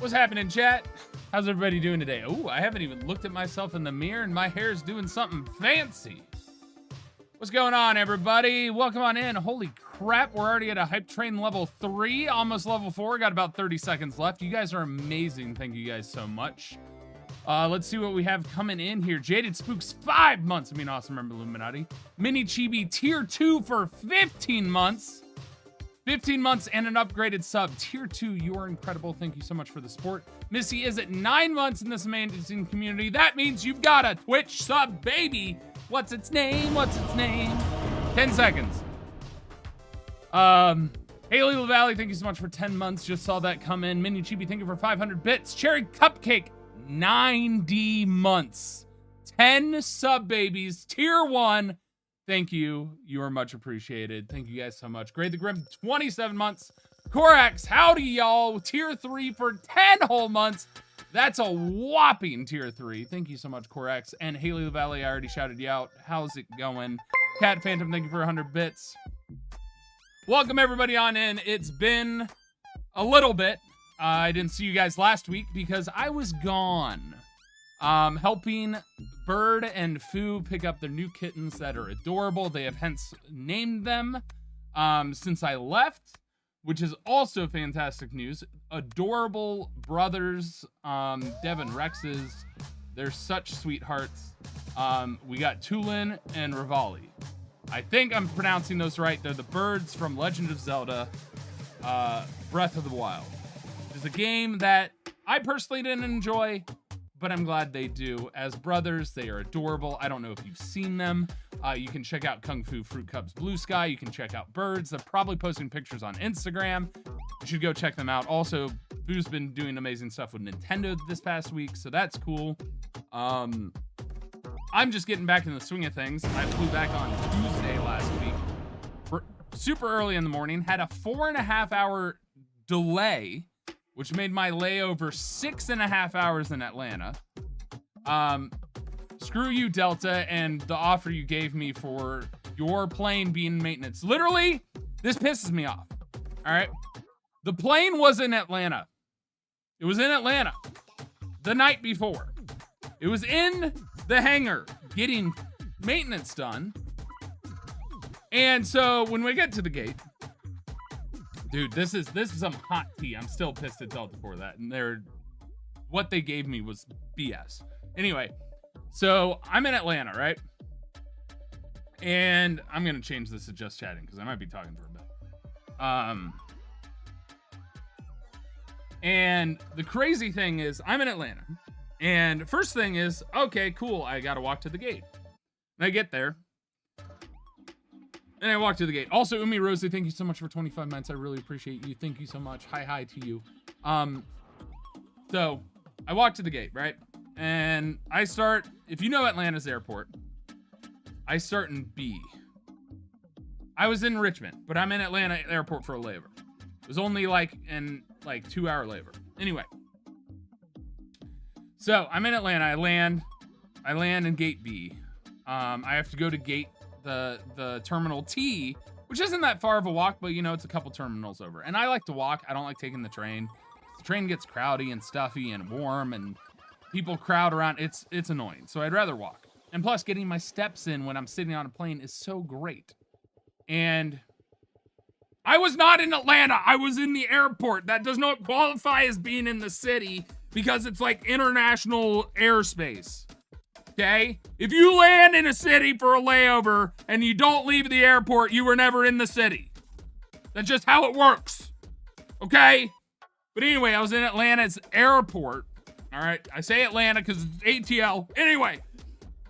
What's happening, chat? How's everybody doing today? Oh, I haven't even looked at myself in the mirror and my hair's doing something fancy. What's going on, everybody? Welcome on in. Holy crap, we're already at a hype train level 3, almost level 4. Got about 30 seconds left. You guys are amazing. Thank you guys so much. Let's see what we have coming in here. Jaded Spooks, 5 months. I mean, awesome. Remember Illuminati. Mini Chibi, tier 2 for 15 months. 15 months and an upgraded sub. Tier 2, you are incredible. Thank you so much for the support. Missy is at 9 months in this amazing community. That means you've got a Twitch sub, baby. What's its name? What's its name? 10 seconds. Haley LaValle, thank you so much for 10 months. Just saw that come in. Mini Chibi, thank you for 500 bits. Cherry Cupcake, 90 months. 10 sub babies. Tier 1. Thank you. You are much appreciated. Thank you guys so much. Grade the Grim, 27 months. Corax, howdy y'all. Tier 3 for 10 whole months. That's a whopping tier 3. Thank you so much, Corax. And Haley LaValle, I already shouted you out. How's it going? Cat Phantom, thank you for 100 bits. Welcome everybody on in. It's been a little bit. I didn't see you guys last week because I was gone. Helping Bird and Foo pick up their new kittens that are adorable. They have hence named them since I left, which is also fantastic news. Adorable brothers, Devin Rexes. They're such sweethearts. We got Tulin and Rivali. I think I'm pronouncing those right. They're the birds from Legend of Zelda, Breath of the Wild. It's a game that I personally didn't enjoy, but I'm glad they do. As brothers, they are adorable. I don't know if you've seen them. You can check out Kung Fu Fruit Cubs Blue Sky. You can check out Birds. They're probably posting pictures on Instagram. You should go check them out. Also, Fu's been doing amazing stuff with Nintendo this past week, so that's cool. I'm just getting back in the swing of things. I flew back on Tuesday last week. Super early in the morning. Had a 4.5 hour delay, which made my layover 6.5 hours in Atlanta. Screw you, Delta, and the offer you gave me for your plane being maintenance. Literally, this pisses me off. All right. The plane was in Atlanta. It was in Atlanta the night before. It was in the hangar getting maintenance done. And so when we get to the gate, dude, this is some hot tea. I'm still pissed at Delta for that. And what they gave me was BS. Anyway, so I'm in Atlanta, right? And I'm going to change this to just chatting because I might be talking for a bit. And the crazy thing is I'm in Atlanta. And first thing is, okay, cool. I got to walk to the gate. And I get there. And I walk to the gate. Also, Umi Rosie, thank you so much for 25 months. I really appreciate you. Thank you so much. Hi to you. So I walk to the gate, right? And I start, if you know Atlanta's airport, I start in B. I was in Richmond, but I'm in Atlanta airport for a layover. It was only like 2-hour layover. Anyway. So I'm in Atlanta. I land in gate B. I have to go to gate the terminal T, which isn't that far of a walk, but you know, it's a couple terminals over. And I like to walk. I don't like taking the train. The train gets crowdy and stuffy and warm and people crowd around. It's annoying. So I'd rather walk. And plus getting my steps in when I'm sitting on a plane is so great. And I was not in Atlanta. I was in the airport. That does not qualify as being in the city because it's like international airspace. Okay? If you land in a city for a layover and you don't leave the airport, you were never in the city. That's just how it works. Okay? But anyway, I was in Atlanta's airport. All right? I say Atlanta because it's ATL. Anyway,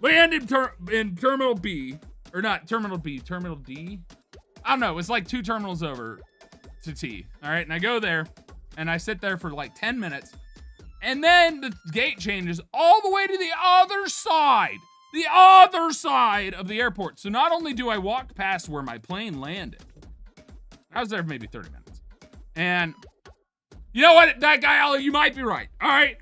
land in Terminal B. Or not Terminal B, Terminal D. I don't know. It's like 2 terminals over to T. All right? And I go there and I sit there for like 10 minutes. And then the gate changes all the way to the other side of the airport. So not only do I walk past where my plane landed, I was there for maybe 30 minutes. And you know what, that guy, Ali, you might be right. All right.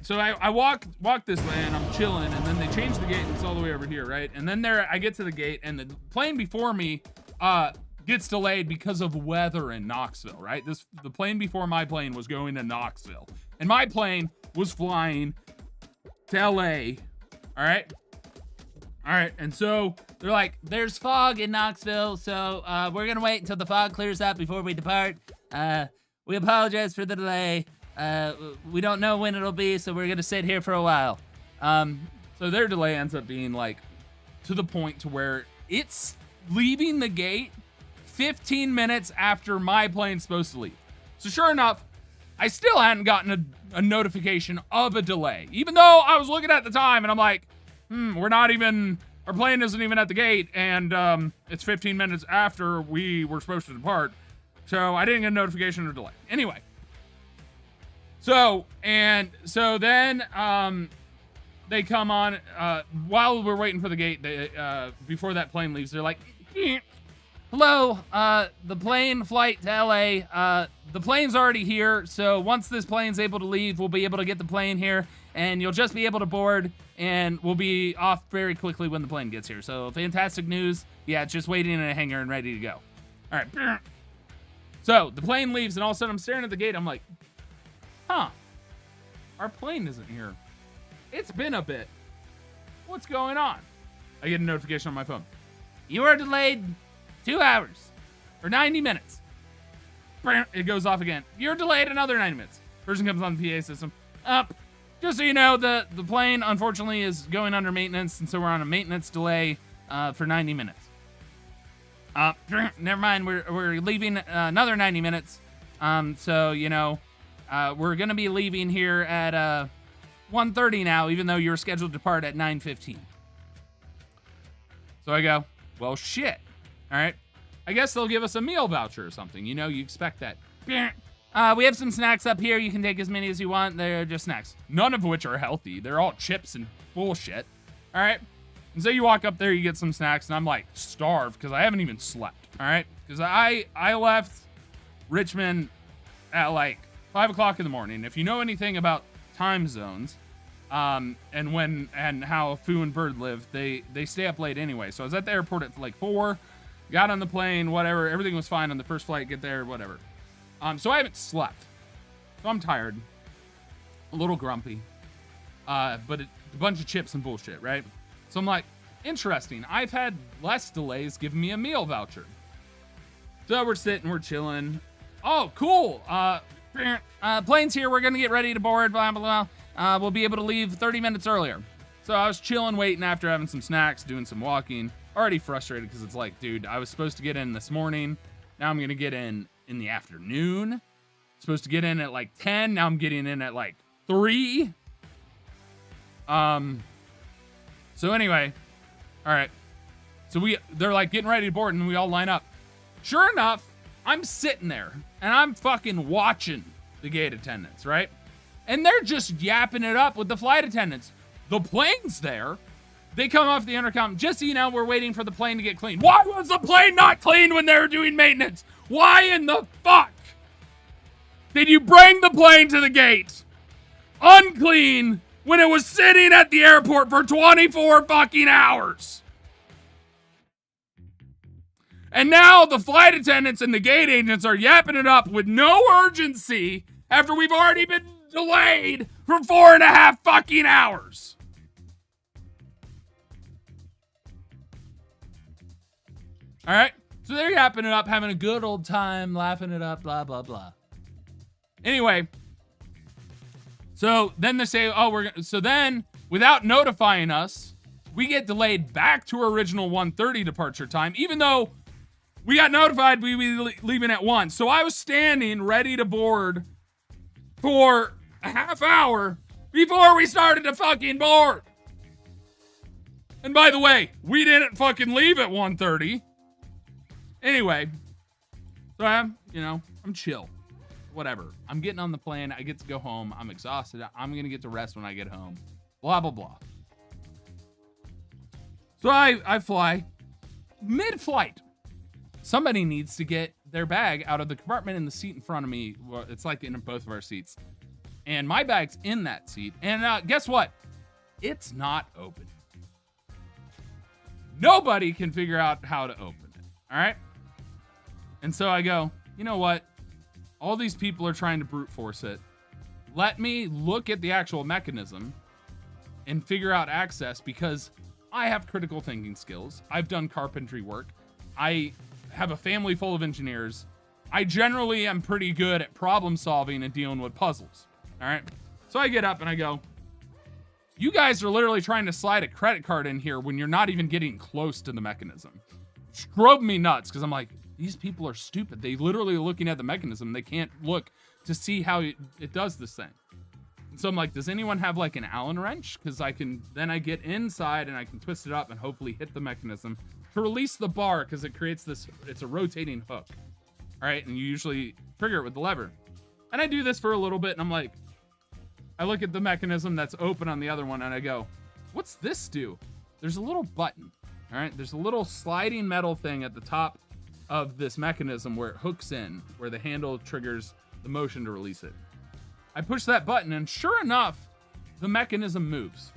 So I walk this way and I'm chilling. And then they change the gate and it's all the way over here, right? And then I get to the gate and the plane before me gets delayed because of weather in Knoxville, right? The plane before my plane was going to Knoxville, and my plane was flying to LA. All right. And so they're like, there's fog in Knoxville, so we're gonna wait until the fog clears up before we depart. We apologize for the delay. We don't know when it'll be, so we're gonna sit here for a while. So their delay ends up being like to the point to where it's leaving the gate 15 minutes after my plane's supposed to leave. So sure enough, I still hadn't gotten a notification of a delay, even though I was looking at the time and I'm like, our plane isn't even at the gate, and it's 15 minutes after we were supposed to depart. So I didn't get a notification or delay. Anyway. So then they come on, while we're waiting for the gate, before that plane leaves, they're like, hello, the plane flight to LA, the plane's already here, so once this plane's able to leave, we'll be able to get the plane here, and you'll just be able to board, and we'll be off very quickly when the plane gets here. So fantastic news. Yeah, it's just waiting in a hangar and ready to go. All right. So the plane leaves, and all of a sudden I'm staring at the gate. I'm like, huh, our plane isn't here. It's been a bit. What's going on? I get a notification on my phone. You are delayed 2 hours or 90 minutes. It goes off again. You're delayed another 90 minutes. Person comes on the PA system. Just so you know, the plane, unfortunately, is going under maintenance, and so we're on a maintenance delay for 90 minutes. Never mind, we're leaving another 90 minutes. So, you know, we're going to be leaving here at 1:30 now, even though you're scheduled to depart at 9:15. So I go, well, shit. All right. I guess they'll give us a meal voucher or something. You know, you expect that. We have some snacks up here. You can take as many as you want. They're just snacks, none of which are healthy. They're all chips and bullshit. All right. And so you walk up there, you get some snacks, and I'm like starved because I haven't even slept. All right. Because I left Richmond at like 5 o'clock in the morning. If you know anything about time zones, and how Foo and Bird live, they stay up late anyway. So I was at the airport at like 4, got on the plane, whatever. Everything was fine on the first flight, get there, whatever. So I haven't slept. So I'm tired. A little grumpy. But a bunch of chips and bullshit, right? So I'm like, interesting. I've had less delays giving me a meal voucher. So we're sitting, we're chilling. Oh, cool. Plane's here. We're going to get ready to board, blah, blah, blah. We'll be able to leave 30 minutes earlier. So I was chilling, waiting after having some snacks, doing some walking. Already frustrated because it's like, dude, I was supposed to get in this morning. Now I'm going to get in the afternoon. Supposed to get in at like 10. Now I'm getting in at like 3. So anyway, all right. So they're like getting ready to board, and we all line up. Sure enough, I'm sitting there and I'm fucking watching the gate attendants, right? And they're just yapping it up with the flight attendants. The plane's there. They come off the intercom. Just so you know, we're waiting for the plane to get cleaned. Why was the plane not cleaned when they were doing maintenance? Why in the fuck did you bring the plane to the gate unclean when it was sitting at the airport for 24 fucking hours? And now the flight attendants and the gate agents are yapping it up with no urgency after we've already been delayed for 4.5 fucking hours. All right. So they're yapping it up, having a good old time, laughing it up, blah, blah, blah. Anyway. So then they say, so then without notifying us, we get delayed back to our original 1:30 departure time, even though we got notified we would be leaving at 1. So I was standing ready to board for a half hour before we started to fucking board. And by the way, we didn't fucking leave at 1:30. Anyway, so I'm chill. Whatever. I'm getting on the plane. I get to go home. I'm exhausted. I'm going to get to rest when I get home. Blah, blah, blah. So I fly. Mid-flight, somebody needs to get their bag out of the compartment in the seat in front of me. Well, it's like in both of our seats. And my bag's in that seat. And guess what? It's not open. Nobody can figure out how to open it. All right? And so I go, you know what? All these people are trying to brute force it. Let me look at the actual mechanism and figure out access, because I have critical thinking skills. I've done carpentry work. I have a family full of engineers. I generally am pretty good at problem solving and dealing with puzzles. All right. So I get up and I go, you guys are literally trying to slide a credit card in here when you're not even getting close to the mechanism. Drove me nuts, because I'm like, these people are stupid. They literally are looking at the mechanism. They can't look to see how it does this thing. And so I'm like, does anyone have like an Allen wrench? Because I get inside and I can twist it up and hopefully hit the mechanism to release the bar, because it creates this, it's a rotating hook. All right. And you usually trigger it with the lever. And I do this for a little bit and I'm like, I look at the mechanism that's open on the other one and I go, what's this do? There's a little button. All right. There's a little sliding metal thing at the top of this mechanism where it hooks in, where the handle triggers the motion to release it. I push that button and sure enough, the mechanism moves.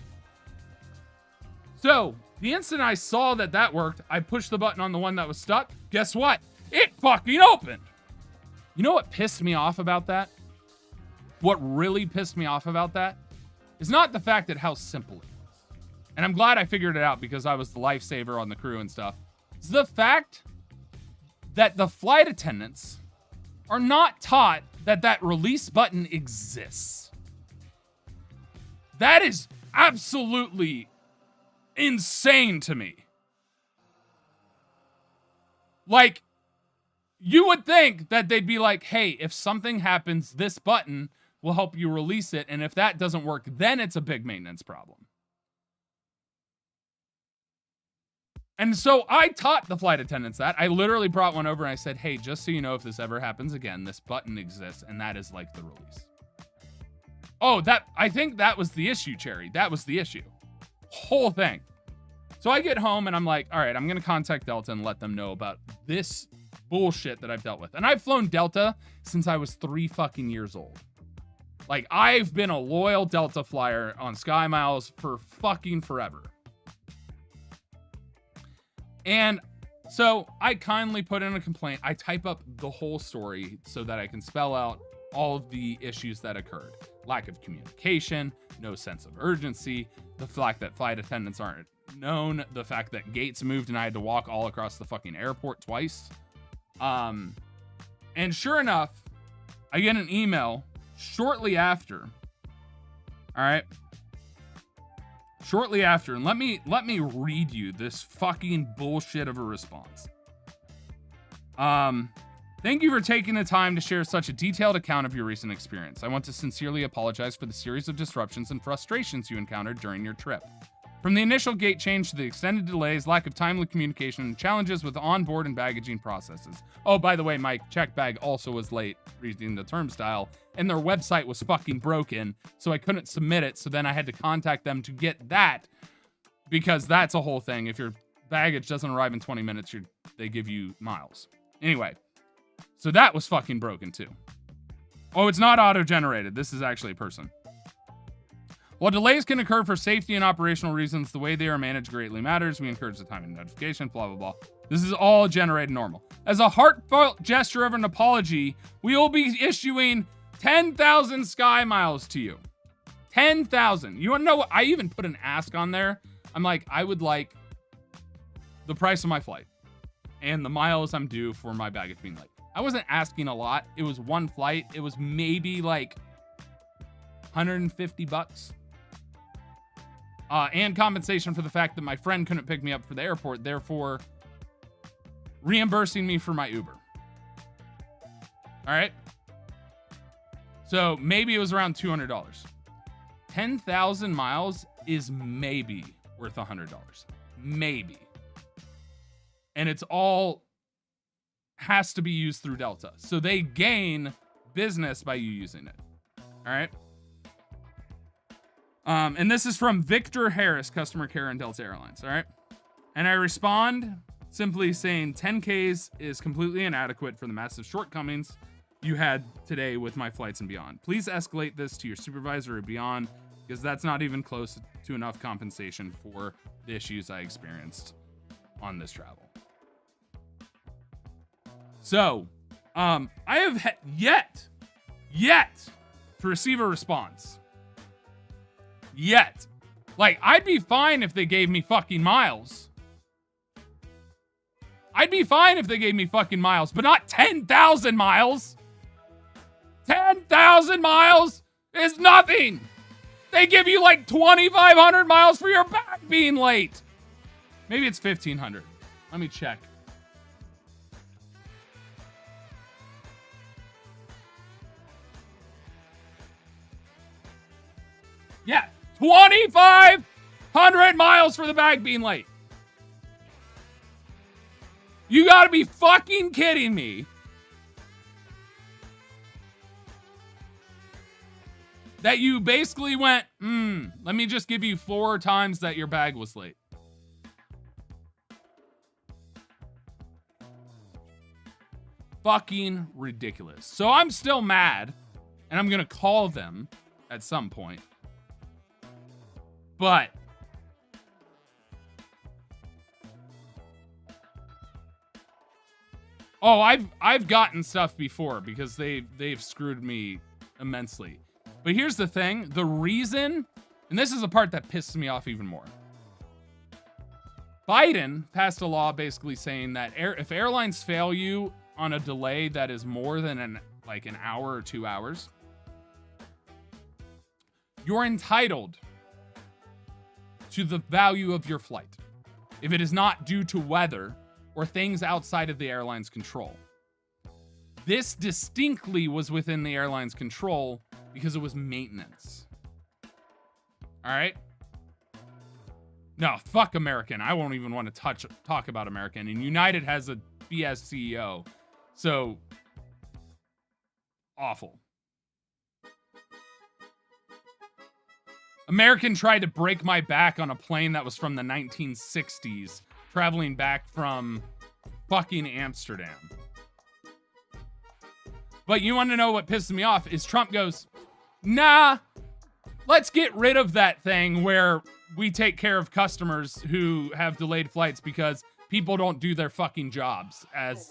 So the instant I saw that worked, I pushed the button on the one that was stuck. Guess what? It fucking opened. You know what pissed me off about that? What really pissed me off about that is not the fact that how simple it was. And I'm glad I figured it out because I was the lifesaver on the crew and stuff. It's the fact that the flight attendants are not taught that release button exists. That is absolutely insane to me. Like, you would think that they'd be like, hey, if something happens, this button will help you release it. And if that doesn't work, then it's a big maintenance problem. And so I taught the flight attendants that. I literally brought one over and I said, hey, just so you know, if this ever happens again, this button exists. And that is like the release. Oh, I think that was the issue, Cherry. That was the issue. Whole thing. So I get home and I'm like, all right, I'm going to contact Delta and let them know about this bullshit that I've dealt with. And I've flown Delta since I was 3 fucking years old. Like, I've been a loyal Delta flyer on SkyMiles for fucking forever. And so I kindly put in a complaint. I type up the whole story so that I can spell out all of the issues that occurred. Lack of communication, no sense of urgency, the fact that flight attendants aren't known, the fact that gates moved and I had to walk all across the fucking airport twice. And sure enough, I get an email shortly after. All right. Shortly after, and let me read you this fucking bullshit of a response. Thank you for taking the time to share such a detailed account of your recent experience. I want to sincerely apologize for the series of disruptions and frustrations you encountered during your trip. From the initial gate change to the extended delays, lack of timely communication, and challenges with onboard and baggaging processes. Oh, by the way, my check bag also was late reading the turnstile, and their website was fucking broken, so I couldn't submit it, so then I had to contact them to get that, because that's a whole thing. If your baggage doesn't arrive in 20 minutes, they give you miles. Anyway, so that was fucking broken too. Oh, it's not auto-generated. This is actually a person. While delays can occur for safety and operational reasons, the way they are managed greatly matters. We encourage the timely notification, blah, blah, blah. This is all generated normal. As a heartfelt gesture of an apology, we will be issuing 10,000 SkyMiles to you. 10,000. You want to know what? I even put an ask on there. I'm like, I would like the price of my flight and the miles I'm due for my baggage being late. I wasn't asking a lot. It was one flight. It was maybe like $150. And compensation for the fact that my friend couldn't pick me up for the airport, therefore reimbursing me for my Uber. All right. So maybe it was around $200. 10,000 miles is maybe worth $100. Maybe. And it's all has to be used through Delta. So they gain business by you using it. All right. And this is from Victor Harris, customer care in Delta Airlines. All right. And I respond simply saying 10Ks is completely inadequate for the massive shortcomings you had today with my flights and beyond. Please escalate this to your supervisor or beyond, because that's not even close to enough compensation for the issues I experienced on this travel. So, I have yet to receive a response. Yet. Like, I'd be fine if they gave me fucking miles. I'd be fine if they gave me fucking miles, but not 10,000 miles. 10,000 miles is nothing. They give you like 2,500 miles for your bag being late. Maybe it's 1,500. Let me check. Yeah, 2,500 miles for the bag being late. You gotta be fucking kidding me. That you basically went, let me just give you 4 times that your bag was late. Fucking ridiculous. So I'm still mad, and I'm gonna call them at some point. But oh, I've gotten stuff before because they've screwed me immensely. But here's the thing, the reason, and this is the part that pisses me off even more. Biden passed a law basically saying that if airlines fail you on a delay that is more than an hour or 2 hours, you're entitled to the value of your flight if it is not due to weather or things outside of the airline's control. This distinctly was within the airline's control because it was maintenance. All right? No, fuck American. I won't even want to talk about American. And United has a BS CEO. So, awful. American tried to break my back on a plane that was from the 1960s, traveling back from fucking Amsterdam. But you want to know what pisses me off is Trump goes, nah, let's get rid of that thing where we take care of customers who have delayed flights because people don't do their fucking jobs as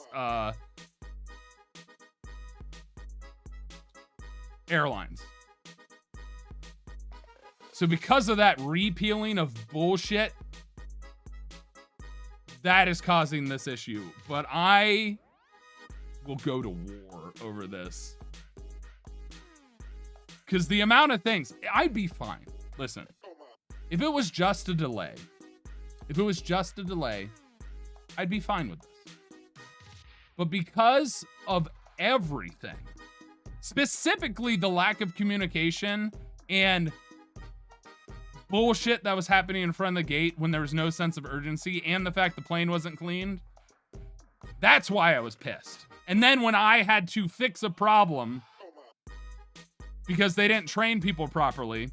airlines. So because of that repealing of bullshit, that is causing this issue. But I will go to war over this. Because the amount of things, I'd be fine. Listen, if it was just a delay, I'd be fine with this. But because of everything, specifically the lack of communication and bullshit that was happening in front of the gate when there was no sense of urgency, and the fact the plane wasn't cleaned, that's why I was pissed. And then when I had to fix a problem because they didn't train people properly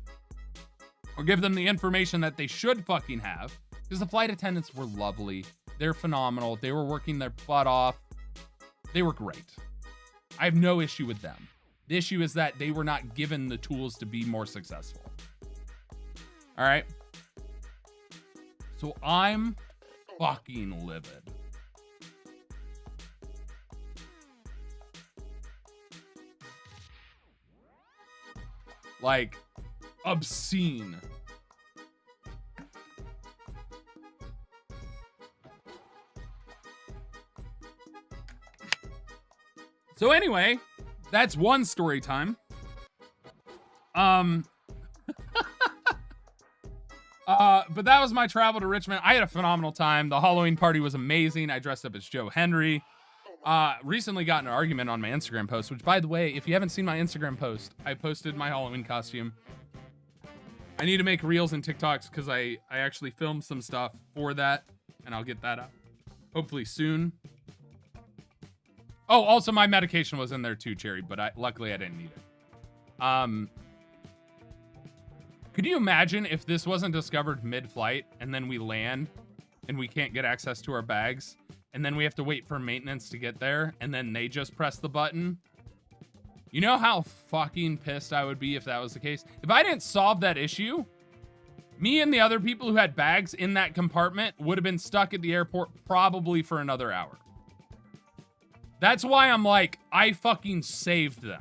or give them the information that they should fucking have, because the flight attendants were lovely. They're phenomenal. They were working their butt off. They were great. I have no issue with them. The issue is that they were not given the tools to be more successful. All right. So I'm fucking livid. Like, obscene. So anyway, that's one story time. But that was my travel to Richmond. I had a phenomenal time. The Halloween party was amazing. I dressed up as Joe Henry. Recently got in an argument on my Instagram post, which, by the way, if you haven't seen my Instagram post, I posted my Halloween costume. I need to make reels and TikToks because I actually filmed some stuff for that, and I'll get that up hopefully soon. Oh, also my medication was in there too, Cherry, but luckily I didn't need it. Could you imagine if this wasn't discovered mid-flight and then we land and we can't get access to our bags and then we have to wait for maintenance to get there and then they just press the button? You know how fucking pissed I would be if that was the case? If I didn't solve that issue, me and the other people who had bags in that compartment would have been stuck at the airport probably for another hour. That's why I'm like, I fucking saved them.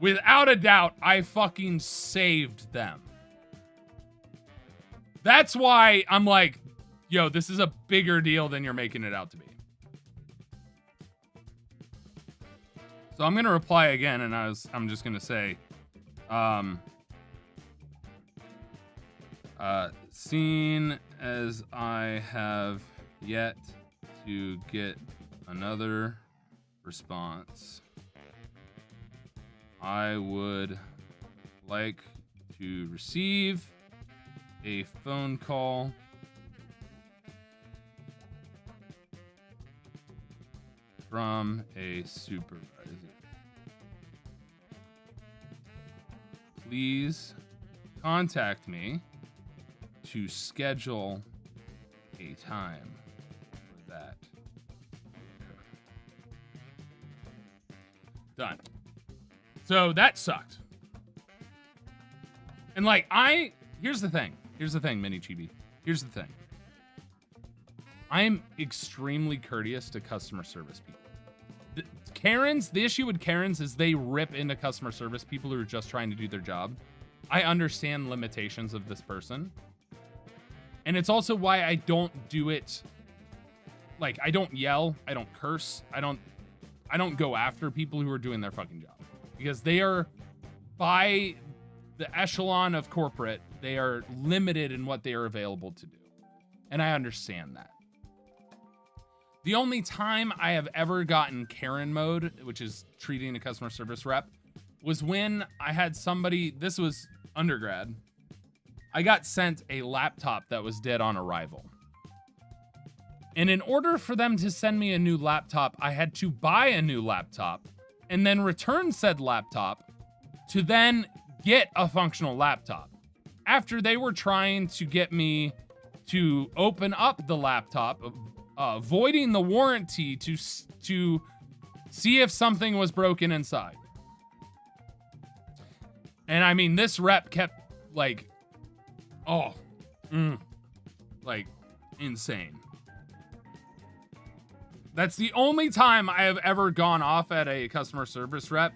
Without a doubt, I fucking saved them. That's why I'm like, yo, this is a bigger deal than you're making it out to be. So I'm gonna reply again, and I'm just gonna say, seeing as I have yet to get another response, I would like to receive a phone call from a supervisor. Please contact me to schedule a time for that. Done. So that sucked. And like, here's the thing, Mini Chibi. Here's the thing. I'm extremely courteous to customer service people. The issue with Karens is they rip into customer service people who are just trying to do their job. I understand limitations of this person. And it's also why I don't do it. Like, I don't yell, I don't curse, I don't go after people who are doing their fucking job. Because they are, by the echelon of corporate, they are limited in what they are available to do. And I understand that. The only time I have ever gotten Karen mode, which is treating a customer service rep, was when I had somebody, this was undergrad, I got sent a laptop that was dead on arrival. And in order for them to send me a new laptop, I had to buy a new laptop and then return said laptop to then get a functional laptop. After they were trying to get me to open up the laptop, voiding the warranty to see if something was broken inside. And I mean, this rep kept like, like insane. That's the only time I have ever gone off at a customer service rep,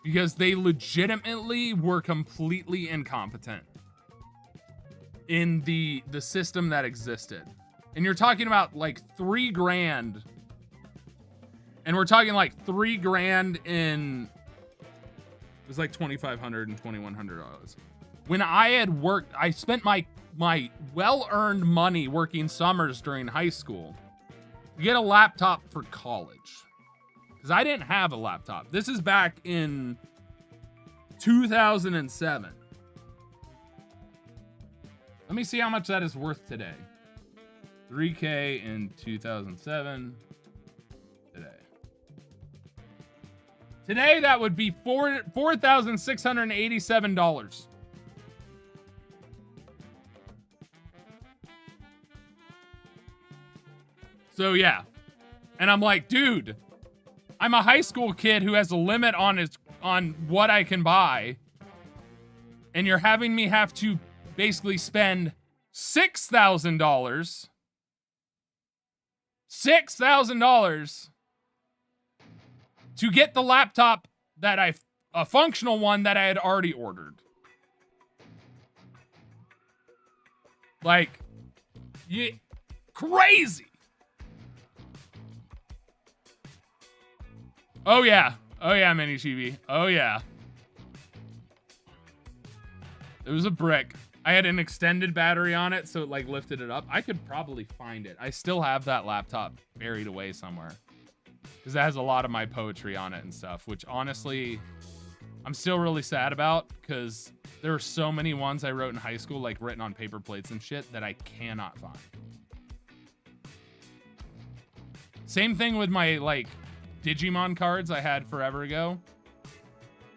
because they legitimately were completely incompetent in the system that existed. And you're talking about like $3,000, and we're talking like $3,000 in, it was like $2,500 and $2,100. When I had worked, I spent my well-earned money working summers during high school to get a laptop for college, because I didn't have a laptop. This is back in 2007. Let me see how much that is worth today. $3K in 2007. Today that would be $4,687. So yeah. And I'm like, dude, I'm a high school kid who has a limit on what I can buy. And you're having me have to basically spend $6,000 to get the laptop that a functional one that I had already ordered. Like, yeah, crazy. Oh yeah, Mini Chibi. Oh yeah. It was a brick. I had an extended battery on it, so it like lifted it up. I could probably find it. I still have that laptop buried away somewhere, because it has a lot of my poetry on it and stuff, which honestly, I'm still really sad about, because there are so many ones I wrote in high school, like written on paper plates and shit, that I cannot find. Same thing with my like Digimon cards I had forever ago.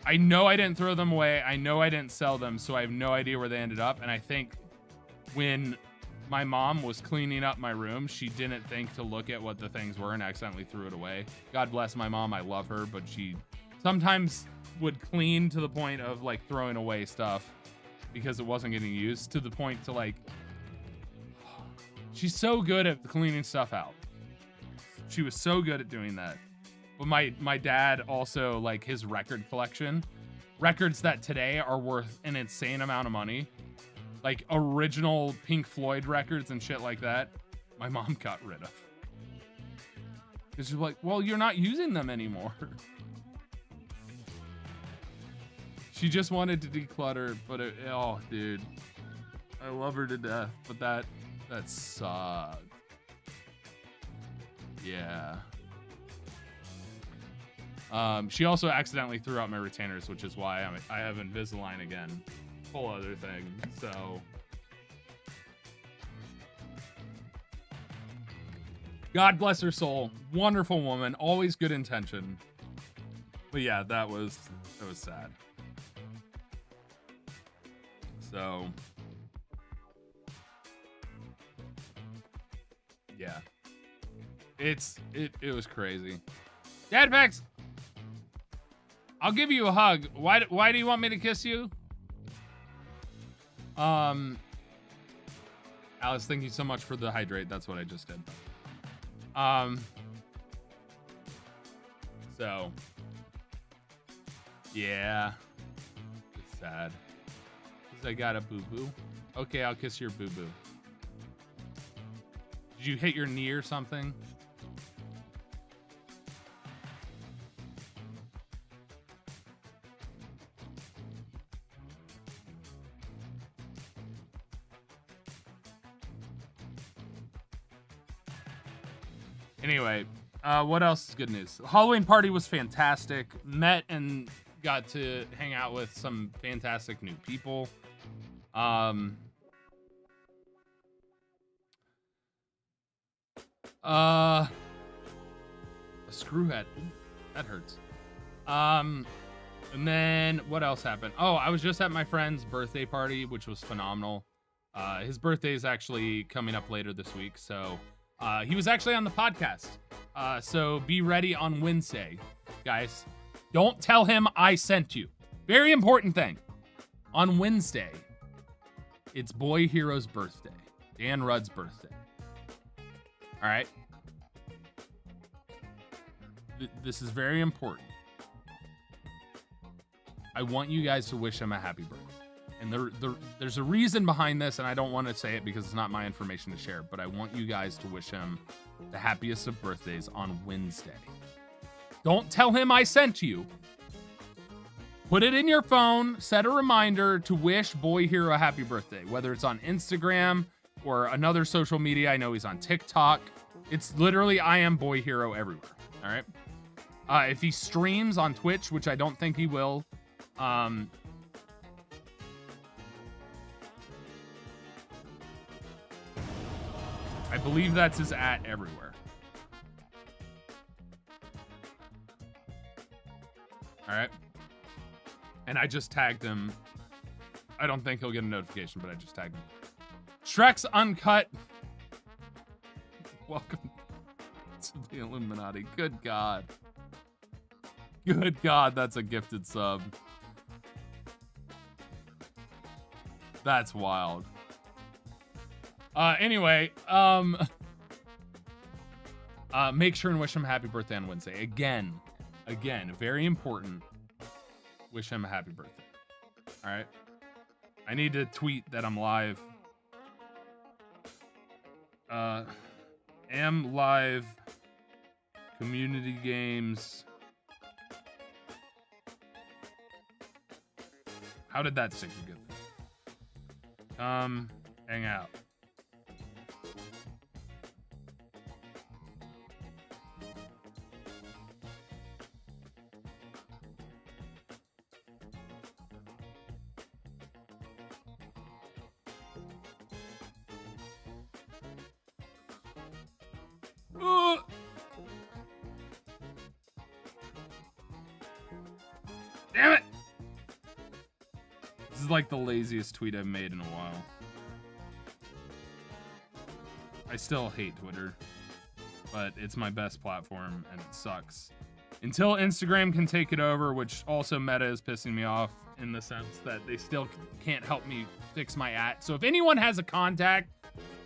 I know I didn't throw them away. I know I didn't sell them, so I have no idea where they ended up. And I think when my mom was cleaning up my room, she didn't think to look at what the things were and accidentally threw it away. God bless my mom. I love her, but she sometimes would clean to the point of like throwing away stuff because it wasn't getting used, to the point to like, she's so good at cleaning stuff out. She was so good at doing that. But my dad also, like, his record collection, records that today are worth an insane amount of money, like original Pink Floyd records and shit like that, my mom got rid of. Because she's like, well, you're not using them anymore. She just wanted to declutter, but oh, dude. I love her to death, but that sucked. Yeah. She also accidentally threw out my retainers, which is why I have Invisalign again. Whole other thing, so. God bless her soul. Wonderful woman, always good intention. But yeah, that was sad. So. Yeah. It was crazy. Dad Pex, I'll give you a hug. Why do you want me to kiss you? Alice, thank you so much for the hydrate. That's what I just did. So yeah, it's sad. 'Cause I got a boo-boo. Okay, I'll kiss your boo-boo. Did you hit your knee or something? Anyway, what else is good news? The Halloween party was fantastic. Met and got to hang out with some fantastic new people. A screwhead. That hurts. And then what else happened? Oh, I was just at my friend's birthday party, which was phenomenal. His birthday is actually coming up later this week, so he was actually on the podcast. So be ready on Wednesday, guys. Don't tell him I sent you. Very important thing. On Wednesday, it's Boy Hero's birthday. Dan Rudd's birthday. All right. This is very important. I want you guys to wish him a happy birthday. And there's a reason behind this, and I don't want to say it because it's not my information to share, but I want you guys to wish him the happiest of birthdays on Wednesday. Don't tell him I sent you. Put it in your phone, set a reminder to wish Boy Hero a happy birthday, whether it's on Instagram or another social media. I know he's on TikTok. It's literally I am Boy Hero everywhere. All right. If he streams on Twitch, which I don't think he will, I believe that's his @ everywhere. All right. And I just tagged him. I don't think he'll get a notification, but I just tagged him. Shrek's Uncut. Welcome to the Illuminati. Good God. Good God, that's a gifted sub. That's wild. Anyway, make sure and wish him a happy birthday on Wednesday. Again, very important. Wish him a happy birthday. All right. I need to tweet that I'm live. Am live community games. How did that stick together? Come hang out. Damn it! This is like the laziest tweet I've made in a while. I still hate Twitter, but it's my best platform and it sucks. Until Instagram can take it over, which also Meta is pissing me off in the sense that they still can't help me fix my @. So if anyone has a contact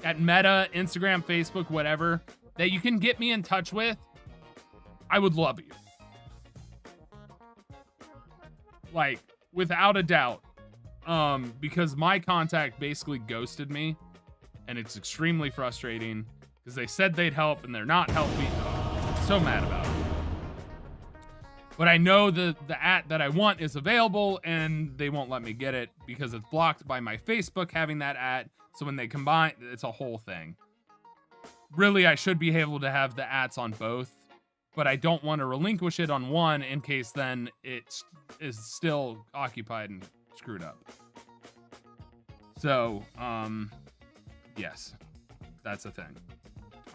at Meta, Instagram, Facebook, whatever, that you can get me in touch with, I would love you. Like, without a doubt. Because my contact basically ghosted me, and it's extremely frustrating because they said they'd help and they're not helping. Oh, I'm so mad about it. But I know the @ that I want is available, and they won't let me get it because it's blocked by my Facebook having that @ so when they combine, it's a whole thing. Really, I should be able to have the @ on both, but I don't want to relinquish it on one in case then it is still occupied and screwed up. So, yes, that's a thing.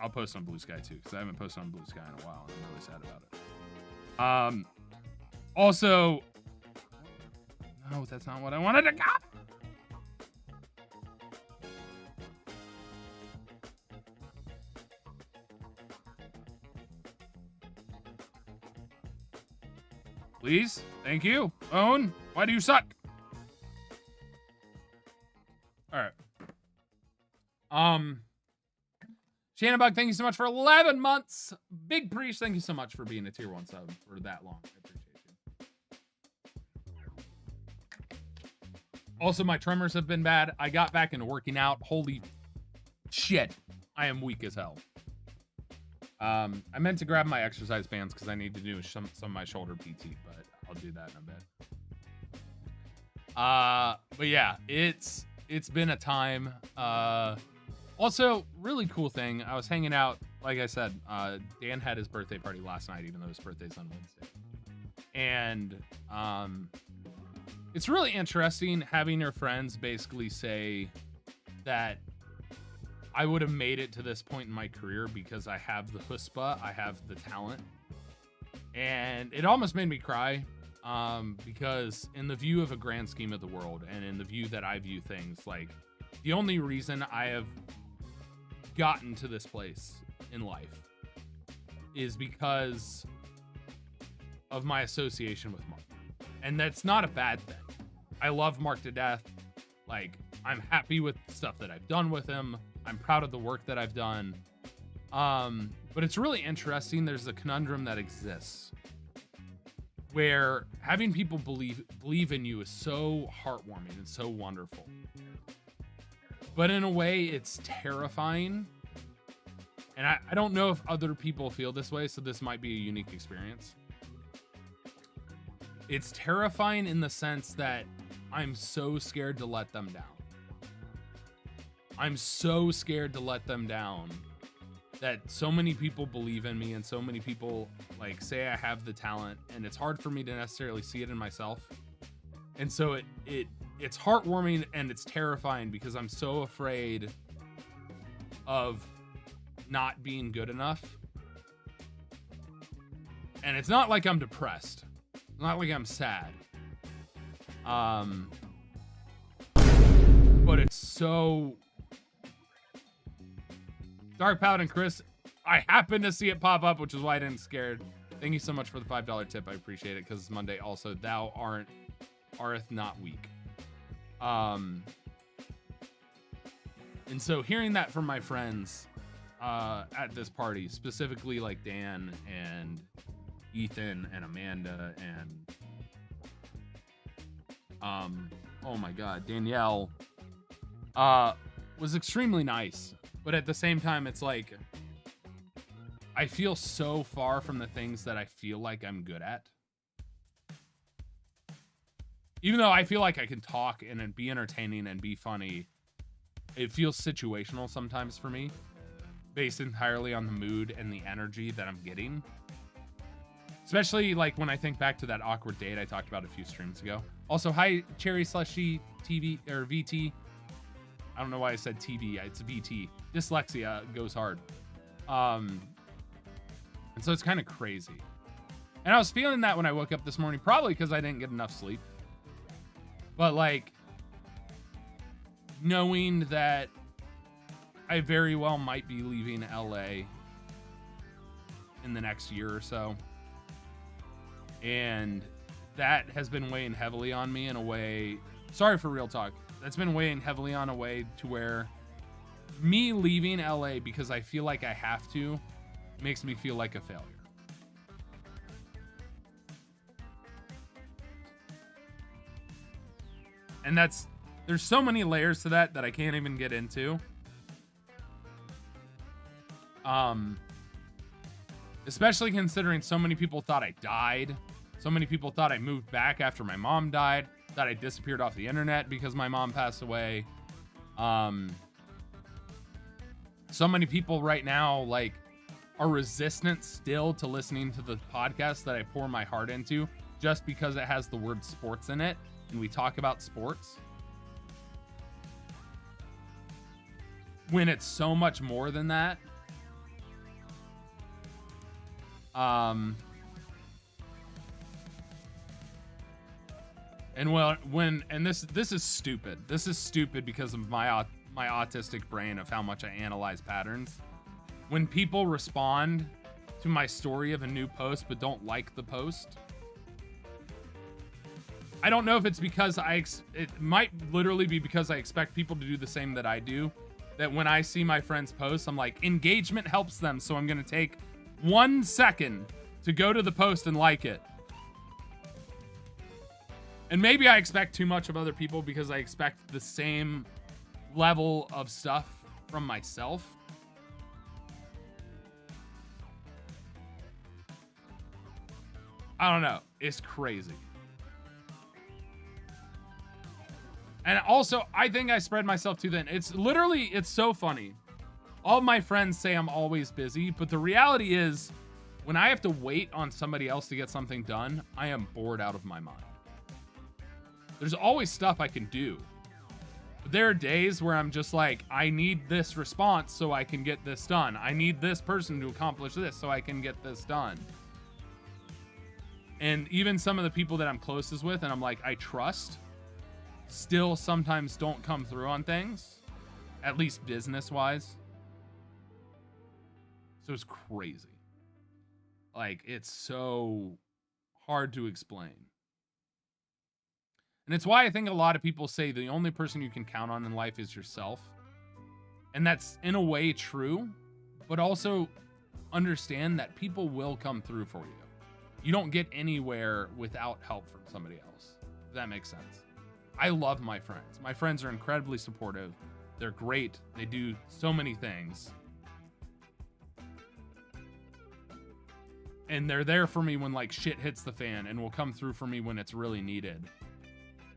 I'll post on Blue Sky too, because I haven't posted on Blue Sky in a while, and I'm really sad about it. Also, no, that's not what I wanted to go. Please, thank you. Owen, why do you suck? All right. Shannonbug, thank you so much for 11 months. Big Preach, thank you so much for being a tier 1 sub for that long. I appreciate you. Also, my tremors have been bad. I got back into working out. Holy shit. I am weak as hell. I meant to grab my exercise bands because I need to do some of my shoulder PT, but I'll do that in a bit. But yeah, it's been a time. Also, really cool thing. I was hanging out, like I said, Dan had his birthday party last night, even though his birthday's on Wednesday. And it's really interesting having your friends basically say that I would have made it to this point in my career because I have the chutzpah, I have the talent. And it almost made me cry because in the view of a grand scheme of the world and in the view that I view things, like the only reason I have gotten to this place in life is because of my association with Mark. And that's not a bad thing. I love Mark to death. Like, I'm happy with the stuff that I've done with him. I'm proud of the work that I've done. But it's really interesting. There's a conundrum that exists where having people believe in you is so heartwarming and so wonderful. But in a way, it's terrifying. And I don't know if other people feel this way, so this might be a unique experience. It's terrifying in the sense that I'm so scared to let them down. I'm so scared to let them down that so many people believe in me and so many people like say I have the talent, and it's hard for me to necessarily see it in myself. And so it's heartwarming and it's terrifying because I'm so afraid of not being good enough. And it's not like I'm depressed. It's not like I'm sad. But it's so... Dark Paladin Chris, I happened to see it pop up, which is why I didn't scared. Thank you so much for the $5 tip. I appreciate it because it's Monday. Also, thou areth not weak. And so hearing that from my friends at this party, specifically like Dan and Ethan and Amanda and oh my god, Danielle, was extremely nice. But at the same time, it's like I feel so far from the things that I feel like I'm good at. Even though I feel like I can talk and be entertaining and be funny, it feels situational sometimes for me, based entirely on the mood and the energy that I'm getting. Especially like when I think back to that awkward date I talked about a few streams ago. Also, hi, Cherry Slushy TV or VT. I don't know why I said TV. It's VT. Dyslexia goes hard. And so it's kind of crazy. And I was feeling that when I woke up this morning, probably because I didn't get enough sleep. But like, knowing that I very well might be leaving LA in the next year or so. And that has been weighing heavily on me in a way. Sorry for real talk. That's been weighing heavily on a way to where me leaving LA because I feel like I have to makes me feel like a failure. And there's so many layers to that I can't even get into. Especially considering so many people thought I died. So many people thought I moved back after my mom died. Thought I disappeared off the internet because my mom passed away. So many people right now, like, are resistant still to listening to the podcast that I pour my heart into just because it has the word sports in it and we talk about sports. When it's so much more than that. And this is stupid. This is stupid because of my autistic brain of how much I analyze patterns. When people respond to my story of a new post but don't like the post, I don't know if it's because it might literally be because I expect people to do the same that I do. That when I see my friends' posts, I'm like, engagement helps them, so I'm gonna take 1 second to go to the post and like it. And maybe I expect too much of other people because I expect the same level of stuff from myself. I don't know. It's crazy. And also, I think I spread myself too thin. It's so funny. All my friends say I'm always busy, but the reality is, when I have to wait on somebody else to get something done, I am bored out of my mind. There's always stuff I can do. But there are days where I'm just like, I need this response so I can get this done. I need this person to accomplish this so I can get this done. And even some of the people that I'm closest with and I'm like, I trust, still sometimes don't come through on things, at least business-wise. So it's crazy. Like, it's so hard to explain. And it's why I think a lot of people say the only person you can count on in life is yourself. And that's in a way true, but also understand that people will come through for you. You don't get anywhere without help from somebody else, if that makes sense. I love my friends. My friends are incredibly supportive. They're great. They do so many things. And they're there for me when like shit hits the fan and will come through for me when it's really needed.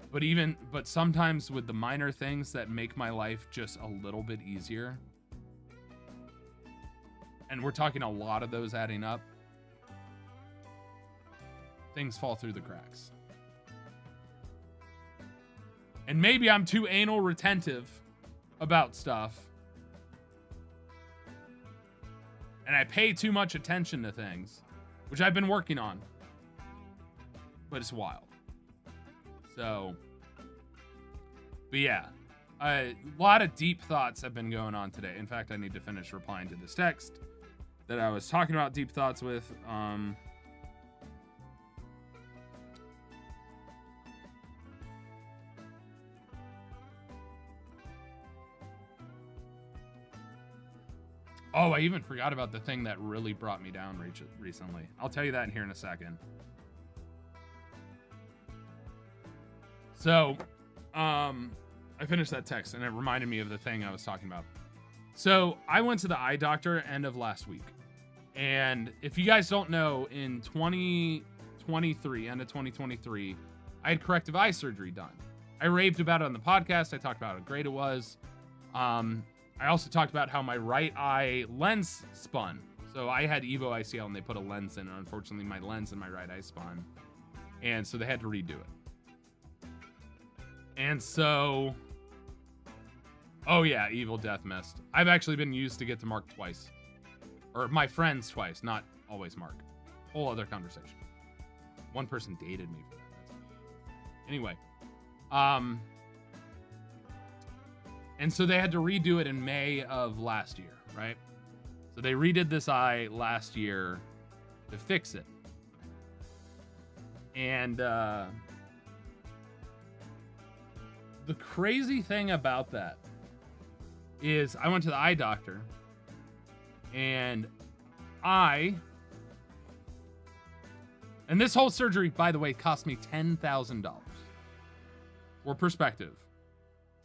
But sometimes with the minor things that make my life just a little bit easier, and we're talking a lot of those adding up, things fall through the cracks. And maybe I'm too anal retentive about stuff. And I pay too much attention to things, which I've been working on. But it's wild. So, but yeah, a lot of deep thoughts have been going on today. In fact, I need to finish replying to this text that I was talking about deep thoughts with. Oh, I even forgot about the thing that really brought me down recently. I'll tell you that here in a second. So, I finished that text and it reminded me of the thing I was talking about. So, I went to the eye doctor end of last week. And if you guys don't know, in 2023, end of 2023, I had corrective eye surgery done. I raved about it on the podcast. I talked about how great it was. I also talked about how my right eye lens spun. So I had Evo ICL and they put a lens in, and unfortunately my lens in my right eye spun. And so they had to redo it. And so, oh yeah, Evil Death missed. I've actually been used to get to Mark twice. Or my friends twice, not always Mark. Whole other conversation. One person dated me for that. Anyway. And so they had to redo it in May of last year, right? So they redid this eye last year to fix it. And the crazy thing about that is I went to the eye doctor and And this whole surgery, by the way, cost me $10,000. For perspective,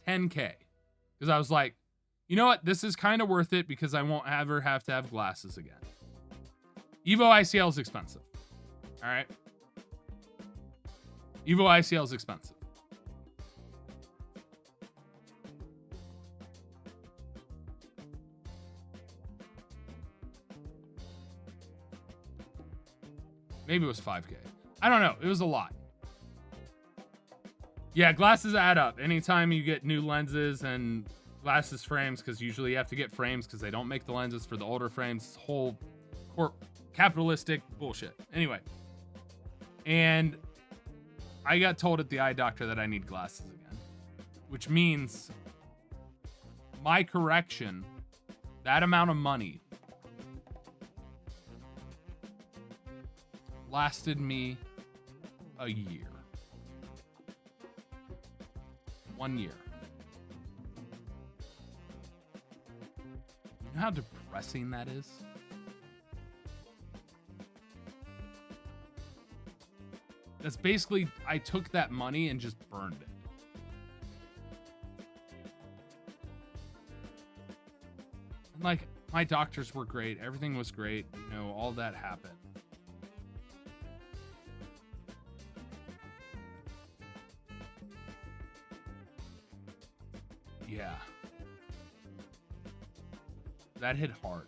$10K. Because I was like, you know what? This is kind of worth it because I won't ever have to have glasses again. Evo ICL is expensive. All right. Evo ICL is expensive. Maybe it was 5K. I don't know. It was a lot. Yeah, glasses add up. Anytime you get new lenses and glasses frames, because usually you have to get frames because they don't make the lenses for the older frames. It's whole capitalistic bullshit. Anyway. And I got told at the eye doctor that I need glasses again. Which means my correction, that amount of money, lasted me a year. 1 year. You know how depressing that is? That's basically, I took that money and just burned it. And like, my doctors were great. Everything was great. You know, all that happened. Yeah. That hit hard.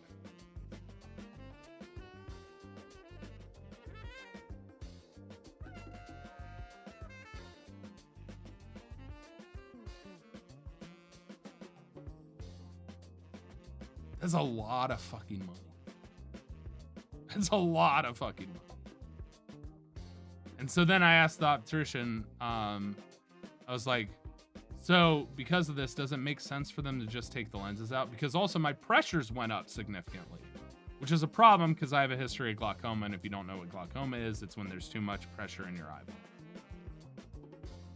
That's a lot of fucking money. That's a lot of fucking money. And so then I asked the optician, I was like, so because of this, does it make sense for them to just take the lenses out? Because also my pressures went up significantly, which is a problem because I have a history of glaucoma. And if you don't know what glaucoma is, it's when there's too much pressure in your eyeball.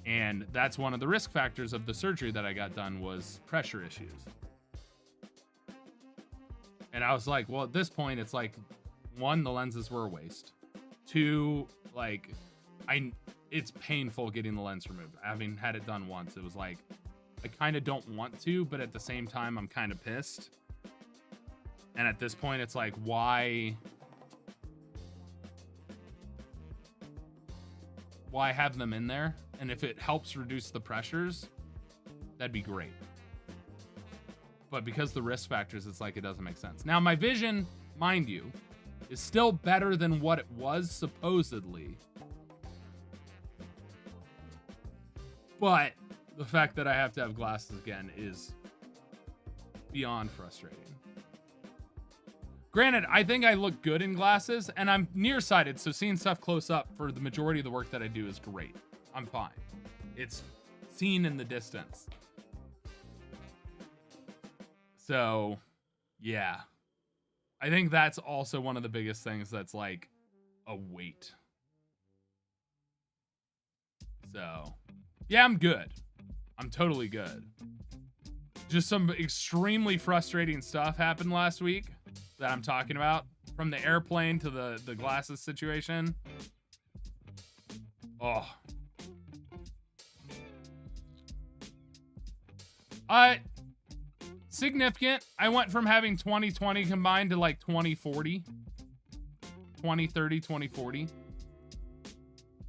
And that's one of the risk factors of the surgery that I got done was pressure issues. And I was like, well, at this point, it's like, one, the lenses were a waste. Two, like, it's painful getting the lens removed. Having had it done once, it was like, I kind of don't want to, but at the same time, I'm kind of pissed. And at this point, it's like, why have them in there? And if it helps reduce the pressures, that'd be great. But because the risk factors, it's like, it doesn't make sense. Now, my vision, mind you, is still better than what it was supposedly. But the fact that I have to have glasses again is beyond frustrating. Granted, I think I look good in glasses, and I'm nearsighted, so seeing stuff close up for the majority of the work that I do is great. I'm fine. It's seen in the distance. So, yeah. I think that's also one of the biggest things that's like a weight. So, yeah, I'm good. I'm totally good. Just some extremely frustrating stuff happened last week that I'm talking about. From the airplane to the glasses situation. Oh. Significant. I went from having 20/20 combined to like 20/40. 20/30, 20/40.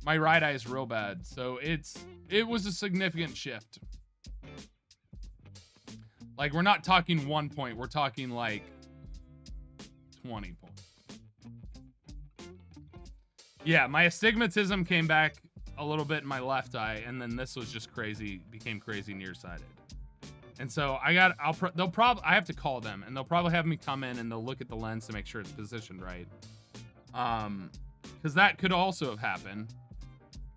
My right eye is real bad, so it was a significant shift. Like, we're not talking 1 point, we're talking like 20 points. Yeah, my astigmatism came back a little bit in my left eye, and then this was just crazy, became crazy nearsighted. And so I have to call them, and they'll probably have me come in and they'll look at the lens to make sure it's positioned right. Because that could also have happened.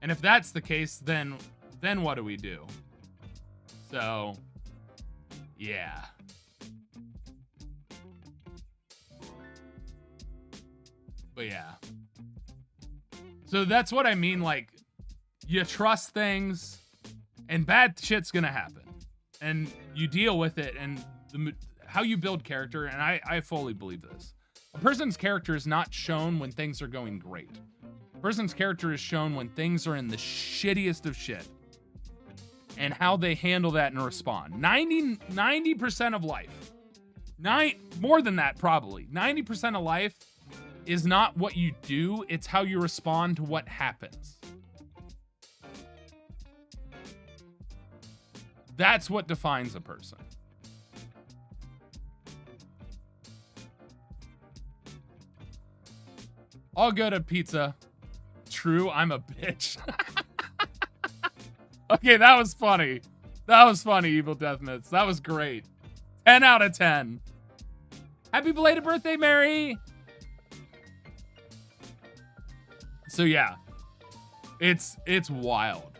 And if that's the case, then what do we do? So, yeah. But yeah. So that's what I mean, like, you trust things, and bad shit's gonna happen. And you deal with it, and how you build character, and I fully believe this. A person's character is not shown when things are going great. A person's character is shown when things are in the shittiest of shit. And how they handle that and respond. 90% of life, more than that probably, 90% of life is not what you do, it's how you respond to what happens. That's what defines a person. I'll go to pizza. True, I'm a bitch. Okay, that was funny. That was funny, Evil Death Myths. That was great. 10 out of 10. Happy belated birthday, Mary. So yeah, it's wild.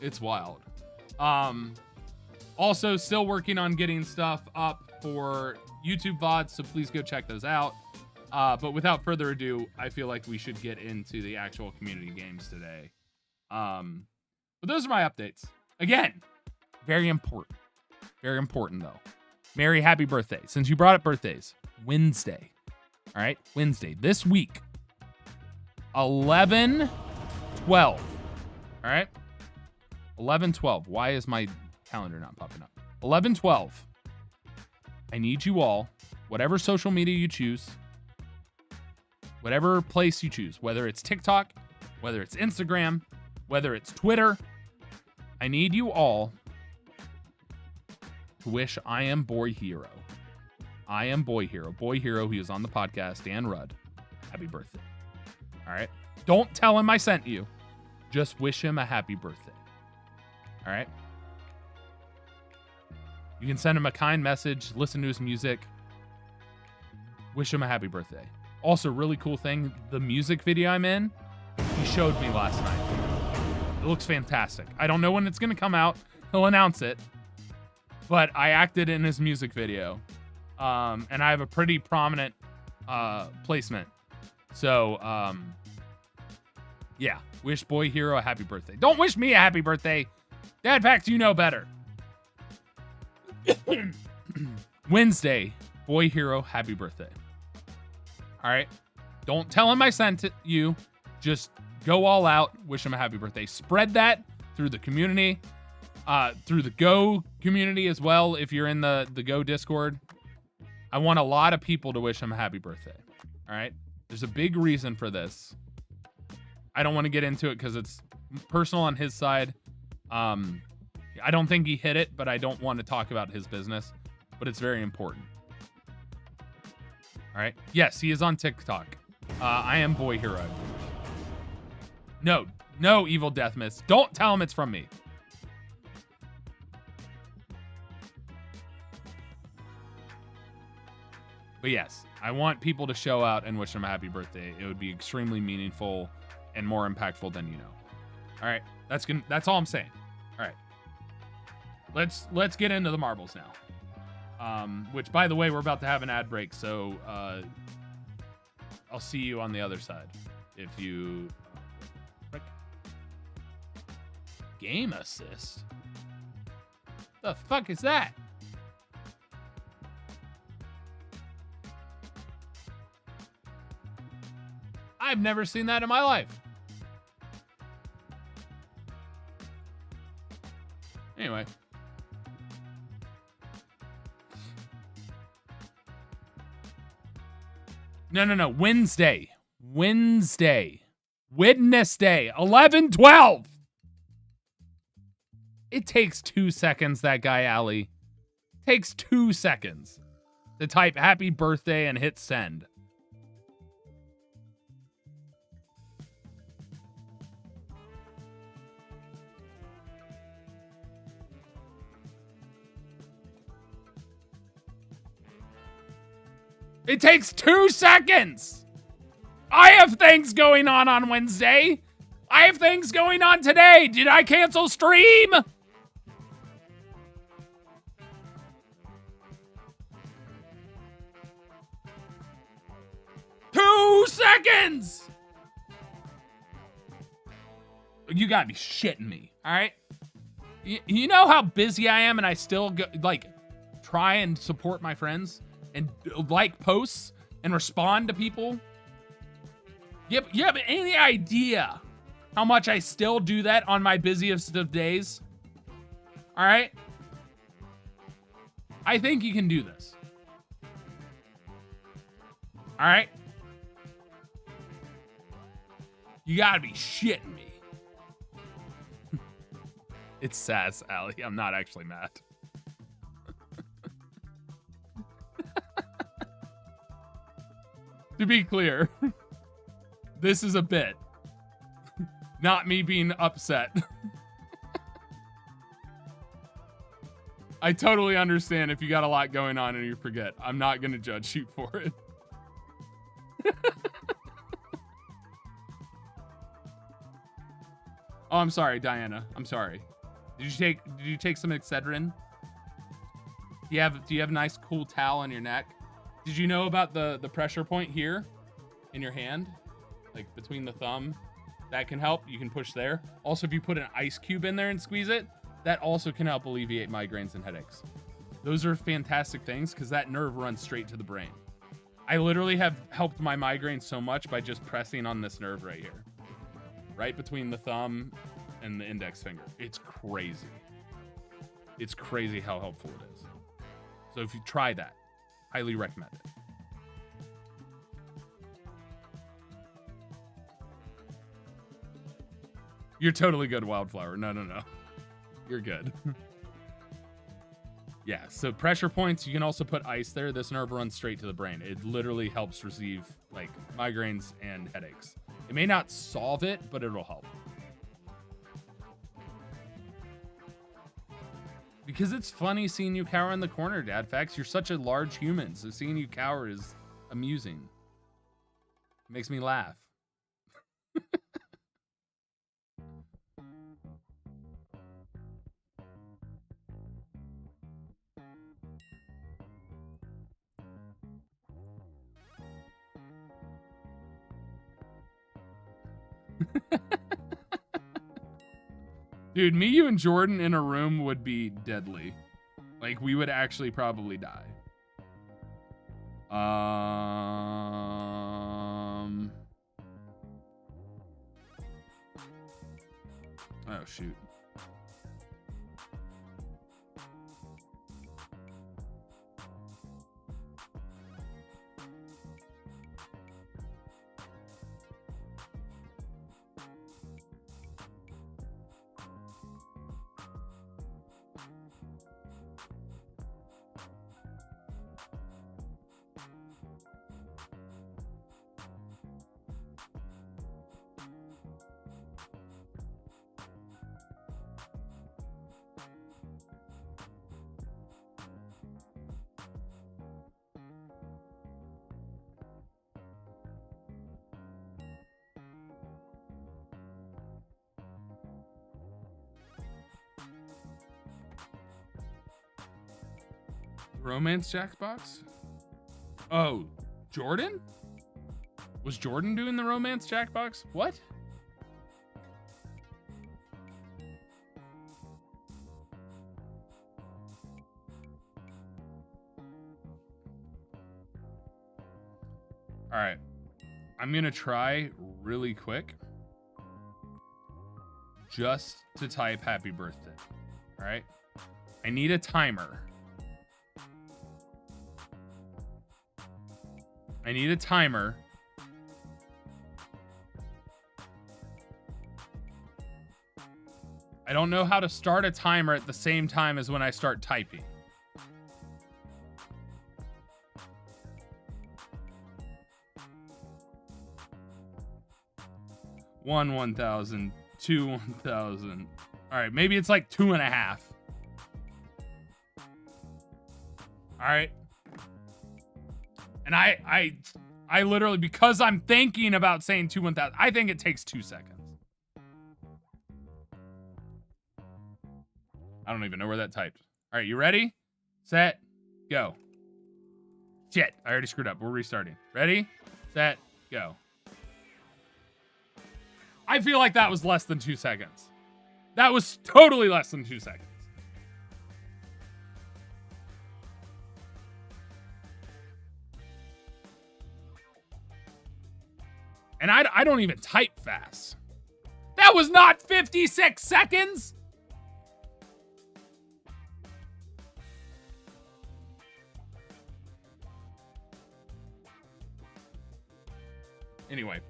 It's wild. Also still working on getting stuff up for YouTube VODs, so please go check those out. But without further ado, I feel like we should get into the actual community games today. But those are my updates. Again, very important. Very important, though. Mary, happy birthday. Since you brought up birthdays, Wednesday. All right? Wednesday. This week. 11/12. All right? 11/12. Why is my calendar not popping up? 11/12. I need you all, whatever social media you choose, whatever place you choose, whether it's TikTok, whether it's Instagram, whether it's Twitter, I need you all to wish I Am Boy Hero. I Am Boy Hero. Boy Hero, he was on the podcast, Dan Rudd. Happy birthday. All right? Don't tell him I sent you. Just wish him a happy birthday. All right? You can send him a kind message, listen to his music. Wish him a happy birthday. Also, really cool thing, the music video I'm in, he showed me last night. It looks fantastic. I don't know when it's going to come out. He'll announce it. But I acted in his music video. And I have a pretty prominent placement. So, yeah. Wish Boy Hero a happy birthday. Don't wish me a happy birthday. Dad Facts, you know better. Wednesday, Boy Hero, happy birthday. All right? Don't tell him I sent it you. Just go all out. Wish him a happy birthday. Spread that through the community, through the Go community as well. If you're in the Go Discord, I want a lot of people to wish him a happy birthday. All right. There's a big reason for this. I don't want to get into it because it's personal on his side. I don't think he hit it, but I don't want to talk about his business. But it's very important. All right. Yes, he is on TikTok. I Am Boy Hero. No, Evil Death Myths. Don't tell him it's from me. But yes, I want people to show out and wish him a happy birthday. It would be extremely meaningful and more impactful than you know. All right, that's all I'm saying. All right, let's get into the marbles now. Which, by the way, we're about to have an ad break, so I'll see you on the other side. If you game assist, the fuck is that? I've never seen that in my life. Anyway. No. Wednesday. 11/12. It takes 2 seconds, that guy, Ali. Takes 2 seconds to type happy birthday and hit send. It takes 2 seconds. I have things going on Wednesday. I have things going on today. Did I cancel stream? Two seconds. You gotta be shitting me. All right. You know how busy I am, and I still go, try and support my friends and like posts and respond to people. You have any idea how much I still do that on my busiest of days? All right? I think you can do this. All right? You gotta be shitting me. It's sass, Allie. I'm not actually mad. To be clear, this is a bit. Not me being upset. I totally understand if you got a lot going on and you forget. I'm not going to judge you for it. Oh, I'm sorry, Diana. I'm sorry. Did you take some Excedrin? Do you have a nice cool towel on your neck? Did you know about the pressure point here in your hand? Like between the thumb? That can help. You can push there. Also, if you put an ice cube in there and squeeze it, that also can help alleviate migraines and headaches. Those are fantastic things because that nerve runs straight to the brain. I literally have helped my migraine so much by just pressing on this nerve right here. Right between the thumb and the index finger. It's crazy. It's crazy how helpful it is. So if you try that, highly recommend it. You're totally good, Wildflower. No. You're good. Yeah, so pressure points, you can also put ice there. This nerve runs straight to the brain. It literally helps receive like migraines and headaches. It may not solve it, but it'll help. Because it's funny seeing you cower in the corner, Dad Facts. You're such a large human, so seeing you cower is amusing. It makes me laugh. Dude, me, you, and Jordan in a room would be deadly. Like, we would actually probably die. Oh, shoot. Romance Jackbox? Oh, Jordan? Was Jordan doing the Romance Jackbox? What? All right. I'm going to try really quick just to type happy birthday. All right. I need a timer. I need a timer. I don't know how to start a timer at the same time as when I start typing. One 1,000, two 1,000. All right, maybe it's like 2.5. All right. And I literally, because I'm thinking about saying 2 1,000, I think it takes 2 seconds. I don't even know where that typed. All right, you ready? Set, go. Shit, I already screwed up. We're restarting. Ready? Set, go. I feel like that was less than 2 seconds. That was totally less than 2 seconds. And I don't even type fast. That was not 56 seconds. Anyway.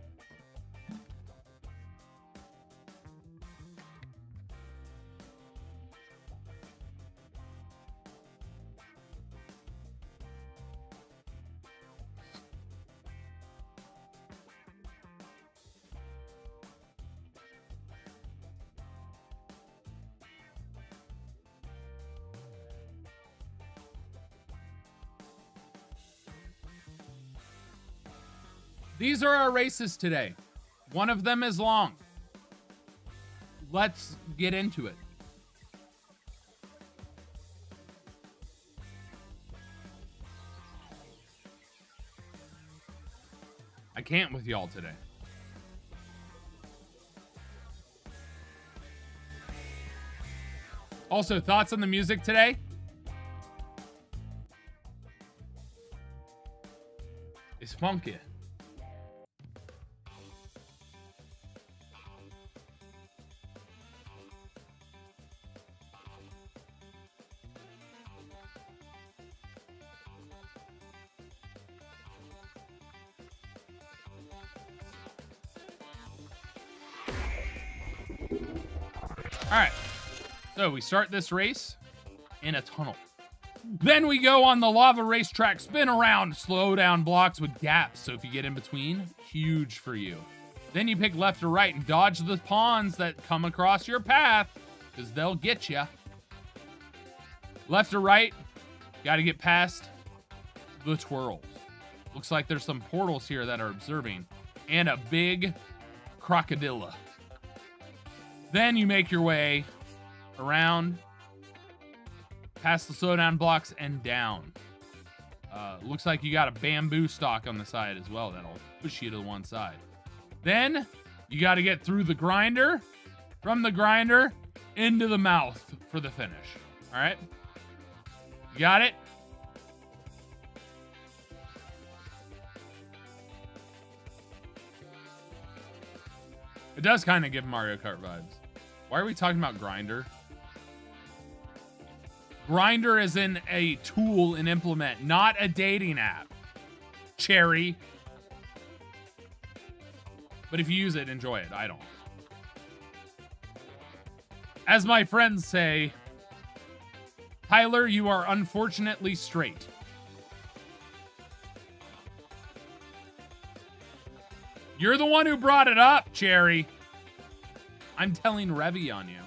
These are our races today. One of them is long. Let's get into it. I can't with y'all today. Also, thoughts on the music today? It's funky. All right, so we start this race in a tunnel. Then we go on the lava racetrack, spin around, slow down blocks with gaps. So if you get in between, huge for you. Then you pick left or right and dodge the pawns that come across your path because they'll get you. Left or right, got to get past the twirls. Looks like there's some portals here that are observing and a big crocodilla. Then you make your way around, past the slowdown blocks, and down. Looks like you got a bamboo stalk on the side as well that'll push you to the one side. Then you got to get through the grinder, from the grinder into the mouth for the finish. All right? You got it? It does kind of give Mario Kart vibes. Why are we talking about Grinder? Grinder is in a tool and implement, not a dating app. Cherry. But if you use it, enjoy it. I don't. As my friends say, Tyler, you are unfortunately straight. You're the one who brought it up, Cherry. I'm telling Revy on you.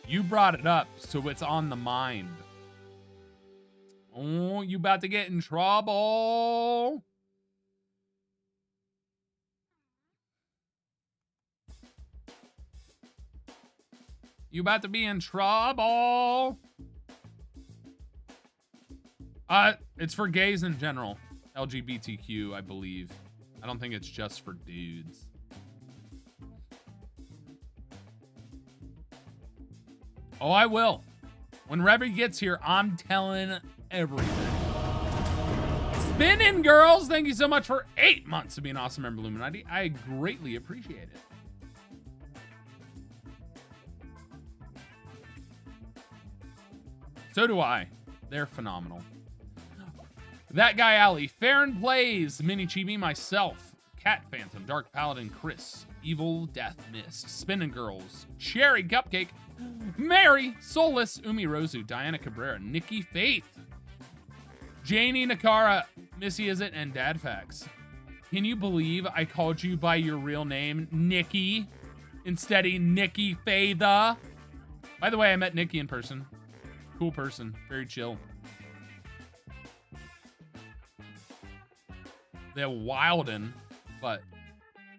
You brought it up, so it's on the mind. Oh, you about to get in trouble. You about to be in trouble. It's for gays in general. LGBTQ, I believe. I don't think it's just for dudes. Oh, I will. When Revy gets here, I'm telling everything. Spinning girls, thank you so much for 8 months of being an awesome member, Illuminati. I greatly appreciate it. So do I. They're phenomenal. That guy, Ali. Farron Plays. Mini Chibi. Myself. Cat Phantom. Dark Paladin. Chris. Evil Death Mist. Spinning Girls. Cherry Cupcake. Mary. Soulless. Umi Rosu. Diana Cabrera. Nikki Faith. Janie Nakara. Missy Is It. And Dad Facts. Can you believe I called you by your real name, Nikki, instead of Nikki Faitha? By the way, I met Nikki in person. Cool person. Very chill. They're wildin', but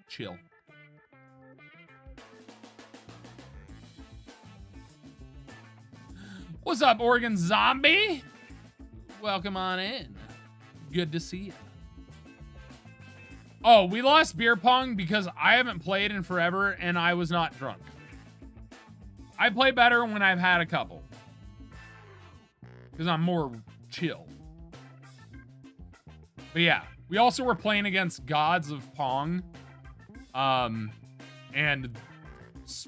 chill. What's up, Oregon Zombie? Welcome on in. Good to see you. Oh, we lost beer pong because I haven't played in forever and I was not drunk. I play better when I've had a couple. Because I'm more chill. But yeah, we also were playing against gods of Pong. And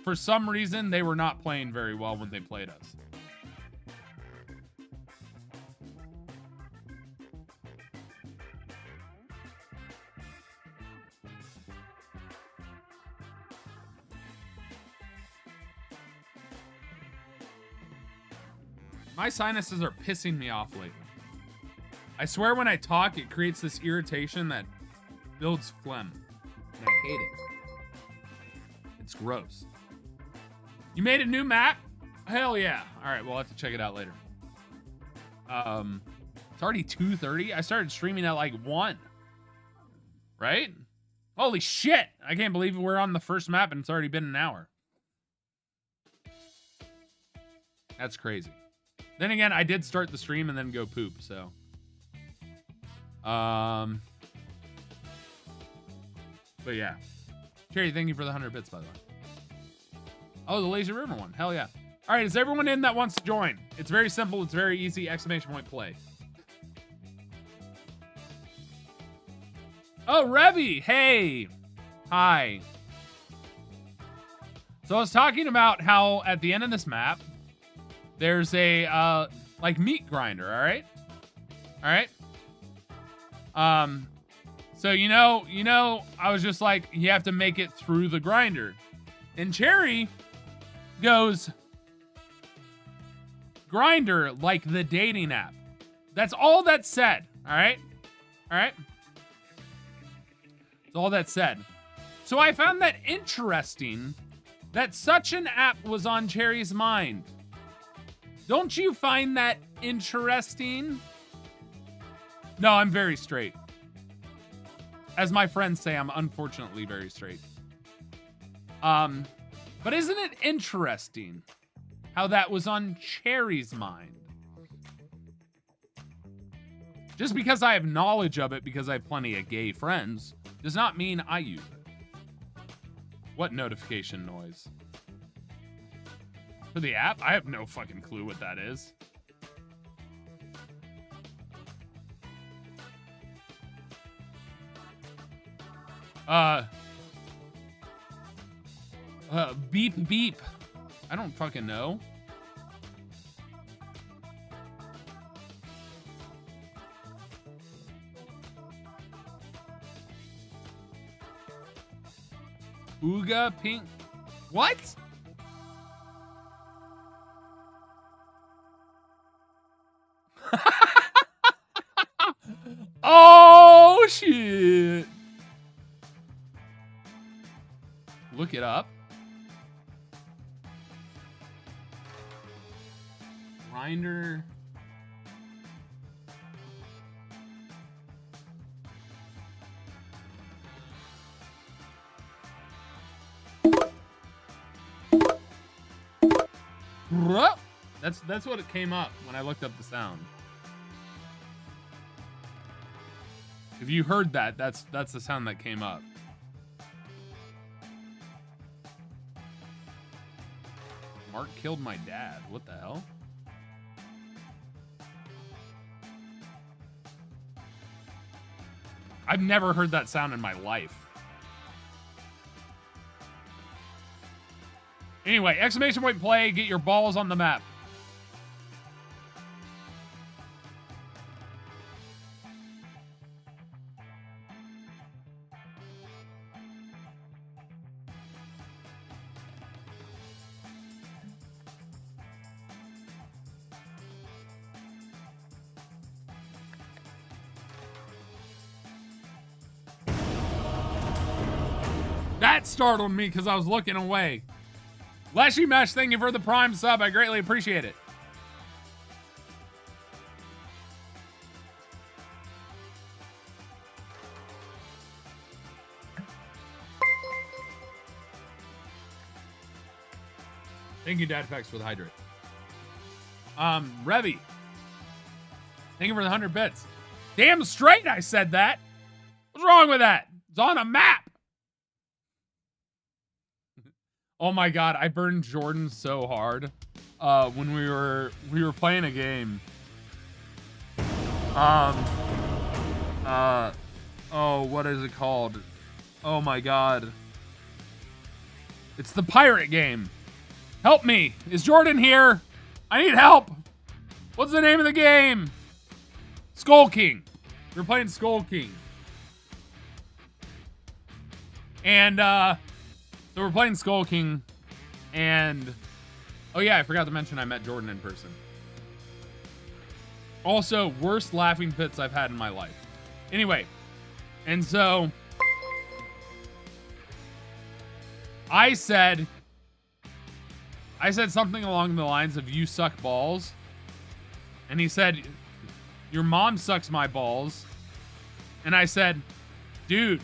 for some reason, they were not playing very well when they played us. My sinuses are pissing me off lately. I swear when I talk, it creates this irritation that builds phlegm. And I hate it. It's gross. You made a new map? Hell yeah. All right, we'll have to check it out later. It's already 2:30. I started streaming at like 1. Right? Holy shit. I can't believe we're on the first map and it's already been an hour. That's crazy. Then again, I did start the stream and then go poop, so. But yeah. Cherry, thank you for the 100 bits, by the way. Oh, the Lazy River one. Hell yeah. All right, is everyone in that wants to join? It's very simple. It's very easy. Exclamation point play. Oh, Revy. Hey. Hi. So I was talking about how at the end of this map, there's a, like, meat grinder, all right? All right? So, you know, I was just like, you have to make it through the grinder. And Cherry goes, grinder like the dating app. That's all that said, all right? All right? That's all that said. So I found that interesting that such an app was on Cherry's mind. Don't you find that interesting? No, I'm very straight. As my friends say, I'm unfortunately very straight. But isn't it interesting how that was on Cherry's mind? Just because I have knowledge of it because I have plenty of gay friends does not mean I use it. What notification noise? For the app? I have no fucking clue what that is. Beep beep. I don't fucking know. Ooga pink. What? Oh shit. Look it up. Grinder. That's what it came up when I looked up the sound. If you heard that, that's the sound that came up. Mark killed my dad. What the hell? I've never heard that sound in my life. Anyway, exclamation point play, get your balls on the map. That startled me because I was looking away. Leshy Mesh, thank you for the Prime sub. I greatly appreciate it. Thank you, Dadfax, for the hydrate. Revy, thank you for the 100 bits. Damn straight I said that. What's wrong with that? It's on a map. Oh my god, I burned Jordan so hard when we were playing a game. Oh, what is it called? Oh my god. It's the pirate game. Help me. Is Jordan here? I need help. What's the name of the game? Skull King. We're playing Skull King. And, so we're playing Skull King. And, oh yeah, I forgot to mention I met Jordan in person. Also, worst laughing fits I've had in my life. Anyway, and so I said something along the lines of "you suck balls," and he said, "Your mom sucks my balls," and I said, "Dude,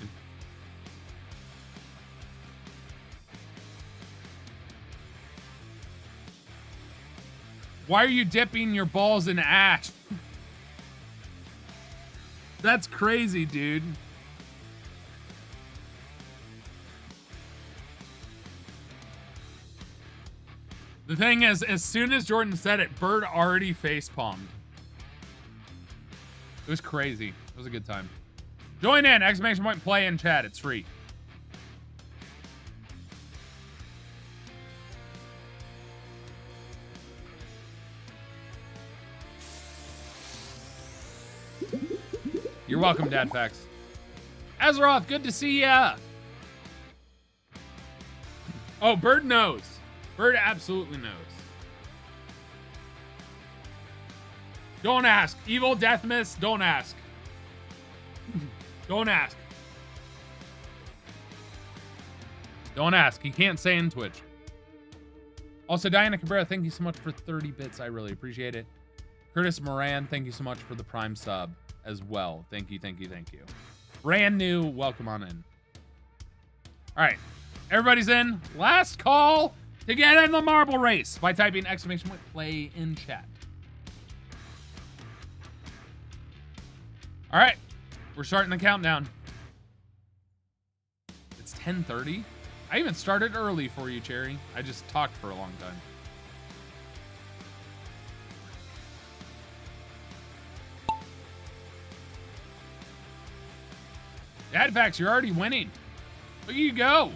why are you dipping your balls in ash?" That's crazy, dude. The thing is, as soon as Jordan said it, Bird already face-palmed. It was crazy. It was a good time. Join in! Exclamation point play in chat. It's free. You're welcome, DadFax. Azeroth, good to see ya. Oh, Bird knows. Bird absolutely knows. Don't ask. Evil Deathmas, don't ask. Don't ask. Don't ask. He can't say in Twitch. Also, Diana Cabrera, thank you so much for 30 bits. I really appreciate it. Curtis Moran, thank you so much for the Prime sub as well. Thank you, thank you, thank you. Brand new, welcome on in. All right, everybody's in. Last call to get in the marble race by typing exclamation point play in chat. All right, we're starting the countdown. It's 10:30. I even started early for you, Cherry. I just talked for a long time. Dadfax, you're already winning. Look at you go.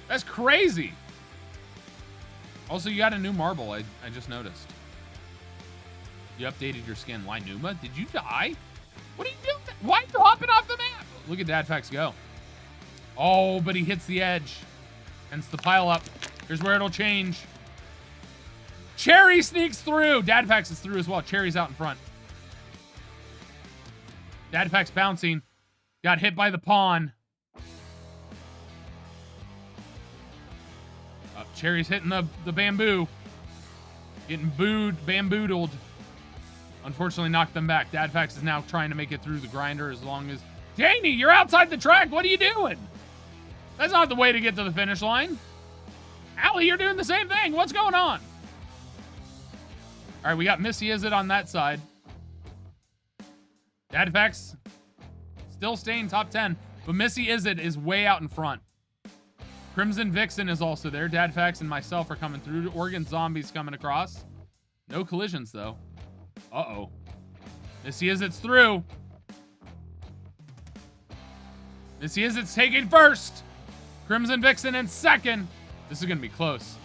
That's crazy. Also, you got a new marble. I just noticed. You updated your skin. Why, Numa? Did you die? What are you doing? Why are you hopping off the map? Look at Dadfax go. Oh, but he hits the edge. Hence the pile up. Here's where it'll change. Cherry sneaks through. Dadfax is through as well. Cherry's out in front. Dadfax bouncing. Got hit by the pawn. Cherry's hitting the bamboo. Getting bamboodled. Unfortunately knocked them back. Dadfax is now trying to make it through the grinder as long as... Danny, you're outside the track. What are you doing? That's not the way to get to the finish line. Allie, you're doing the same thing. What's going on? All right, we got Missy Izzet on that side. Dadfax still staying top 10, but Missy Izzet is way out in front. Crimson Vixen is also there. Dadfax and myself are coming through. Oregon Zombies coming across. No collisions, though. Uh-oh. Missy Izzet's through. Missy Izzet's taking first. Crimson Vixen in second. This is going to be close.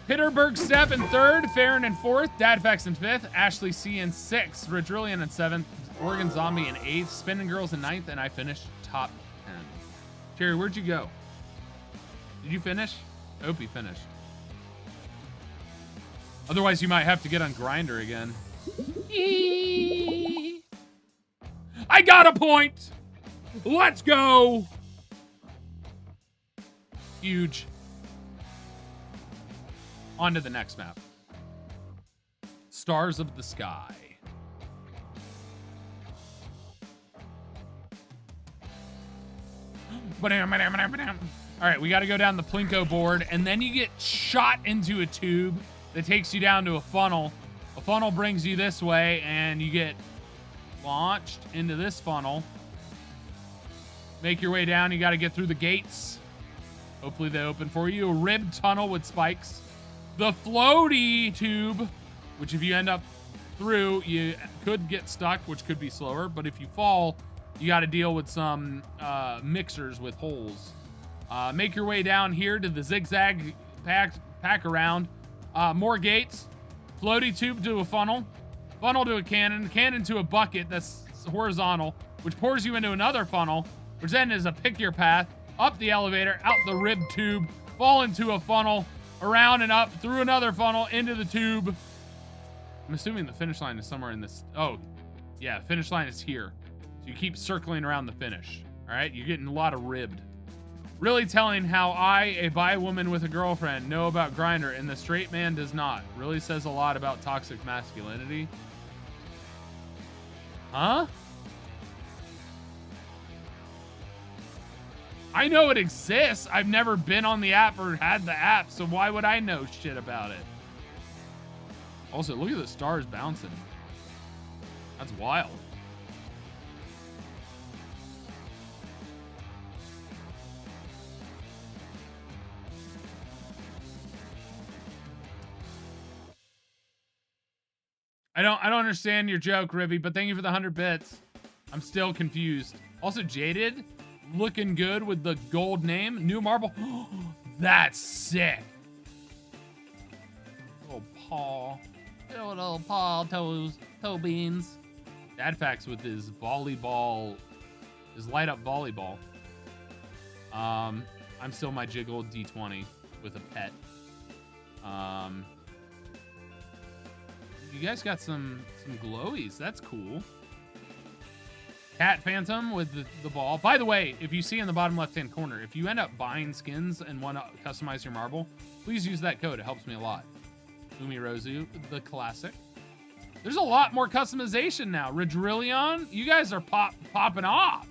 Pitterberg Steph in third, Farron in fourth, Dadfax in fifth, Ashley C in sixth, Rodrillion in seventh, Oregon Zombie in eighth, Spinning Girls in ninth, and I finished top 10. Cherry, where'd you go? Did you finish? I hope you finished. Otherwise, you might have to get on Grinder again. I got a point! Let's go! Huge. On to the next map. Stars of the Sky. All right, we got to go down the Plinko board, and then you get shot into a tube that takes you down to a funnel. A funnel brings you this way, and you get launched into this funnel. Make your way down. You got to get through the gates. Hopefully they open for you. A ribbed tunnel with spikes. The floaty tube, which if you end up through, you could get stuck, which could be slower. But if you fall, you got to deal with some mixers with holes. Make your way down here to the zigzag pack around. More gates. Floaty tube to a funnel. Funnel to a cannon. Cannon to a bucket that's horizontal, which pours you into another funnel, which then is a pick your path. Up the elevator, out the rib tube, fall into a funnel, around and up, through another funnel, into the tube. I'm assuming the finish line is somewhere in this. Oh, yeah, finish line is here. So you keep circling around the finish. All right, you're getting a lot of ribbed. Really telling how I, a bi woman with a girlfriend, know about Grindr and the straight man does not. Really says a lot about toxic masculinity. Huh? I know it exists. I've never been on the app or had the app, so why would I know shit about it? Also, look at the stars bouncing. That's wild. I don't understand your joke, Rivy, but thank you for the 100 bits. I'm still confused. Also, Jaded, looking good with the gold name. New marble. That's sick. Little paw. Little paw toes. Toe beans. Dadfax with his volleyball. His light up volleyball. I'm still my jiggle D20 with a pet. You guys got some glowies. That's cool. Cat Phantom with the ball. By the way, if you see in the bottom left-hand corner, if you end up buying skins and want to customize your marble, please use that code. It helps me a lot. Umirozu, the classic. There's a lot more customization now. Redrillion, you guys are popping off.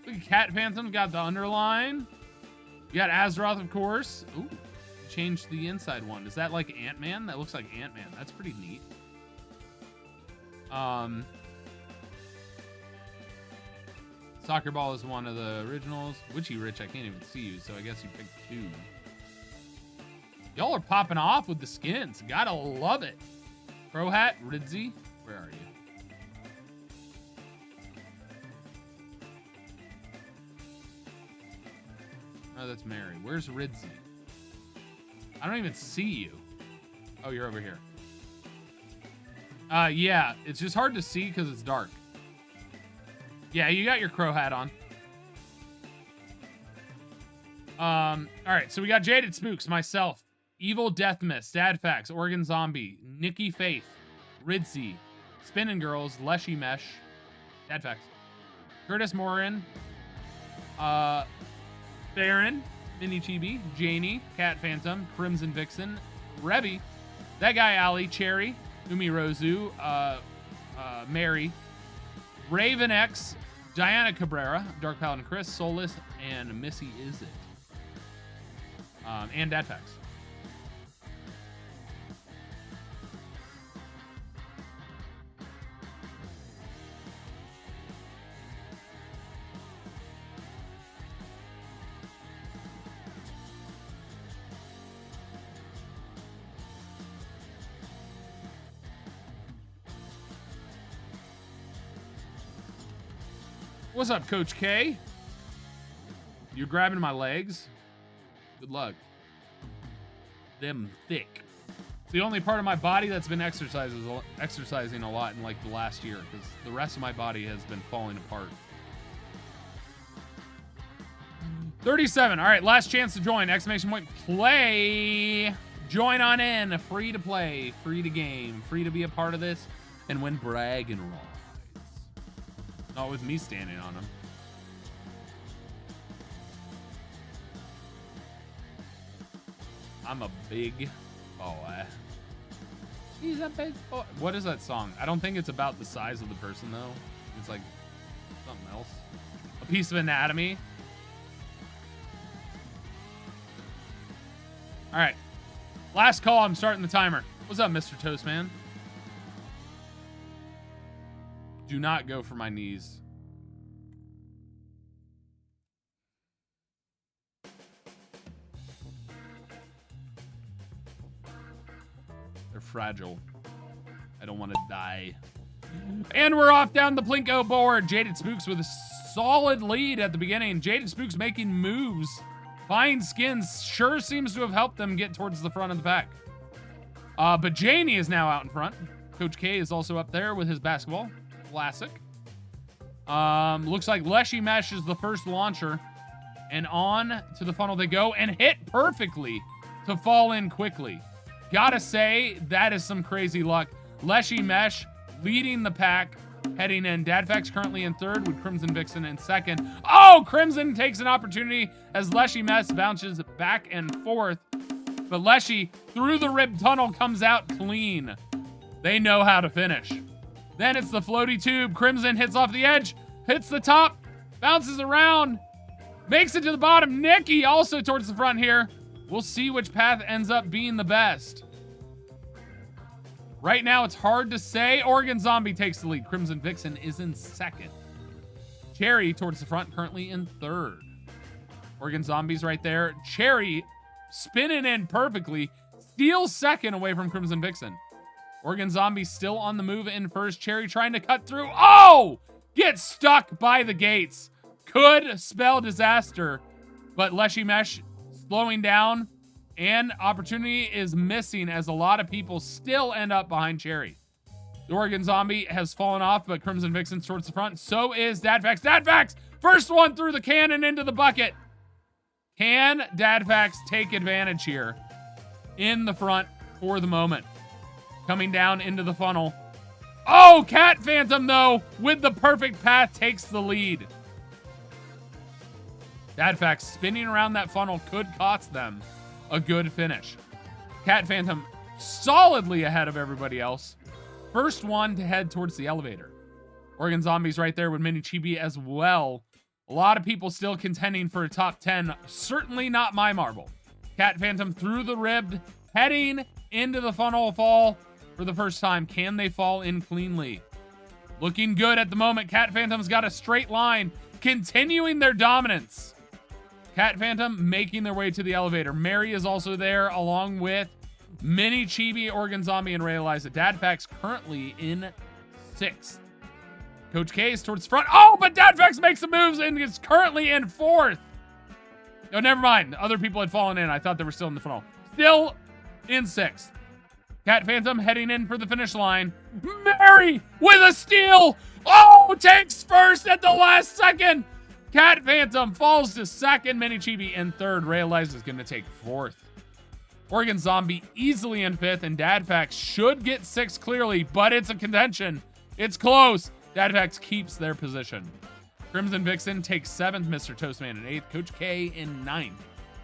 Look at Cat Phantom, got the underline. You got Azeroth, of course. Ooh, changed the inside one. Is that like Ant-Man? That looks like Ant-Man. That's pretty neat. Soccer Ball is one of the originals. Witchy Rich, I can't even see you, so I guess you picked two. Y'all are popping off with the skins. Gotta love it. Pro Hat, Ridzi, where are you? Oh, that's Mary. Where's Ridzi? I don't even see you. Oh, you're over here. Yeah, it's just hard to see because it's dark. Yeah, you got your crow hat on. All right, so we got Jaded Spooks, myself, Evil Death Mist, Dadfax, Oregon Zombie, Nikki Faith, Ridzi, Spinning Girls, Leshy Mesh, Dadfax, Curtis Morin, Baron, Mini Chibi, Janie, Cat Phantom, Crimson Vixen, Rebby, That Guy Ali, Cherry, Umirozu, Mary, Raven X, Diana Cabrera, Dark Paladin Chris, Soulless, and Missy Is It. And Dadfax. What's up, Coach K? You're grabbing my legs? Good luck. Them thick. It's the only part of my body that's been exercising a lot in like the last year, because the rest of my body has been falling apart. 37. All right, last chance to join. Exclamation point, play. Join on in. Free to play, free to game, free to be a part of this and win bragging rights. Not with me standing on him. I'm a big boy. He's a big boy. What is that song? I don't think it's about the size of the person, though. It's like something else. A Piece of Anatomy. All right. Last call. I'm starting the timer. What's up, Mr. Toastman? Do not go for my knees. They're fragile. I don't want to die. And we're off down the Plinko board. Jaded Spooks with a solid lead at the beginning. Jaded Spooks making moves. Buying skins sure seems to have helped them get towards the front of the pack. But Janie is now out in front. Coach K is also up there with his basketball. Classic. Looks like Leshy Mesh is the first launcher. And on to the funnel they go and hit perfectly to fall in quickly. Gotta say, that is some crazy luck. Leshy Mesh leading the pack, heading in. Dadfax currently in third with Crimson Vixen in second. Oh, Crimson takes an opportunity as Leshy Mesh bounces back and forth. But Leshy, through the rib tunnel, comes out clean. They know how to finish. Then it's the floaty tube. Crimson hits off the edge, hits the top, bounces around, makes it to the bottom. Nikki also towards the front here. We'll see which path ends up being the best. Right now, it's hard to say. Oregon Zombie takes the lead. Crimson Vixen is in second. Cherry towards the front, currently in third. Oregon Zombie's right there. Cherry spinning in perfectly. Steals second away from Crimson Vixen. Oregon Zombie still on the move in first. Cherry trying to cut through. Oh! Gets stuck by the gates. Could spell disaster. But Leshy Mesh slowing down. And opportunity is missing as a lot of people still end up behind Cherry. The Oregon Zombie has fallen off, but Crimson Vixen's towards the front. So is Dadfax. Dadfax! First one through the can and into the bucket. Can Dadfax take advantage here in the front for the moment? Coming down into the funnel. Oh, Cat Phantom, though, with the perfect path, takes the lead. Dadfax spinning around that funnel could cost them a good finish. Cat Phantom solidly ahead of everybody else. First one to head towards the elevator. Oregon Zombie's right there with Mini Chibi as well. A lot of people still contending for a top 10. Certainly not my marble. Cat Phantom through the rib, heading into the funnel fall for the first time. Can they fall in cleanly? Looking good at the moment. Cat Phantom's got a straight line, continuing their dominance. Cat Phantom making their way to the elevator. Mary is also there, along with Mini Chibi, Oregon Zombie, and Ray Eliza. Dadfax currently in 6th. Coach K is towards front. Oh, but Dadfax makes the moves and is currently in 4th. Oh, never mind. Other people had fallen in. I thought they were still in the funnel. Still in 6th. Cat Phantom heading in for the finish line. Mary with a steal. Oh, takes first at the last second. Cat Phantom falls to 2nd. Mini Chibi in 3rd. Ray Eliza is going to take 4th. Oregon Zombie easily in 5th. And Dadfax should get 6th clearly, but it's a contention. It's close. Dadfax keeps their position. Crimson Vixen takes 7th. Mr. Toastman in 8th. Coach K in 9th.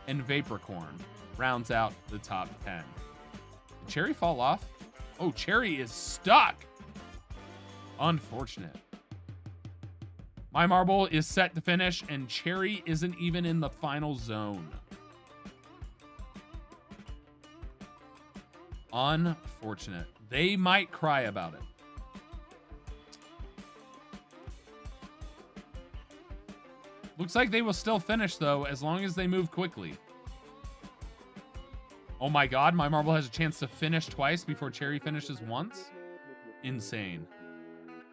And Vaporcorn rounds out the top 10. Did Cherry fall off? Oh, Cherry is stuck. Unfortunate. My marble is set to finish, and Cherry isn't even in the final zone. Unfortunate. They might cry about it. Looks like they will still finish, though, as long as they move quickly. Oh my god, my marble has a chance to finish twice before Cherry finishes once? Insane.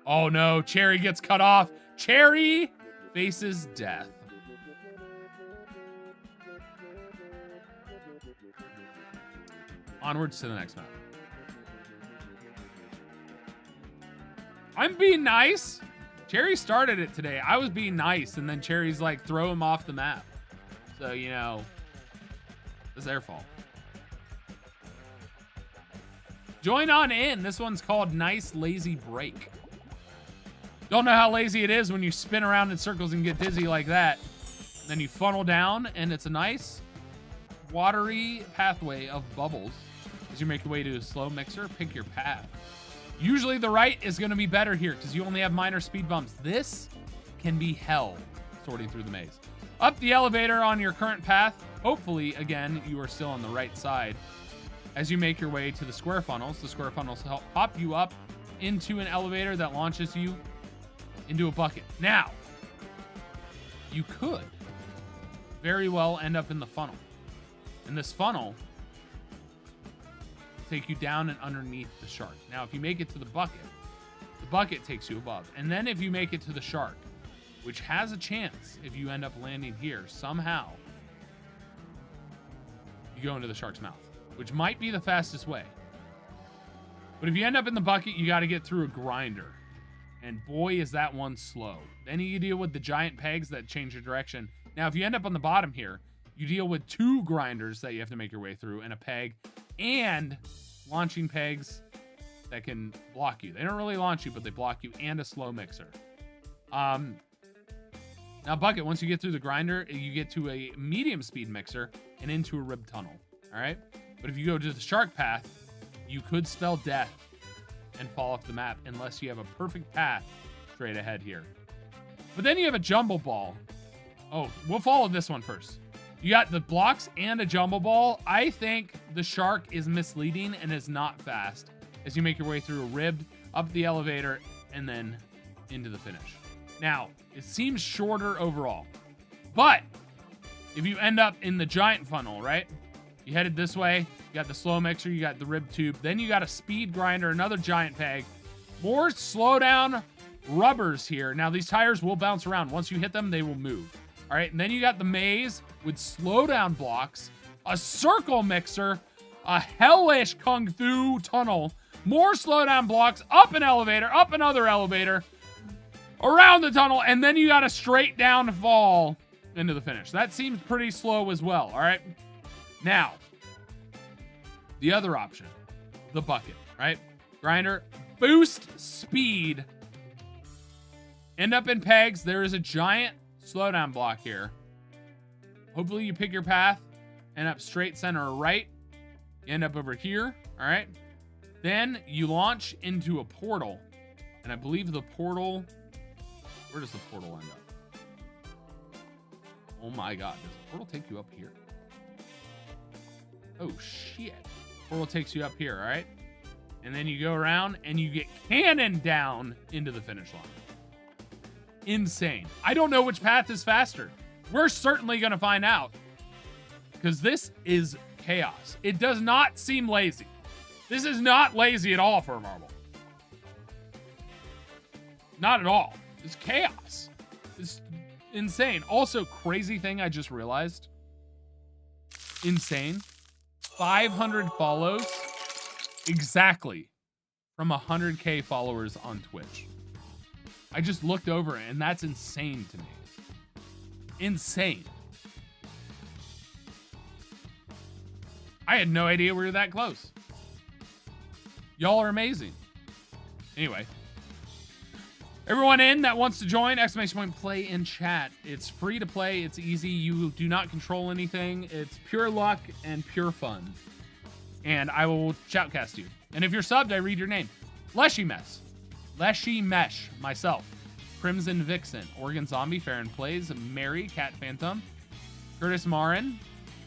Oh no, Cherry gets cut off. Cherry faces death. Onwards to the next map. I'm being nice. Cherry started it today. I was being nice, and then Cherry's like, throw him off the map. So, you know, it's their fault. Join on in. This one's called Nice Lazy Break. Don't know how lazy it is when you spin around in circles and get dizzy like that. Then you funnel down, and it's a nice watery pathway of bubbles. As you make your way to a slow mixer, pick your path. Usually the right is going to be better here because you only have minor speed bumps. This can be hell sorting through the maze. Up the elevator on your current path. Hopefully, again, you are still on the right side. As you make your way to the square funnels help pop you up into an elevator that launches you into a bucket. Now, you could very well end up in the funnel. And this funnel take you down and underneath the shark. Now, if you make it to the bucket takes you above. And then if you make it to the shark, which has a chance if you end up landing here somehow, you go into the shark's mouth, which might be the fastest way. But if you end up in the bucket, you got to get through a grinder. And boy, is that one slow. Then you deal with the giant pegs that change your direction. Now, if you end up on the bottom here, you deal with 2 grinders that you have to make your way through and a peg and launching pegs that can block you. They don't really launch you, but they block you, and a slow mixer. Now, bucket, once you get through the grinder, you get to a medium speed mixer and into a rib tunnel. All right. But if you go to the shark path, you could spell death and fall off the map unless you have a perfect path straight ahead here. But then you have a jumble ball. Oh, we'll follow this one first. You got the blocks and a jumble ball. I think the shark is misleading and is not fast as you make your way through a rib, up the elevator, and then into the finish. Now, it seems shorter overall, but if you end up in the giant funnel, right? You headed this way, you got the slow mixer, you got the rib tube, then you got a speed grinder, another giant peg, more slowdown rubbers here. Now, these tires will bounce around. Once you hit them, they will move. All right, and then you got the maze with slowdown blocks, a circle mixer, a hellish kung fu tunnel, more slowdown blocks, up an elevator, up another elevator, around the tunnel, and then you got a straight down fall into the finish. That seems pretty slow as well, all right? Now, the other option, the bucket, right? Grinder, boost speed, end up in pegs. There is a giant slowdown block here. Hopefully you pick your path, end up straight center or right. You end up over here, all right? Then you launch into a portal, and I believe the portal, where does the portal end up? Oh my God, does the portal take you up here? Oh shit. Portal takes you up here, all right? And then you go around and you get cannon down into the finish line. Insane. I don't know which path is faster. We're certainly going to find out, because this is chaos. It does not seem lazy. This is not lazy at all for a marble. Not at all. It's chaos. It's insane. Also, crazy thing I just realized. Insane. 500 follows exactly from 100K followers on Twitch. I just looked over it, and that's insane to me. Insane. I had no idea we were that close. Y'all are amazing. Anyway, everyone in that wants to join, !play in chat. It's free to play. It's easy. You do not control anything. It's pure luck and pure fun. And I will shoutcast you. And if you're subbed, I read your name. Leshy Mesh, myself. Crimson Vixen, Oregon Zombie, Farron Plays, Mary, Cat Phantom, Curtis Marin.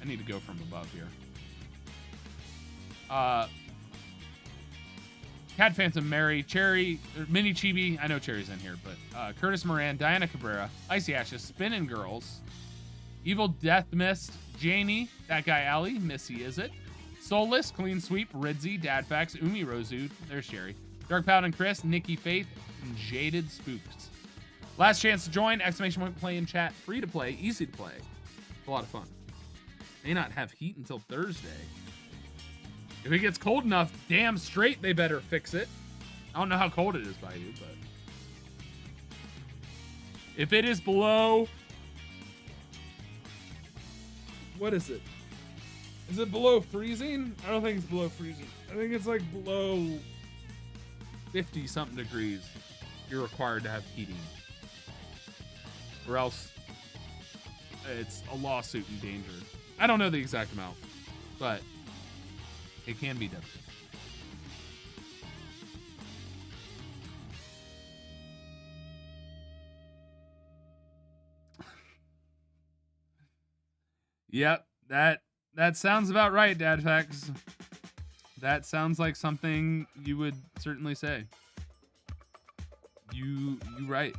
I need to go from above here. Cat Phantom, Mary, Cherry, Mini Chibi. I know Cherry's in here, but Curtis Moran, Diana Cabrera, Icy Ashes, Spinning Girls, Evil Death Mist, Janie, That Guy Alley, Missy Is It, Soulless, Clean Sweep, Ridzy, Dadfax, Umi Rozu, there's Cherry, Dark Pound and Chris, Nikki Faith, and Jaded Spooks. Last chance to join, !play in chat. Free to play, easy to play. It's a lot of fun. May not have heat until Thursday. If it gets cold enough, damn straight they better fix it. I don't know how cold it is by you, but if it is below, what is it? Is it below freezing? I don't think it's below freezing. I think it's like below 50 something degrees. You're required to have heating, or else it's a lawsuit in danger. I don't know the exact amount, but it can be done. Yep, that sounds about right, Dadfax. That sounds like something you would certainly say. You right.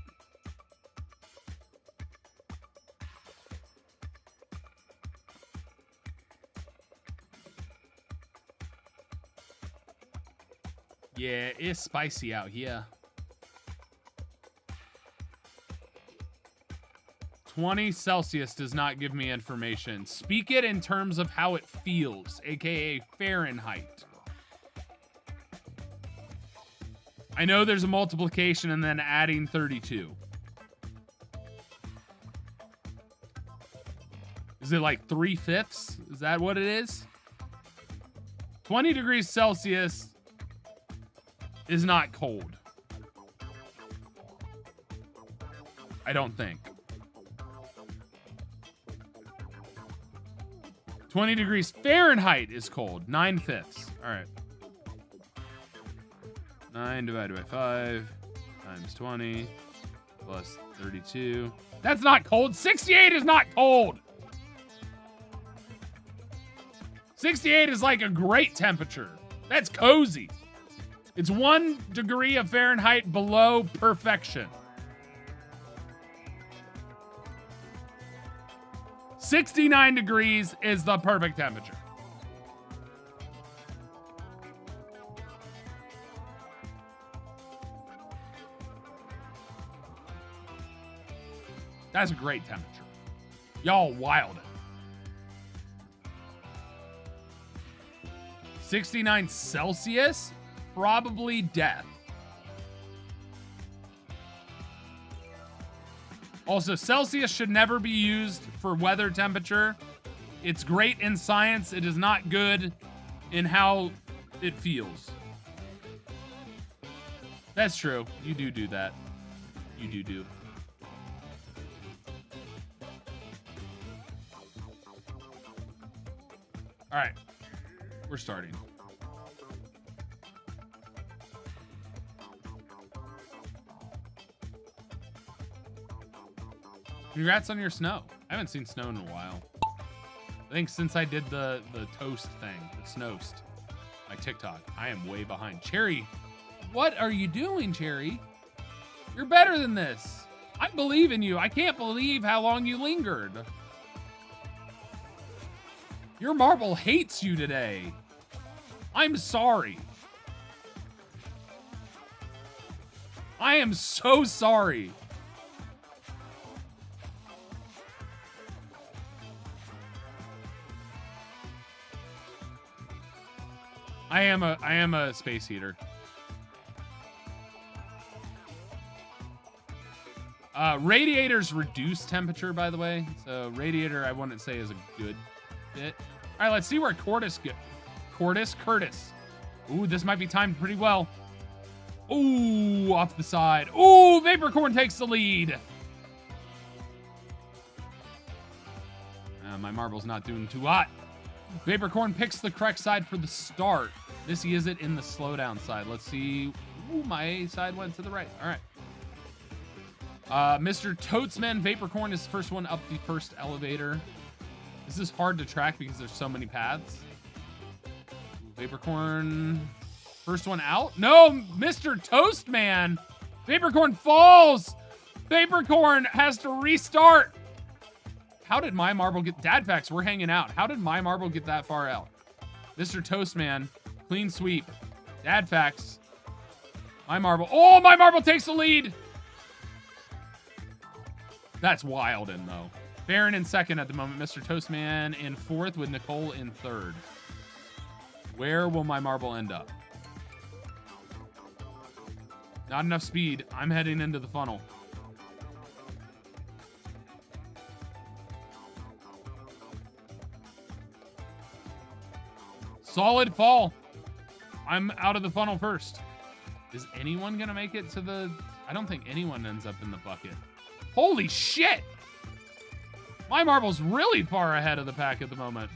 Yeah, it's spicy out here. 20 Celsius does not give me information. Speak it in terms of how it feels, aka Fahrenheit. I know there's a multiplication and then adding 32. Is it like 3/5? Is that what it is? 20 degrees Celsius is not cold. I don't think. 20 degrees Fahrenheit is cold. 9/5. All right. 9 divided by 5 times 20 plus 32. That's not cold. 68 is not cold. 68 is like a great temperature. That's cozy. It's 1 degree of Fahrenheit below perfection. 69 degrees is the perfect temperature. That's a great temperature. Y'all wild. 69 Celsius? Probably death. Also, Celsius should never be used for weather temperature. It's great in science. It is not good in how it feels. That's true. You do that. You do. All right. We're starting. Congrats on your snow. I haven't seen snow in a while. I think since I did the toast thing, the snowst, my TikTok, I am way behind. Cherry, what are you doing, Cherry? You're better than this. I believe in you. I can't believe how long you lingered. Your marble hates you today. I'm sorry. I am so sorry. I am a space heater. Radiators reduce temperature, by the way. So radiator, I wouldn't say is a good fit. All right, let's see where Curtis. Ooh, this might be timed pretty well. Ooh, off the side. Ooh, Vaporcorn takes the lead. My marble's not doing too hot. Vaporcorn picks the correct side for the start. This is it in the slowdown side. Let's see. Ooh, my side went to the right. All right. Mr. Toadsman, Vaporcorn is the first one up the first elevator. This is hard to track because there's so many paths. Vaporcorn, first one out. No, Mr. Toastman. Vaporcorn falls. Vaporcorn has to restart. How did my marble get... Dadfax, we're hanging out. How did my marble get that far out? Mr. Toastman, clean sweep. Dadfax. My marble. Oh, my marble takes the lead. That's wild in, though. Baron in second at the moment. Mr. Toastman in fourth with Nicole in third. Where will my marble end up? Not enough speed. I'm heading into the funnel. Solid fall. I'm out of the funnel first. Is anyone going to make it to the... I don't think anyone ends up in the bucket. Holy shit! My marble's really far ahead of the pack at the moment.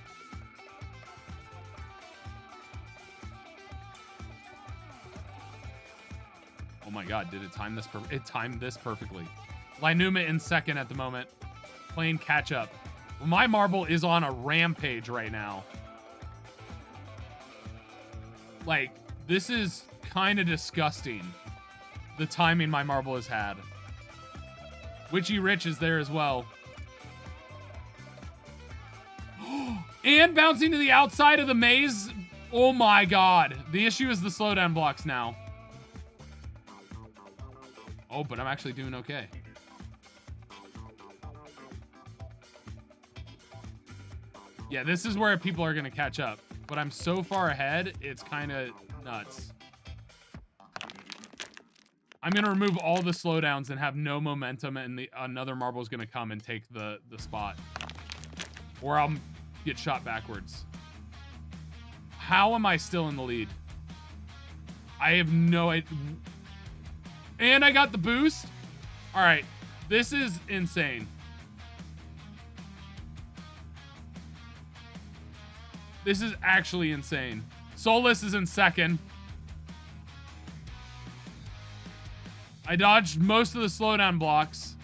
Oh my god, did it time this? It timed this perfectly. Linuma in second at the moment. Playing catch up. My marble is on a rampage right now. Like, this is kind of disgusting. The timing my marble has had. Witchy Rich is there as well. And bouncing to the outside of the maze Oh my God. The issue is the slowdown blocks now. Oh, but I'm actually doing okay. Yeah, this is where people are going to catch up. But I'm so far ahead, it's kind of nuts. I'm going to remove all the slowdowns and have no momentum, and another marble is going to come and take the spot. Or I'll get shot backwards. How am I still in the lead? I have no idea. And I got the boost. All right. This is insane. This is actually insane. Solus is in second. I dodged most of the slowdown blocks.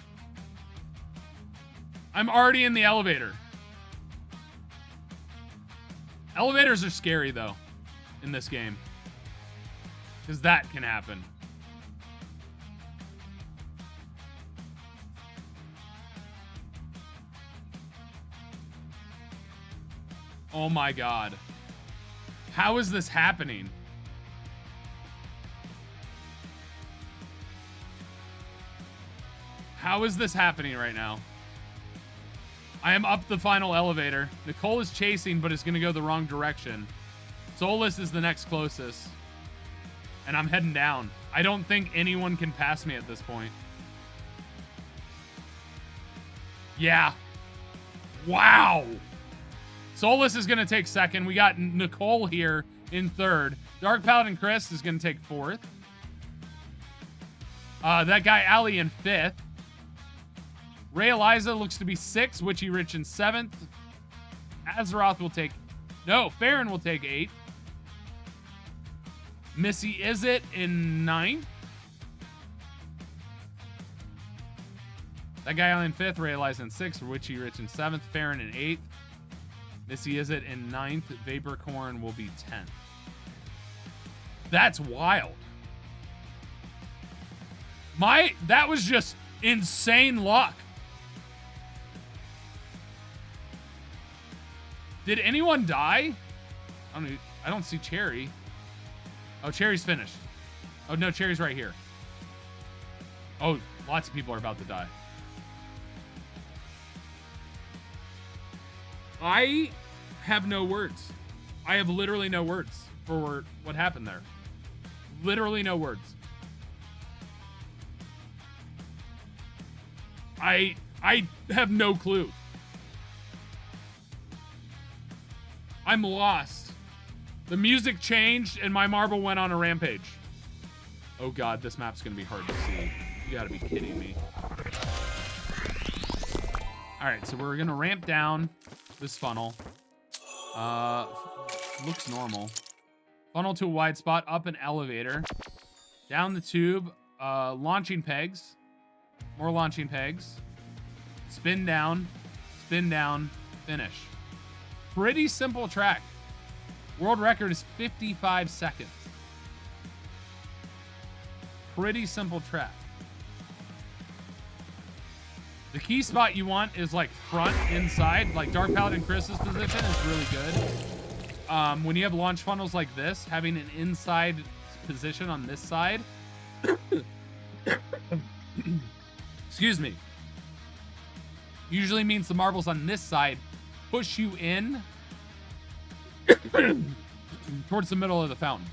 I'm already in the elevator. Elevators are scary, though, in this game. Because that can happen. Oh my God. How is this happening? How is this happening right now? I am up the final elevator. Nicole is chasing, but it's going to go the wrong direction. Solus is the next closest. And I'm heading down. I don't think anyone can pass me at this point. Yeah. Wow. Solus is going to take second. We got Nicole here in third. Dark Paladin Chris is going to take fourth. That guy Ali in fifth. Ray Eliza looks to be sixth. Witchy Rich in seventh. Azeroth will take... No, Farron will take eighth. Missy Izzet in ninth. That guy in fifth. Ray Eliza in sixth. Witchy Rich in seventh. Farron in eighth. Missy Izzet in ninth. Vaporcorn will be 10th. That's wild. That was just insane luck. Did anyone die? I don't see Cherry. Oh, Cherry's finished. Oh, no, Cherry's right here. Oh, lots of people are about to die. I have no words. I have literally no words for what happened there. Literally no words. I have no clue. I'm lost. The music changed and my marble went on a rampage. Oh God, this map's gonna be hard to see. You gotta be kidding me. All right, so we're gonna ramp down this funnel. Looks normal. Funnel to a wide spot, up an elevator. Down the tube, launching pegs. More launching pegs. Spin down, finish. Pretty simple track. World record is 55 seconds. Pretty simple track. The key spot you want is like front, inside. Like Dark Paladin Chris's position is really good. When you have launch funnels like this, having an inside position on this side. Excuse me. Usually means the marbles on this side push you in towards the middle of the fountain.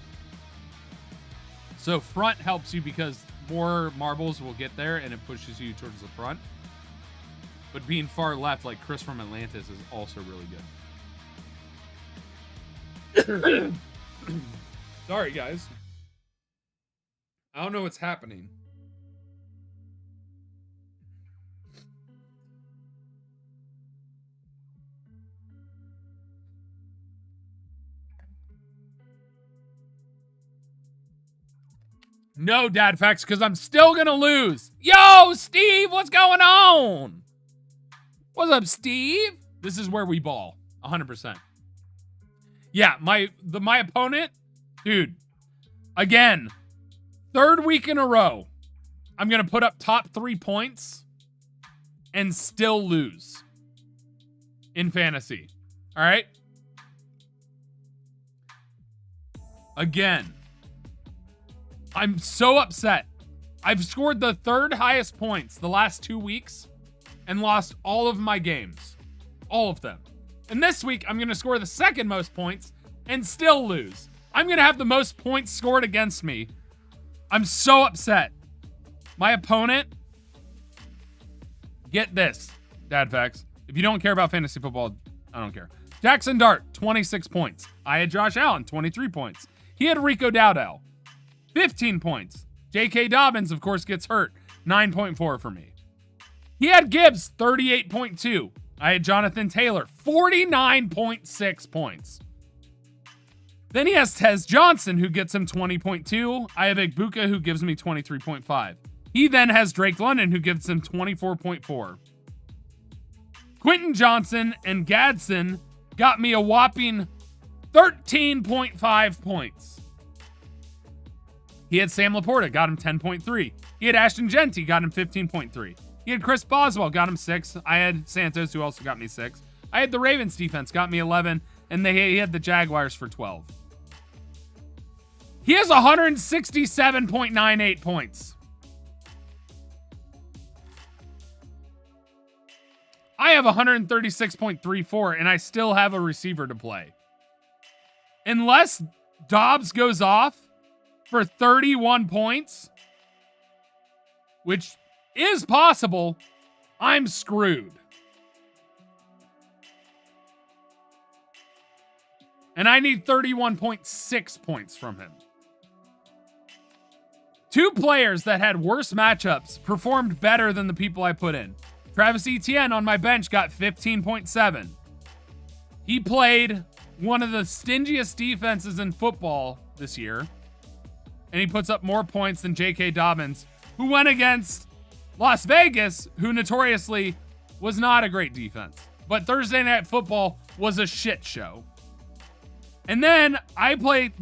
So front helps you because more marbles will get there and it pushes you towards the front. But being far left, like Chris from Atlantis, is also really good. Sorry, guys. I don't know what's happening. No, Dad Facts, because I'm still going to lose. Yo, Steve, what's going on? What's up, Steve? This is where we ball. 100%. Yeah, my opponent, dude, again, third week in a row, I'm going to put up top 3 points and still lose in fantasy. All right? Again. I'm so upset. I've scored the third highest points the last 2 weeks and lost all of my games. All of them. And this week, I'm going to score the second most points and still lose. I'm going to have the most points scored against me. I'm so upset. My opponent, get this, Dad Facts. If you don't care about fantasy football, I don't care. Jackson Dart, 26 points. I had Josh Allen, 23 points. He had Rico Dowdell, 15 points. J.K. Dobbins, of course, gets hurt, 9.4 for me. He had Gibbs, 38.2. I had Jonathan Taylor, 49.6 points. Then he has Tez Johnson, who gets him 20.2. I have Igbuka, who gives me 23.5. He then has Drake London, who gives him 24.4. Quentin Johnson and Gadsden got me a whopping 13.5 points. He had Sam Laporta, got him 10.3. He had Ashton Genty, got him 15.3. He had Chris Boswell, got him 6. I had Santos, who also got me 6. I had the Ravens defense, got me 11. And he had the Jaguars for 12. He has 167.98 points. I have 136.34, and I still have a receiver to play. Unless Dobbs goes off for 31 points, which is possible, I'm screwed. And I need 31.6 points from him. 2 players that had worse matchups performed better than the people I put in. Travis Etienne on my bench got 15.7. He played one of the stingiest defenses in football this year. And he puts up more points than J.K. Dobbins, who went against Las Vegas, who notoriously was not a great defense. But Thursday Night Football was a shit show. And then I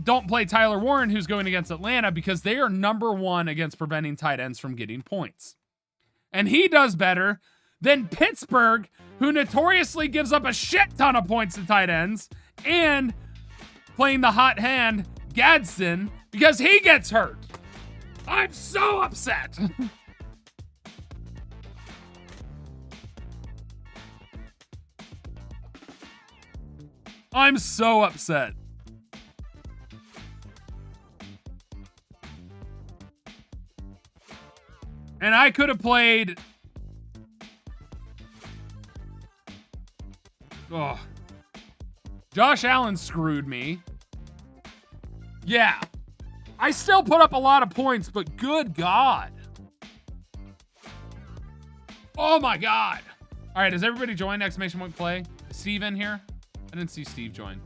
don't play Tyler Warren, who's going against Atlanta, because they are number 1 against preventing tight ends from getting points. And he does better than Pittsburgh, who notoriously gives up a shit ton of points to tight ends, and playing the hot hand, Gadsden, because he gets hurt. I'm so upset. I'm so upset. And I could have played... Oh. Josh Allen screwed me. Yeah. I still put up a lot of points, but good God. Oh my God. All right, has everybody joined exclamation point play? Is Steve in here? I didn't see Steve join.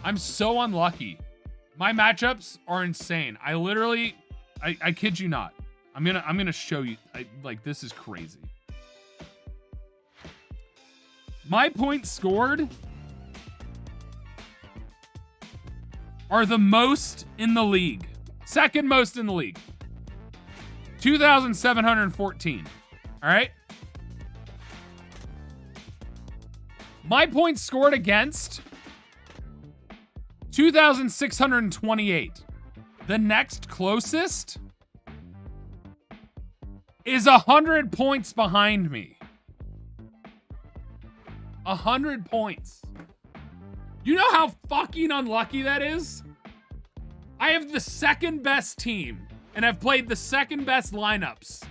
I'm so unlucky. My matchups are insane. I literally, I kid you not. I'm gonna show you. This is crazy. My points scored are the most in the league. Second most in the league. 2,714. All right. My points scored against 2,628. The next closest is 100 points behind me. 100 points. You know how fucking unlucky that is? I have the second best team and I've played the second best lineups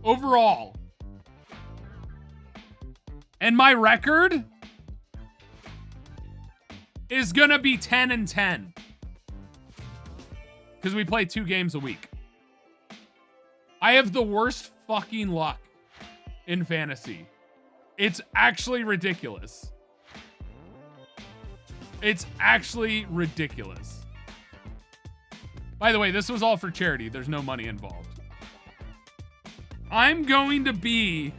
overall. And my record is gonna be 10-10. Because we play 2 games a week. I have the worst fucking luck in fantasy. It's actually ridiculous. It's actually ridiculous. By the way, this was all for charity. There's no money involved. I'm going to be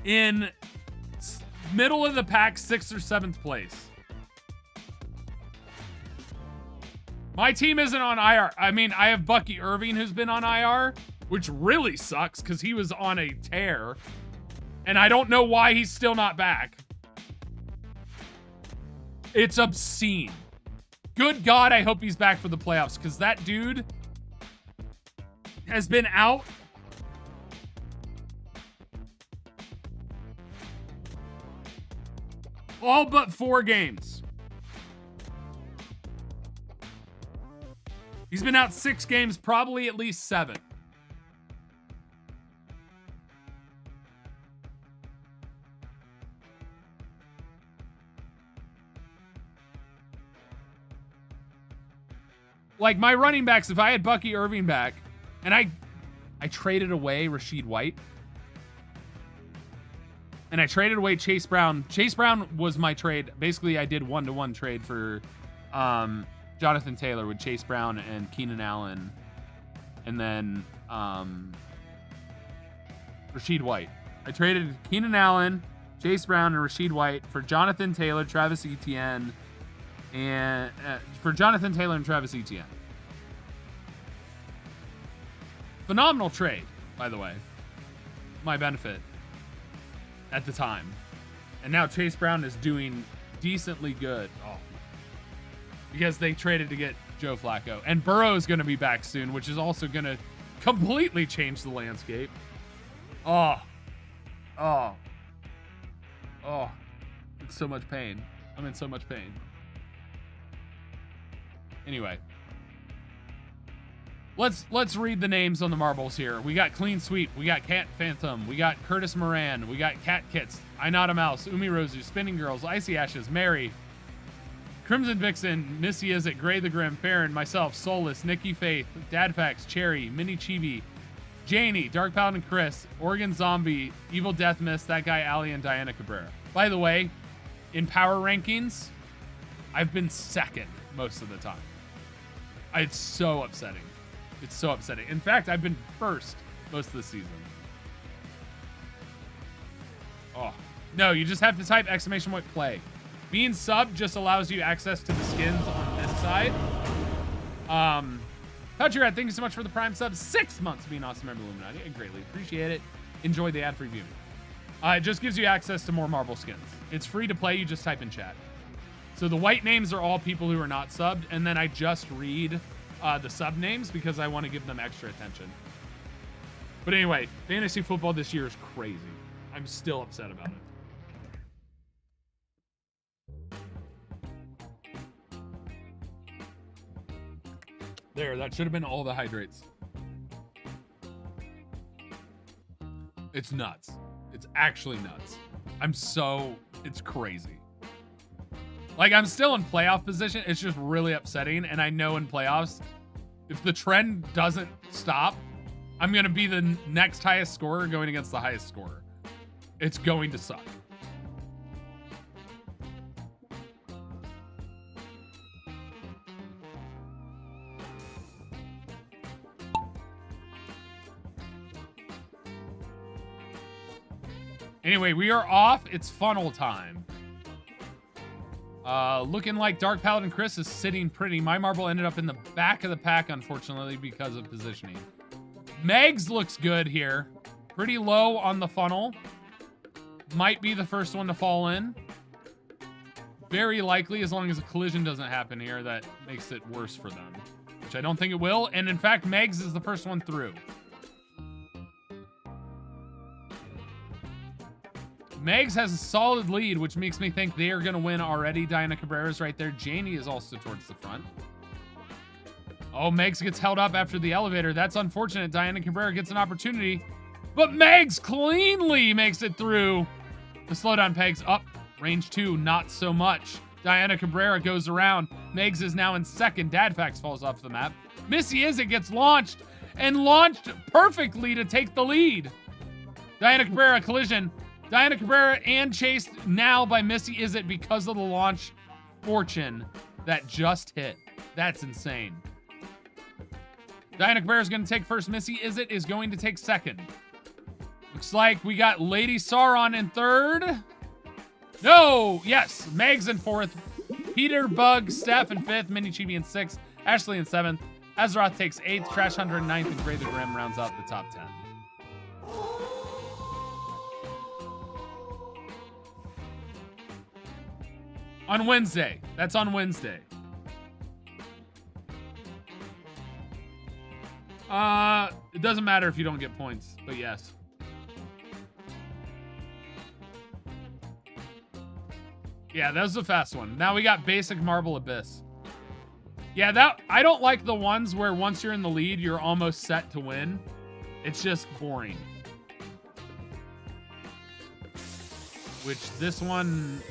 in middle of the pack, 6th or 7th place. My team isn't on IR. I mean, I have Bucky Irving who's been on IR, which really sucks because he was on a tear. And I don't know why he's still not back. It's obscene. Good God, I hope he's back for the playoffs, because that dude has been out all but 4 games. He's been out 6 games, probably at least 7. Like, my running backs, if I had Bucky Irving back, and I traded away Rachaad White, and I traded away Chase Brown. Chase Brown was my trade. Basically, I did 1-to-1 trade for Jonathan Taylor with Chase Brown and Keenan Allen, and then Rachaad White. I traded Keenan Allen, Chase Brown, and Rachaad White for Jonathan Taylor, Travis Etienne, and for Jonathan Taylor and Travis Etienne. Phenomenal trade, by the way. My benefit at the time. And now Chase Brown is doing decently good. Oh. Because they traded to get Joe Flacco. And Burrow is going to be back soon, which is also going to completely change the landscape. Oh. It's so much pain. I'm in so much pain. Anyway, let's read the names on the marbles here. We got Clean Sweep, we got Cat Phantom, we got Curtis Moran, we got Cat Kits, I Not a Mouse, Umi Rosu, Spinning Girls, Icy Ashes, Mary, Crimson Vixen, Missy Izzet, Gray the Grim, Farron, myself, Soulless, Nikki Faith, Dadfax, Cherry, Mini Chibi, Janie, Dark Paladin Chris, Oregon Zombie, Evil Death Mist, That Guy Ali, and Diana Cabrera. By the way, in power rankings, I've been second most of the time. It's so upsetting. It's so upsetting. In fact, I've been first most of the season. Oh. No, you just have to type ! play. Being sub just allows you access to the skins on this side. Touchyrat, thank you so much for the Prime sub. 6 months being awesome member Illuminati. I greatly appreciate it. Enjoy the ad-free viewing. It just gives you access to more Marvel skins. It's free to play. You just type in chat. So the white names are all people who are not subbed, and then I just read the sub names because I want to give them extra attention. But anyway, fantasy football this year is crazy. I'm still upset about it. There, that should have been all the hydrates. It's nuts. It's actually nuts. It's crazy. Like, I'm still in playoff position. It's just really upsetting. And I know in playoffs, if the trend doesn't stop, I'm going to be the next highest scorer going against the highest scorer. It's going to suck. Anyway, we are off. It's funnel time. Looking like Dark Paladin Chris is sitting pretty. My marble ended up in the back of the pack, unfortunately, because of positioning. Megs looks good here. Pretty low on the funnel. Might be the first one to fall in. Very likely, as long as a collision doesn't happen here, that makes it worse for them. Which I don't think it will. And in fact, Megs is the first one through. Megs has a solid lead, which makes me think they are going to win already. Diana Cabrera's right there. Janie is also towards the front. Oh, Megs gets held up after the elevator. That's unfortunate. Diana Cabrera gets an opportunity. But Megs cleanly makes it through. The slowdown pegs up. Range 2, not so much. Diana Cabrera goes around. Megs is now in second. Dadfax falls off the map. Missy Izzet gets launched. And launched perfectly to take the lead. Diana Cabrera collision. Diana Cabrera and chased now by Missy Izzet because of the launch fortune that just hit. That's insane. Diana Cabrera is going to take first. Missy Izzet is going to take second. Looks like we got Lady Sauron in third. No, yes, Megs in fourth. Peter, Bug, Steph in fifth. Mini Chibi in sixth. Ashley in seventh. Azeroth takes eighth. Trash Hunter in ninth. And Gray the Grim rounds out the top 10. On Wednesday. That's on Wednesday. It doesn't matter if you don't get points, but yes. Yeah, that was the fast one. Now we got basic Marble Abyss. Yeah, that I don't like the ones where once you're in the lead, you're almost set to win. It's just boring. Which this one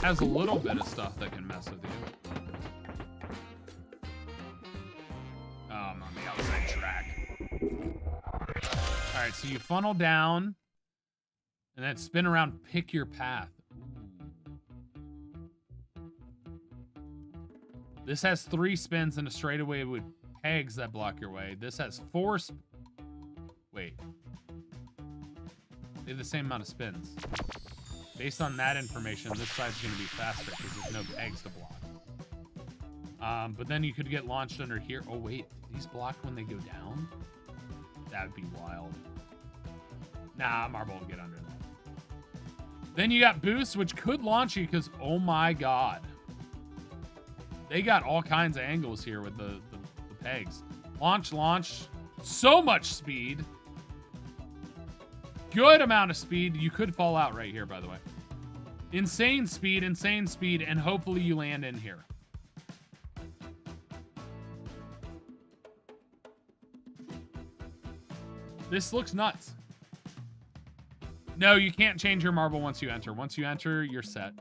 has a little bit of stuff that can mess with you. I'm on the outside track. All right, so you funnel down and then spin around, pick your path. This has 3 spins and a straightaway with pegs that block your way. This has 4 wait. They have the same amount of spins. Based on that information, this side's going to be faster because there's no pegs to block. But then you could get launched under here. Oh, wait. These block when they go down? That would be wild. Nah, Marble will get under that. Then you got Boost, which could launch you because, oh my god. They got all kinds of angles here with the pegs. Launch, launch. So much speed. Good amount of speed. You could fall out right here, by the way. Insane speed, and hopefully you land in here. This looks nuts. No, you can't change your marble once you enter. Once you enter, you're set.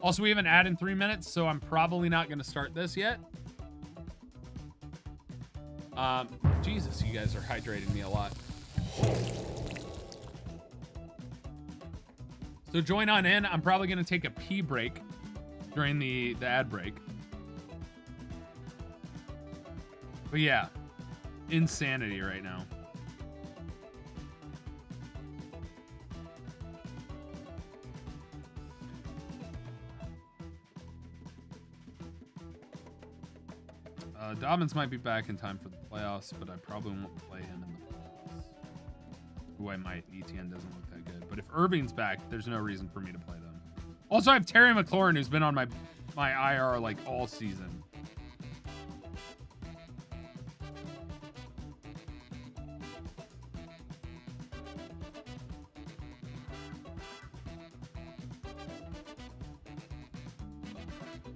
Also, we have an ad in 3 minutes, so I'm probably not going to start this yet. Jesus, you guys are hydrating me a lot. So join on in. I'm probably going to take a pee break during the ad break. But yeah, insanity right now. Dobbins might be back in time for the playoffs, but I probably won't play him in the playoffs. Who I might. ETN doesn't look that good. But if Irving's back, there's no reason for me to play them. Also, I have Terry McLaurin, who's been on my IR like all season.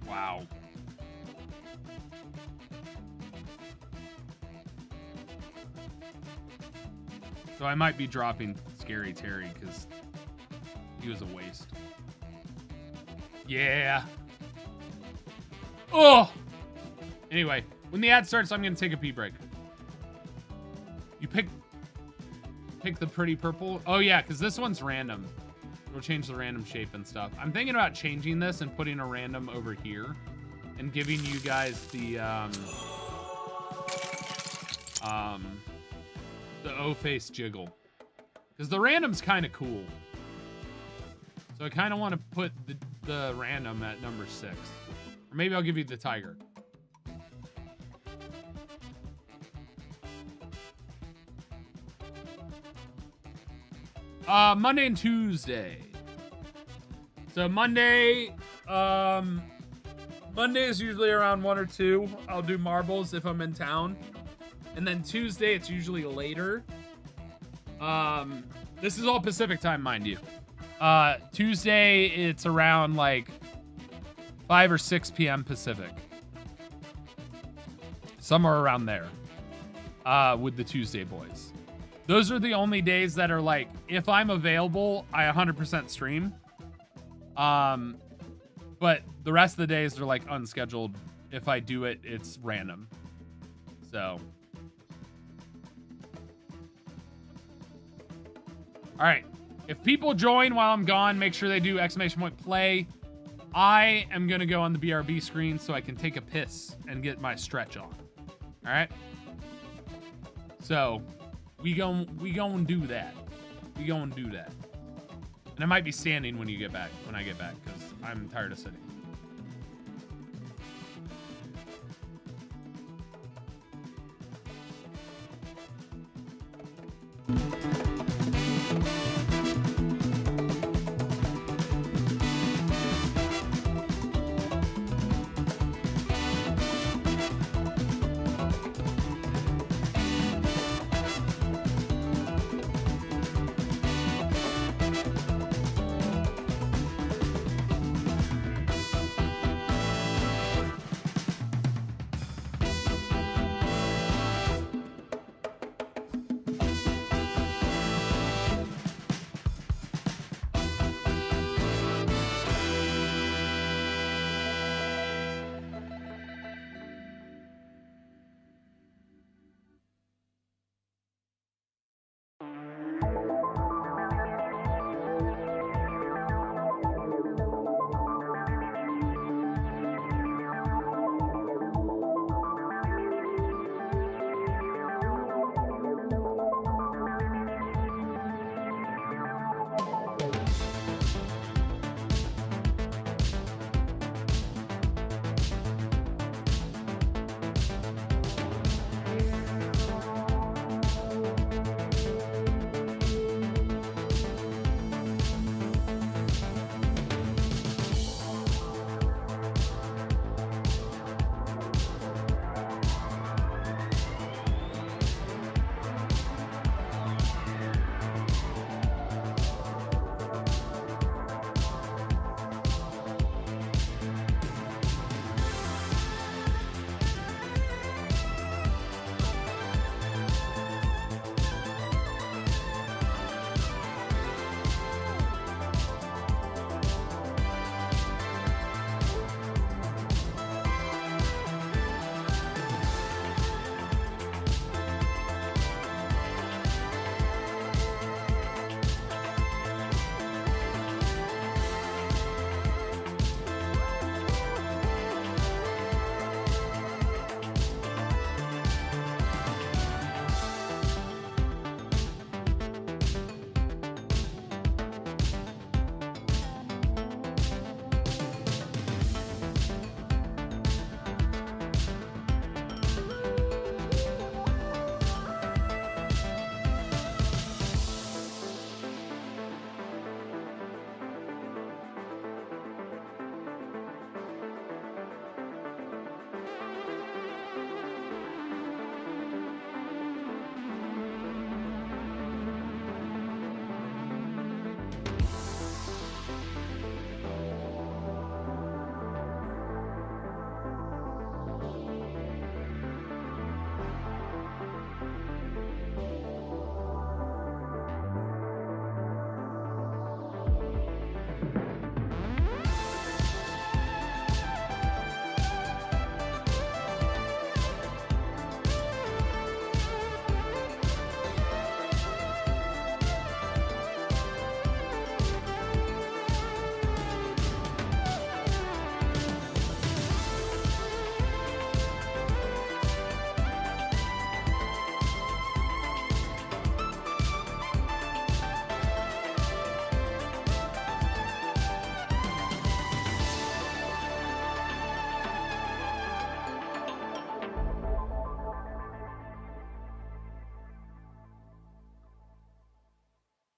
Wow. So I might be dropping Scary Terry because he was a waste. Yeah. Oh. Anyway, when the ad starts, I'm going to take a pee break. You pick the pretty purple. Oh, yeah, because this one's random. It'll change the random shape and stuff. I'm thinking about changing this and putting a random over here and giving you guys the O-face jiggle, because the random's kind of cool. So I kind of want to put the random at number 6, or maybe I'll give you the tiger. Monday and Tuesday. So Monday is usually around 1 or 2. I'll do marbles if I'm in town. And then Tuesday, it's usually later. This is all Pacific time, mind you. Tuesday, it's around like 5 or 6 p.m. Pacific. Somewhere around there. With the Tuesday boys. Those are the only days that are like, if I'm available, I 100% stream. But the rest of the days are like unscheduled. If I do it, it's random. So... All right, if people join while I'm gone, make sure they do !play. I am going to go on the BRB screen so I can take a piss and get my stretch on. All right? So, we gon' do that. We gon' do that. And I might be standing when I get back, because I'm tired of sitting.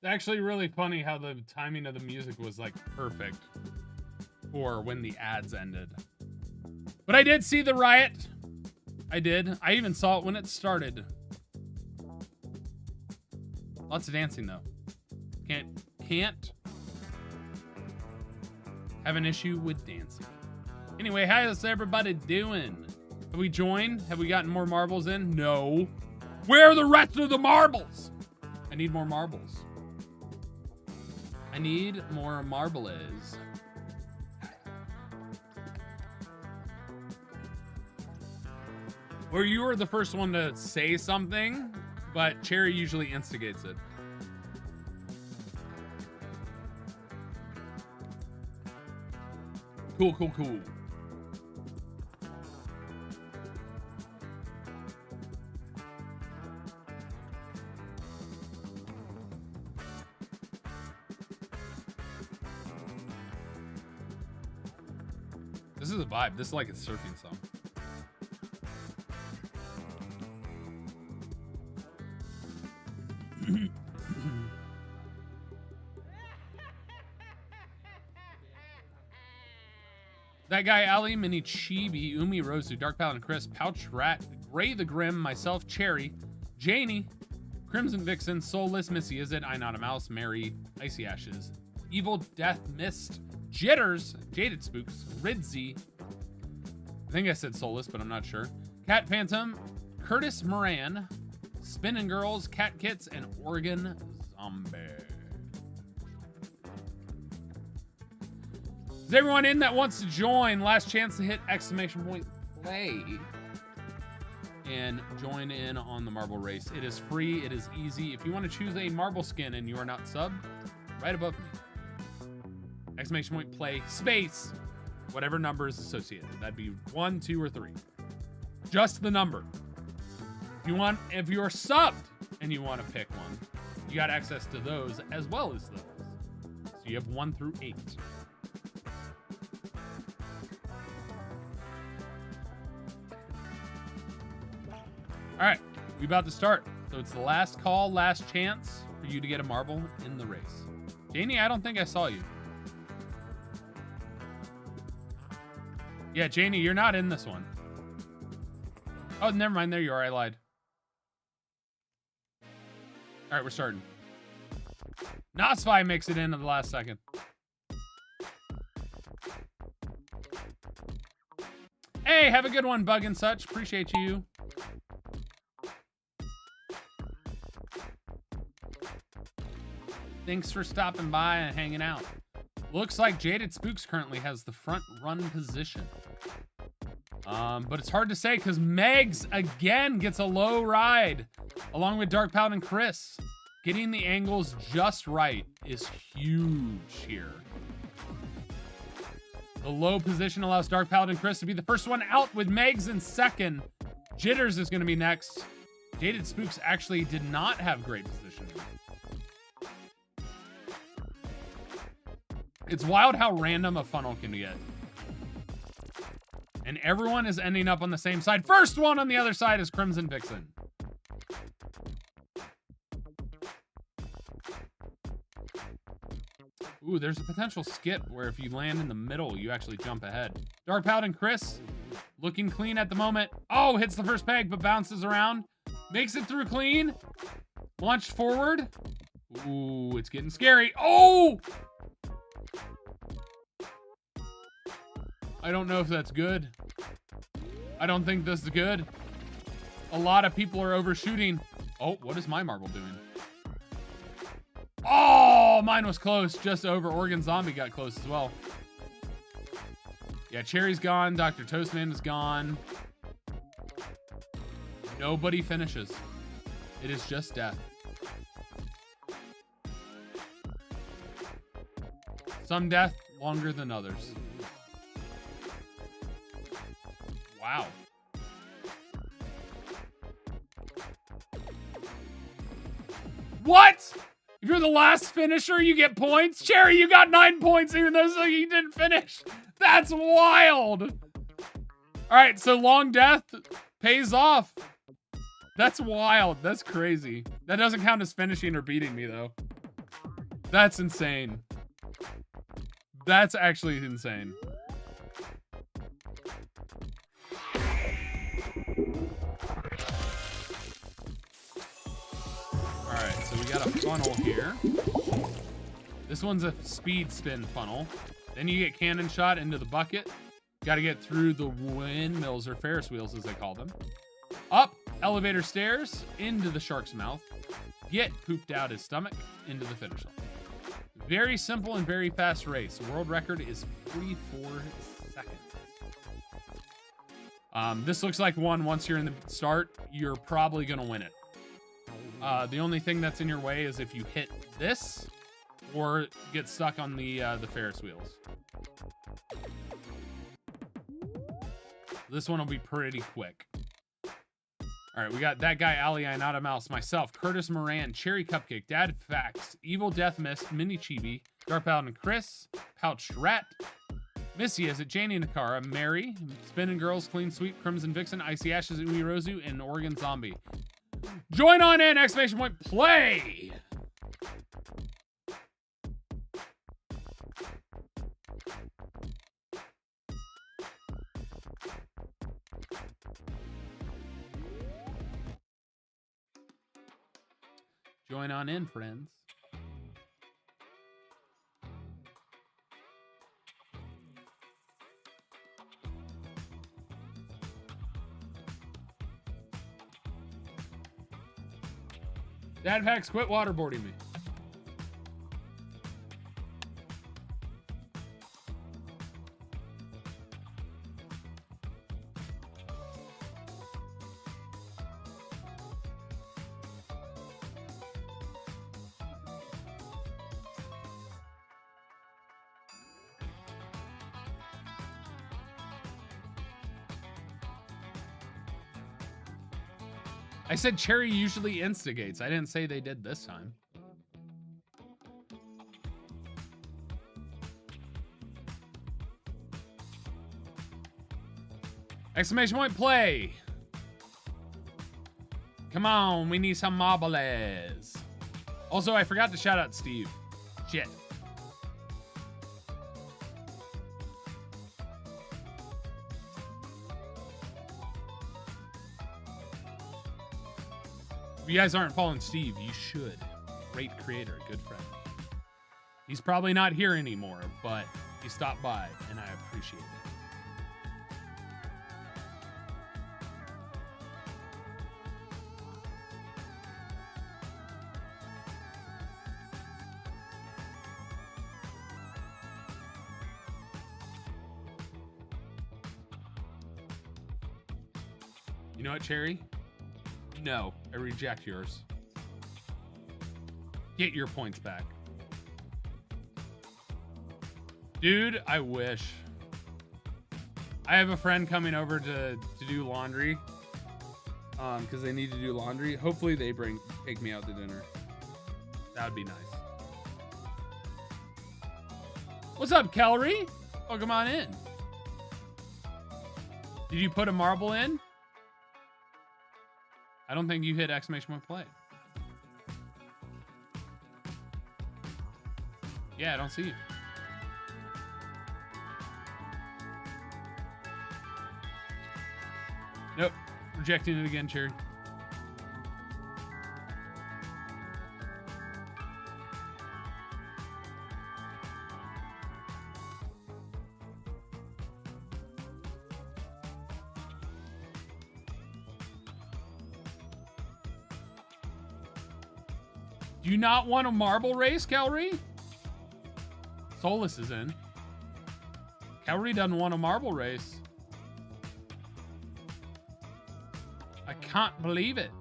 Actually really funny how the timing of the music was like perfect for when the ads ended. But I did see the riot. I did. I even saw it when it started. Lots of dancing though. Can't have an issue with dancing. Anyway, how's everybody doing? Have we joined? Have we gotten more marbles in? No. Where are the rest of the marbles? I need more marbles. I need more marbles. Or you were the first one to say something, but Cherry usually instigates it. Cool. This is a vibe. This is like a surfing song. That guy, Ali, Mini Chibi, Umi, Rosu, Dark Paladin, Chris, Pouch Rat, Gray the Grim, myself, Cherry, Janie, Crimson Vixen, Soulless, Missy Is It, I Not a Mouse, Mary, Icy Ashes, Evil Death Mist, Jitters, Jaded Spooks, Ridzy, I think I said Soulless, but I'm not sure, Cat Phantom, Curtis Moran, Spinning Girls, Cat Kits, and Oregon Zombie. Is everyone in that wants to join? Last chance to hit !play and join in on the marble race. It is free. It is easy. If you want to choose a marble skin and you are not subbed, right above me. !play space whatever number is associated. That'd be 1, 2, or 3. Just the number. If you're subbed and you want to pick one, you got access to those as well as those. So you have 1 through 8. All right, we about to start. So it's the last call, last chance for you to get a marble in the race. Janie, I don't think I saw you. Yeah, Janie, you're not in this one. Oh, never mind. There you are. I lied. All right, we're starting. Nosfy makes it in at the last second. Hey, have a good one, Bug and Such. Appreciate you. Thanks for stopping by and hanging out. Looks like Jaded Spooks currently has the front run position. But it's hard to say because Megs again gets a low ride along with Dark Paladin Chris. Getting the angles just right is huge here. The low position allows Dark Paladin Chris to be the first one out with Megs in second. Jitters is going to be next. Jaded Spooks actually did not have great positioning. It's wild how random a funnel can get. And everyone is ending up on the same side. First one on the other side is Crimson Vixen. Ooh, there's a potential skip where if you land in the middle, you actually jump ahead. Dark Paladin Chris, looking clean at the moment. Oh, hits the first peg, but bounces around. Makes it through clean. Launched forward. Ooh, it's getting scary. Oh! I don't know if that's good. I don't think this is good. A lot of people are overshooting. Oh, what is my marble doing? Oh, mine was close. Just over. Oregon Zombie got close as well. Yeah, Cherry's gone. Dr. Toastman is gone. Nobody finishes. It is just death. Some death longer than others. Wow. What? If you're the last finisher, you get points? Cherry, you got 9 points even though you didn't finish. That's wild. All right, so long death pays off. That's wild. That's crazy. That doesn't count as finishing or beating me, though. That's insane. That's actually insane. Alright, so we got a funnel here. This one's a speed spin funnel. Then you get cannon shot into the bucket. Got to get through the windmills or Ferris wheels as they call them. Up elevator stairs into the shark's mouth. Get pooped out his stomach into the finish line. Very simple and very fast race. The world record is 44 seconds. This looks like one, once you're in the start, you're probably going to win it. The only thing that's in your way is if you hit this or get stuck on the Ferris wheels. This one will be pretty quick. All right, we got that guy, Ali, Not a Mouse, myself, Curtis Moran, Cherry Cupcake, Dad Fax, Evil Death Mist, Mini Chibi, Dark Paladin Chris, Pouched Rat, Missy Is It, Janie Nakara, Mary, Spinning Girls, Clean Sweep, Crimson Vixen, Icy Ashes, Umi Rozu, and Oregon Zombie. Join on in! Exclamation point, play! Join on in, friends. Dad Packs, quit waterboarding me. I said Cherry usually instigates. I didn't say they did this time. Exclamation point, play. Come on, we need some marbles. Also, I forgot to shout out Steve. Shit. If you guys aren't following Steve, you should. Great creator, good friend. He's probably not here anymore, but he stopped by, and I appreciate it. You know what, Cherry? No, I reject yours. Get your points back. Dude, I wish. I have a friend coming over to do laundry. Because they need to do laundry. Hopefully they take me out to dinner. That would be nice. What's up, Calorie? Welcome on in. Did you put a marble in? I don't think you hit exclamation point play. Yeah, I don't see you. Nope. Rejecting it again, Cherry. Do you not want a marble race, Calorie? Solus is in. Calorie doesn't want a marble race. I can't believe it.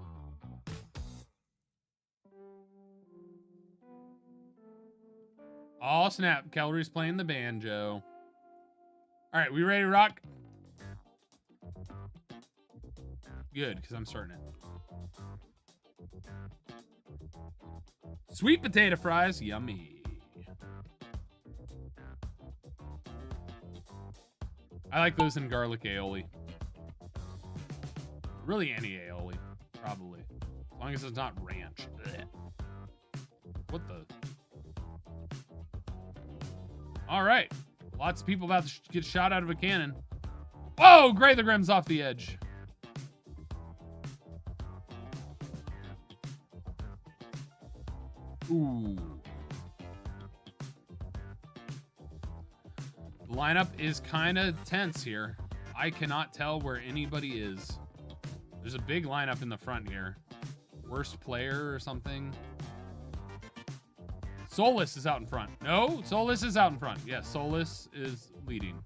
Oh, snap. Calorie's playing the banjo. All right, we ready to rock? Good, because I'm starting it. Sweet potato fries, yummy. I like those in garlic aioli. Really any aioli, probably. As long as it's not ranch. Blech. What the? All right. Lots of people about to get shot out of a cannon. Oh, Gray the Grim's off the edge. Ooh. The lineup is kind of tense here. I cannot tell where anybody is. There's a big lineup in the front here. Worst player or something. Solus is out in front. No, Solus is out in front. Yes, Solus is leading.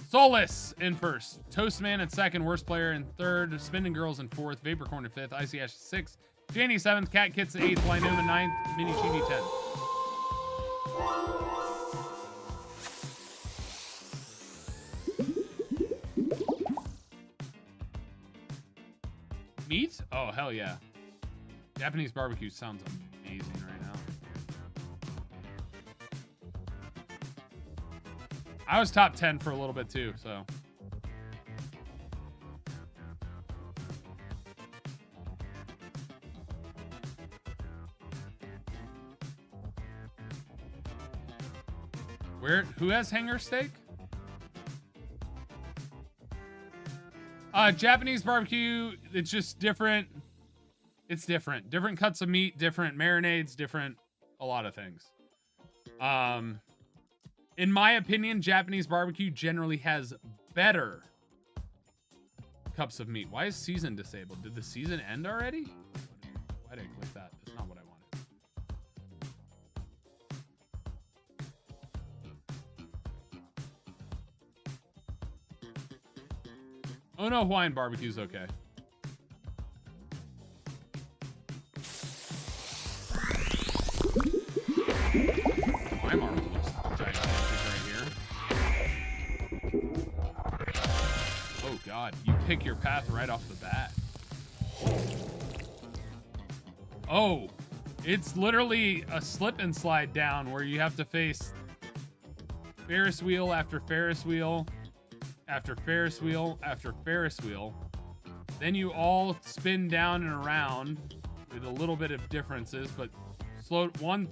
Solus in first. Toastman in second. Worst player in third. Spinning Girls in fourth. Vaporcorn in fifth. Icy Ash in sixth. Janie seventh. Cat Kits in eighth. Linoom in ninth. Mini Chibi 10th. Meat? Oh, hell yeah. Japanese barbecue sounds amazing right now. I was top 10 for a little bit too, so. Who has hanger steak? Japanese barbecue, it's just different. It's different. Different cuts of meat, different marinades, different a lot of things. In my opinion, Japanese barbecue generally has better cups of meat. Why is season disabled? Did the season end already? Why did I click that? That's not what I wanted. Oh no, Hawaiian barbecue's okay. Hawaiian barbecue looks gigantic right here. Oh god, you pick your path right off the bat. Oh, it's literally a slip and slide down where you have to face Ferris wheel after Ferris wheel. After Ferris wheel, after Ferris wheel. Then you all spin down and around with a little bit of differences, but one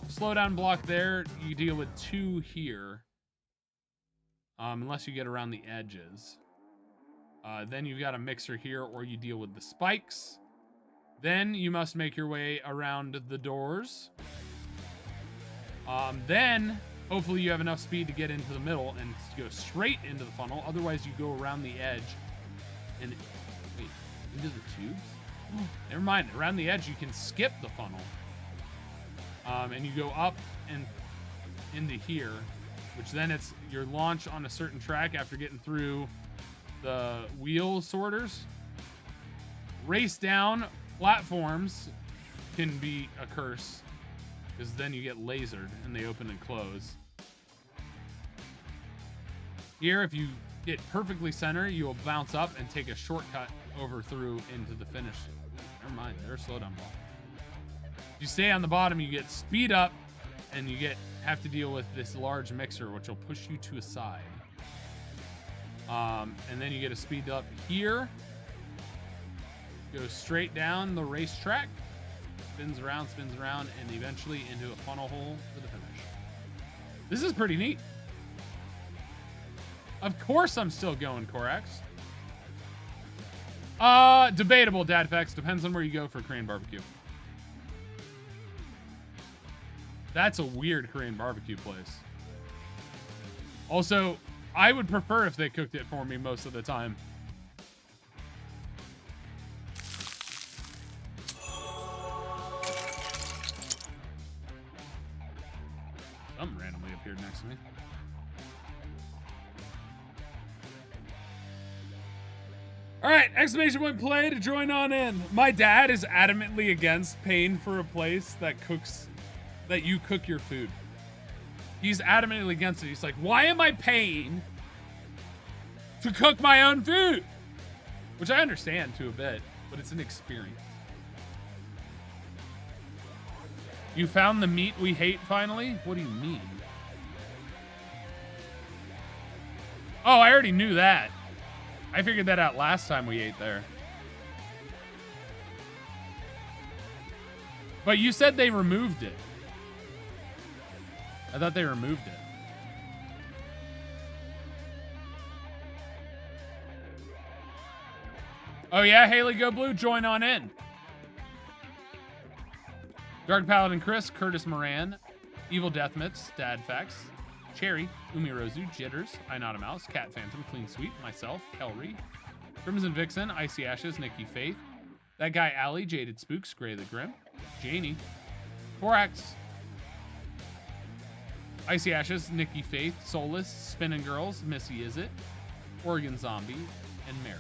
slowdown block there, you deal with two here. Unless you get around the edges. Then you've got a mixer here, or you deal with the spikes. Then you must make your way around the doors. Then hopefully you have enough speed to get into the middle and go straight into the funnel. Otherwise, you go around the edge and wait, into the tubes? Never mind. Around the edge, you can skip the funnel. And you go up and into here, which then it's your launch on a certain track after getting through the wheel sorters. Race down platforms can be a curse, because then you get lasered and they open and close. Here, if you get perfectly center, you will bounce up and take a shortcut over through into the finish. Never mind, there's a slowdown block. If you stay on the bottom, you get speed up and you have to deal with this large mixer, which will push you to a side. And then you get a speed up here. Go straight down the racetrack. Spins around, and eventually into a funnel hole for the finish. This is pretty neat. Of course I'm still going, Corax. Debatable, Dadfax. Depends on where you go for Korean barbecue. That's a weird Korean barbecue place. Also, I would prefer if they cooked it for me most of the time. Something randomly appeared next to me. All right, exclamation point play to join on in. My dad is adamantly against paying for a place that you cook your food. He's adamantly against it. He's like, why am I paying to cook my own food? Which I understand to a bit, but it's an experience. You found the meat we hate finally? What do you mean? Oh, I already knew that. I figured that out last time we ate there. But you said they removed it. I thought they removed it. Oh yeah, Haley Go Blue, join on in. Dark Paladin Chris, Curtis Moran, Evil Deathmits, Dad Facts, Cherry, Umirozu, Jitters, I Not a Mouse, Cat Phantom, Clean Sweep, myself, Kelry, Crimson Vixen, Icy Ashes, Nikki Faith, That Guy Alley, Jaded Spooks, Gray the Grim, Janie, Borax, Icy Ashes, Nikki Faith, Soulless, Spinning Girls, Missy Is It, Oregon Zombie, and Mary.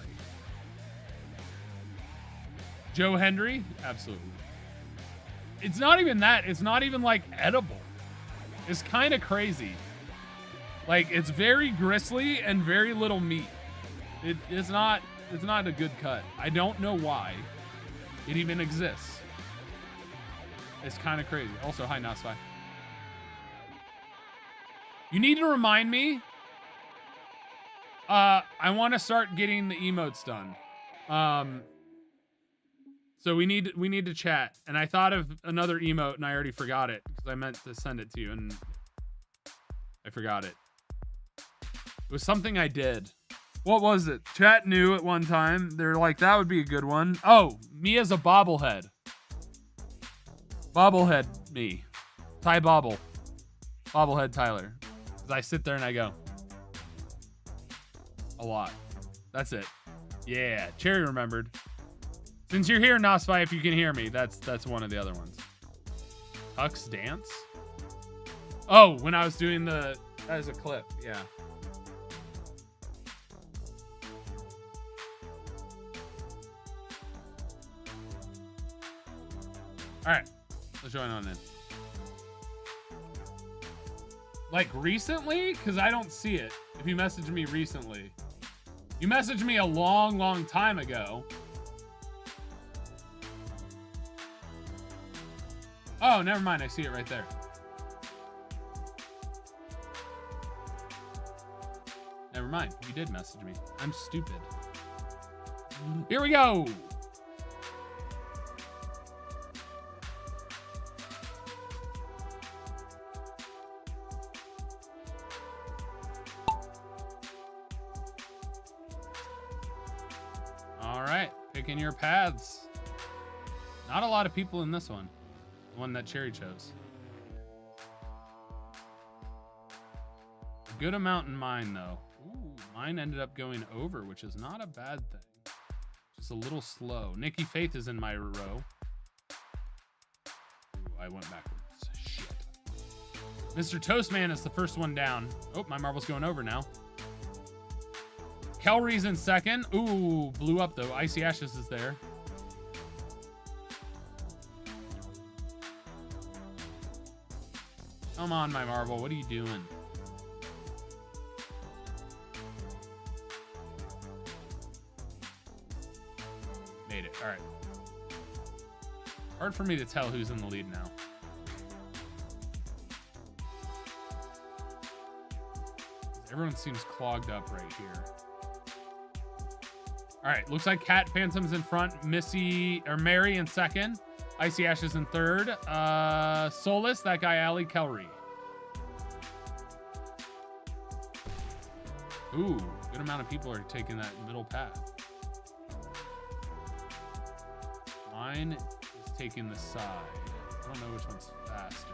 Joe Hendry, absolutely. It's not even that. It's not even like edible. It's kind of crazy. Like, it's very gristly and very little meat. It's not a good cut. I don't know why it even exists. It's kind of crazy. Also, hi Nasfai. You need to remind me. I want to start getting the emotes done. So we need to chat. And I thought of another emote and I already forgot it because I meant to send it to you and I forgot it. It was something I did. What was it? Chat knew at one time. They're like, that would be a good one. Oh, me as a bobblehead. Bobblehead me. Ty Bobble. Bobblehead Tyler. Because I sit there and I go. A lot. That's it. Yeah, Cherry remembered. Since you're here, Nosfi, if you can hear me, that's one of the other ones. Tux Dance? Oh, when I was doing that as a clip, yeah. All right, let's join on in. Like recently? Because I don't see it. If you messaged me recently. You messaged me a long, long time ago. Oh, never mind. I see it right there. Never mind. You did message me. I'm stupid. Here we go. All right. Picking your paths. Not a lot of people in this one. The one that Cherry chose. A good amount in mine, though. Ooh, mine ended up going over, which is not a bad thing. Just a little slow. Nikki Faith is in my row. Ooh, I went backwards. Shit. Mr. Toastman is the first one down. Oh, my marble's going over now. Kelry's in second. Ooh, blew up, though. Icy Ashes is there. Come on, my marble. What are you doing? Made it. All right. Hard for me to tell who's in the lead now. Everyone seems clogged up right here. All right. Looks like Cat Phantom's in front. Mary in second. Icy Ashes in third. Soulless, That Guy Alley, Kelry. Ooh, good amount of people are taking that middle path. Mine is taking the side. I don't know which one's faster.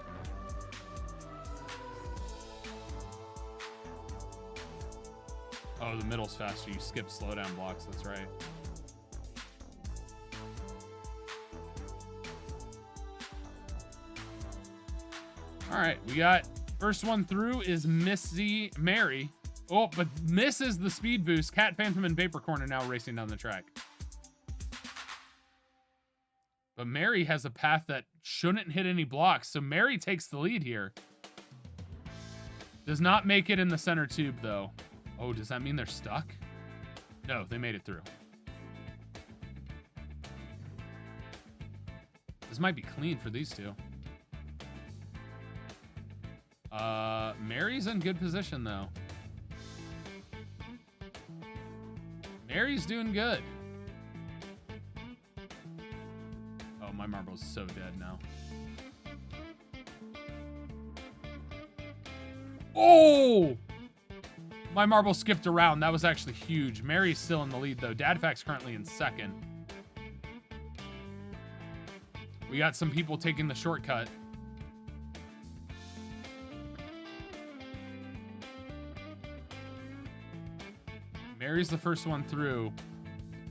Oh, the middle's faster. You skip slowdown blocks, that's right. All right, we got first one through is Mary. Oh, but misses the speed boost. Cat Phantom and Vaporcorn are now racing down the track. But Mary has a path that shouldn't hit any blocks, so Mary takes the lead here. Does not make it in the center tube, though. Oh, does that mean they're stuck? No, they made it through. This might be clean for these two. Mary's in good position, though. Mary's doing good. Oh, my marble's so dead now. Oh! My marble skipped around. That was actually huge. Mary's still in the lead, though. Dadfac's currently in second. We got some people taking the shortcut. Mary's the first one through.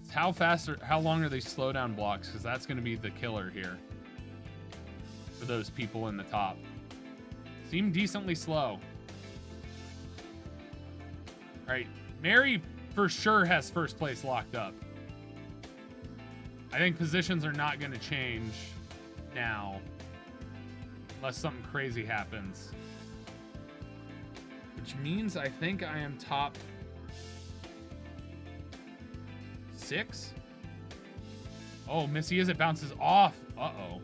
It's how fast or how long are they slowdown blocks? Because that's going to be the killer here for those people in the top. Seem decently slow. All right, Mary for sure has first place locked up. I think positions are not going to change now unless something crazy happens. Which means I think I am top 6. Oh, Missy Is It bounces off. Uh-oh.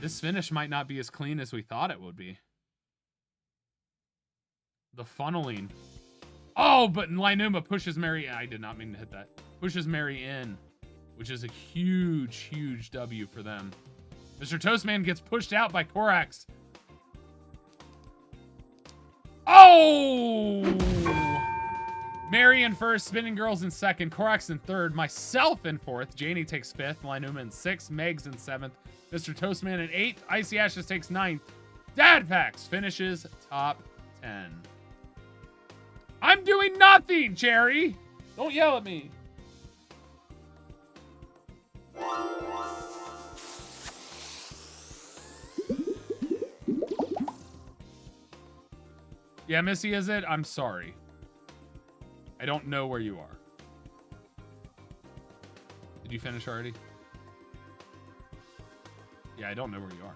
This finish might not be as clean as we thought it would be. The funneling. Oh, but Lynuma pushes Mary. I did not mean to hit that. Pushes Mary in, which is a huge, huge W for them. Mr. Toastman gets pushed out by Korax. Oh! Mary in first, Spinning Girls in second, Korax in third, myself in fourth, Janie takes fifth, Lynuma in sixth, Megs in seventh, Mr. Toastman in eighth, Icy Ashes takes ninth, Dadfax finishes top 10. I'm doing nothing, Cherry! Don't yell at me. Yeah, Missy, is it? I'm sorry. I don't know where you are. Did you finish already? Yeah, I don't know where you are.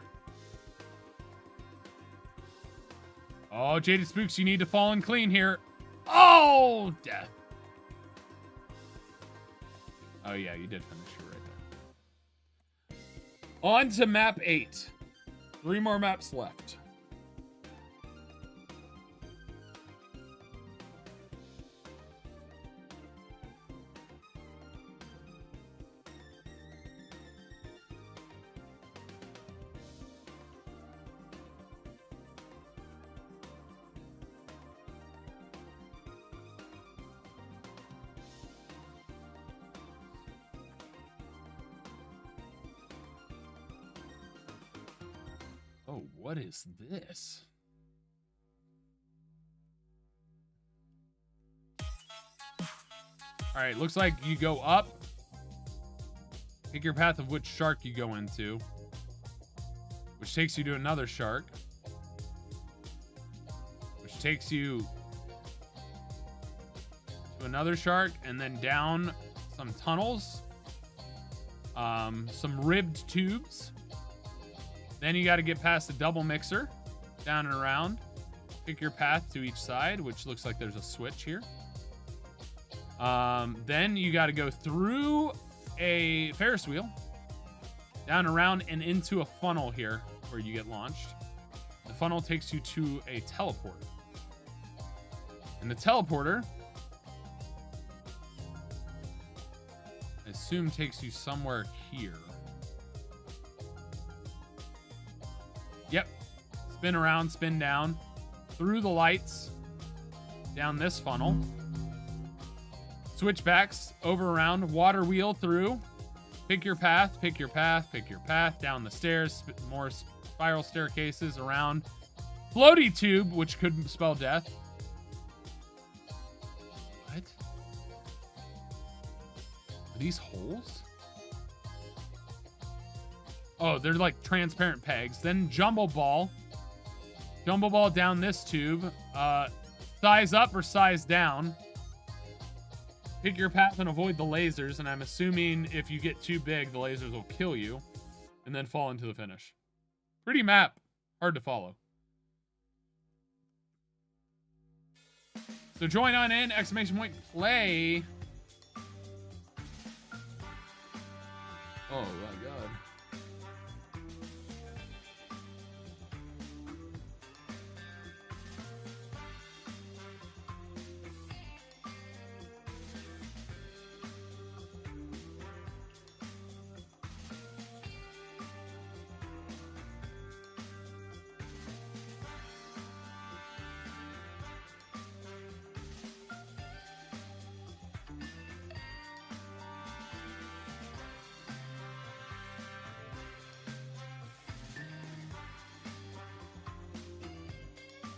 Oh, Jaded Spooks, you need to fall in clean here. Oh, death. Oh, yeah, you did finish. You're right there. On to map 8. 3 more maps left. Oh, what is this? All right, looks like you go up. Pick your path of which shark you go into, which takes you to another shark, which takes you to another shark, and then down some tunnels, some ribbed tubes. Then you got to get past the double mixer, down and around. Pick your path to each side, which looks like there's a switch here. Then you got to go through a Ferris wheel, down, around, and into a funnel here where you get launched. The funnel takes you to a teleporter. And the teleporter, I assume, takes you somewhere here. Yep. Spin around, spin down, through the lights, down this funnel. Switchbacks, over around, water wheel through. Pick your path, pick your path, pick your path, down the stairs, more spiral staircases around. Floaty tube, which could spell death. What? Are these holes? Oh, they're like transparent pegs. Then Jumbo Ball. Jumbo Ball down this tube. Size up or size down. Pick your path and avoid the lasers. And I'm assuming if you get too big, the lasers will kill you. And then fall into the finish. Pretty map. Hard to follow. So join on in. Exclamation point play. Oh my god.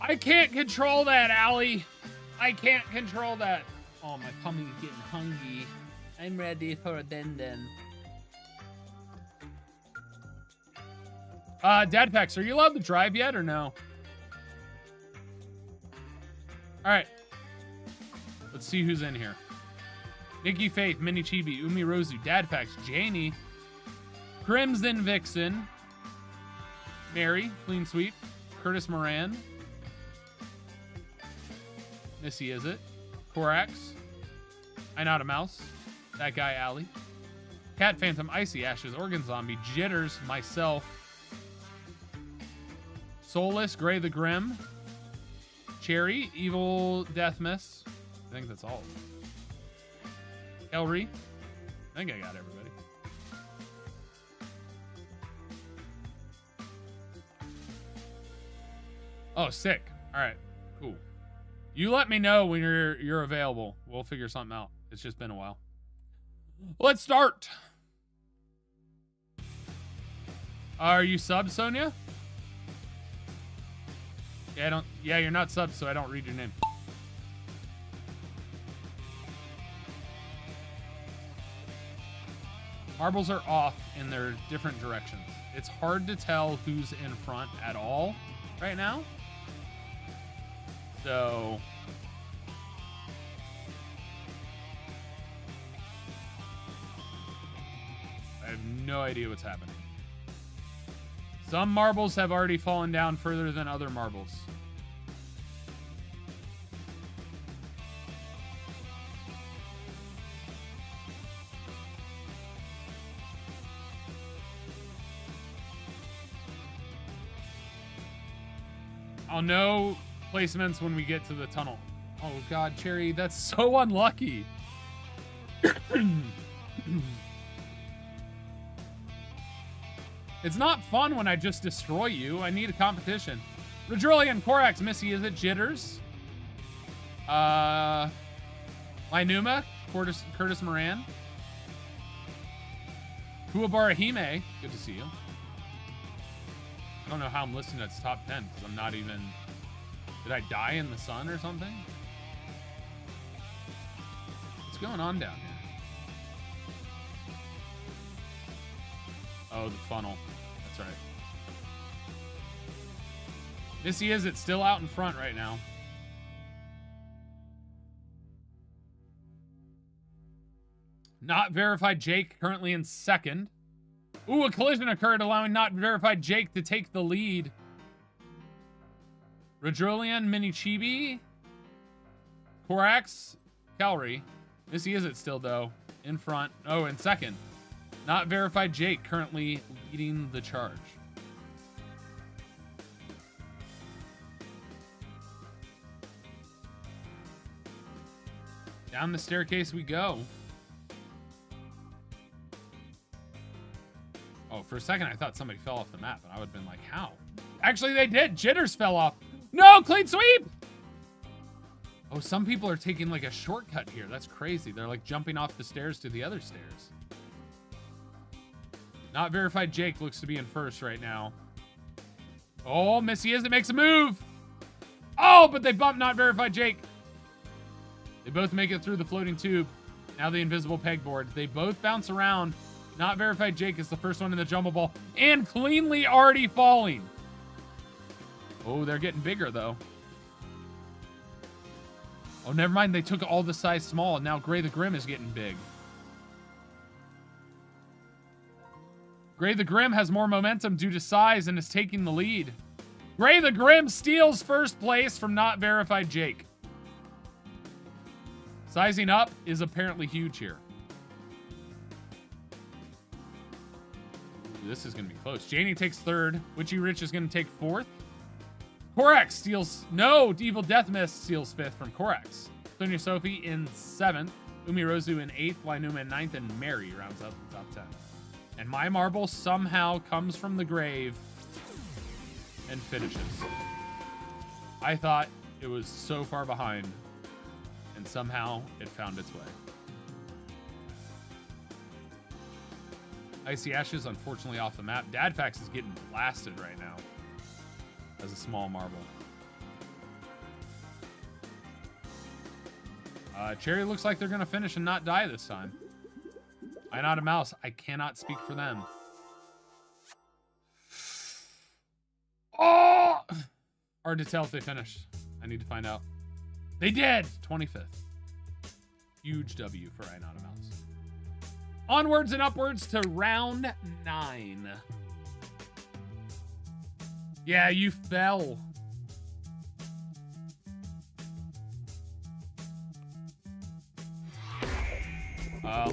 I can't control that, Allie. I can't control that. Oh, my tummy's getting hungry. I'm ready for a din-din. Dadpax, are you allowed to drive yet or no? All right. Let's see who's in here. Nikki Faith, Mini Chibi, Umi Rosu, Dadfax, Janie, Crimson Vixen, Mary, Clean Sweep, Curtis Moran, Missy Is It, Korax, I Not a Mouse, That Guy Alley, Cat Phantom, Icy Ashes, Organ Zombie, Jitters, myself, Soulless, Gray the Grim, Cherry, Evil Deathmas. I think that's all. Elry. I think I got everybody. Oh, sick. All right, cool. You let me know when you're available. We'll figure something out. It's just been a while. Let's start. Are you sub, Sonia? Yeah, you're not sub, so I don't read your name. Marbles are off in their different directions. It's hard to tell who's in front at all right now. So I have no idea what's happening. Some marbles have already fallen down further than other marbles. I'll know placements when we get to the tunnel. Oh God, Cherry, that's so unlucky. It's not fun when I just destroy you. I need a competition. Rodrillion, Korax, Missy, Is It, Jitters? Lynuma, Curtis Moran. Kuwabara Hime, good to see you. I don't know how I'm listing that's top 10 because I'm not even... Did I die in the sun or something? What's going on down here? Oh, the funnel. That's right. Missy Is It still out in front right now. Not verified Jake currently in second. Ooh, a collision occurred allowing not verified Jake to take the lead. Rodrillion, Mini Chibi, Korax, Calorie. Missy Is It still though. In front. Oh, in second. Not verified Jake currently leading the charge. Down the staircase we go. Oh, for a second I thought somebody fell off the map, and I would have been like, how? Actually, they did. Jitters fell off. No, clean sweep! Oh, some people are taking like a shortcut here. That's crazy. They're like jumping off the stairs to the other stairs. Not verified Jake looks to be in first right now. Oh, Missy Is It makes a move. Oh, but they bumped not verified Jake. They both make it through the floating tube. Now the invisible pegboard. They both bounce around. Not verified Jake is the first one in the jumble ball and cleanly already falling. Oh, they're getting bigger though. Oh, never mind. They took all the size small and now Gray the Grim is getting big. Gray the Grim has more momentum due to size and is taking the lead. Gray the Grim steals first place from not verified Jake. Sizing up is apparently huge here. Ooh, this is going to be close. Janie takes third. Witchy Rich is going to take fourth. Korax steals... No, Evil Death Mist steals fifth from Korax. Sonia Sophie in seventh. Umi Rosu in eighth. Lynuma in ninth. And Mary rounds out the top 10. And my marble somehow comes from the grave and finishes. I thought it was so far behind, and somehow it found its way. Icy Ashes, unfortunately, off the map. Dadfax is getting blasted right now as a small marble. Cherry looks like they're going to finish and not die this time. I'm not a mouse. I cannot speak for them. Oh! Hard to tell if they finished. I need to find out. They did! 25th. Huge W for I Not a Mouse. Onwards and upwards to round 9. Yeah, you fell.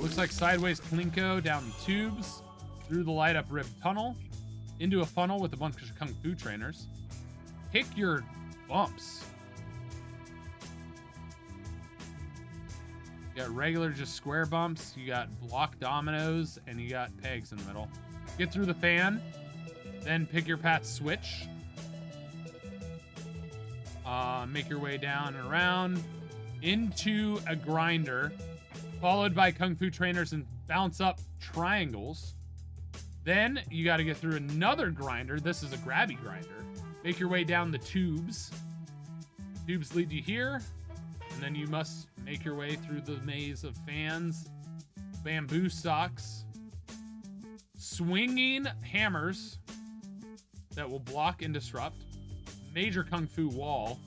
Looks like sideways Plinko down the tubes, through the light up ribbed tunnel, into a funnel with a bunch of Kung Fu trainers. Pick your bumps. You got regular, just square bumps. You got block dominoes, and you got pegs in the middle. Get through the fan, then pick your path switch. Make your way down and around into a grinder, followed by Kung Fu trainers and bounce up triangles. Then you got to get through another grinder. This is a grabby grinder. Make your way down the tubes. Tubes lead you here. And then you must make your way through the maze of fans, bamboo stalks, swinging hammers that will block and disrupt, major Kung Fu wall.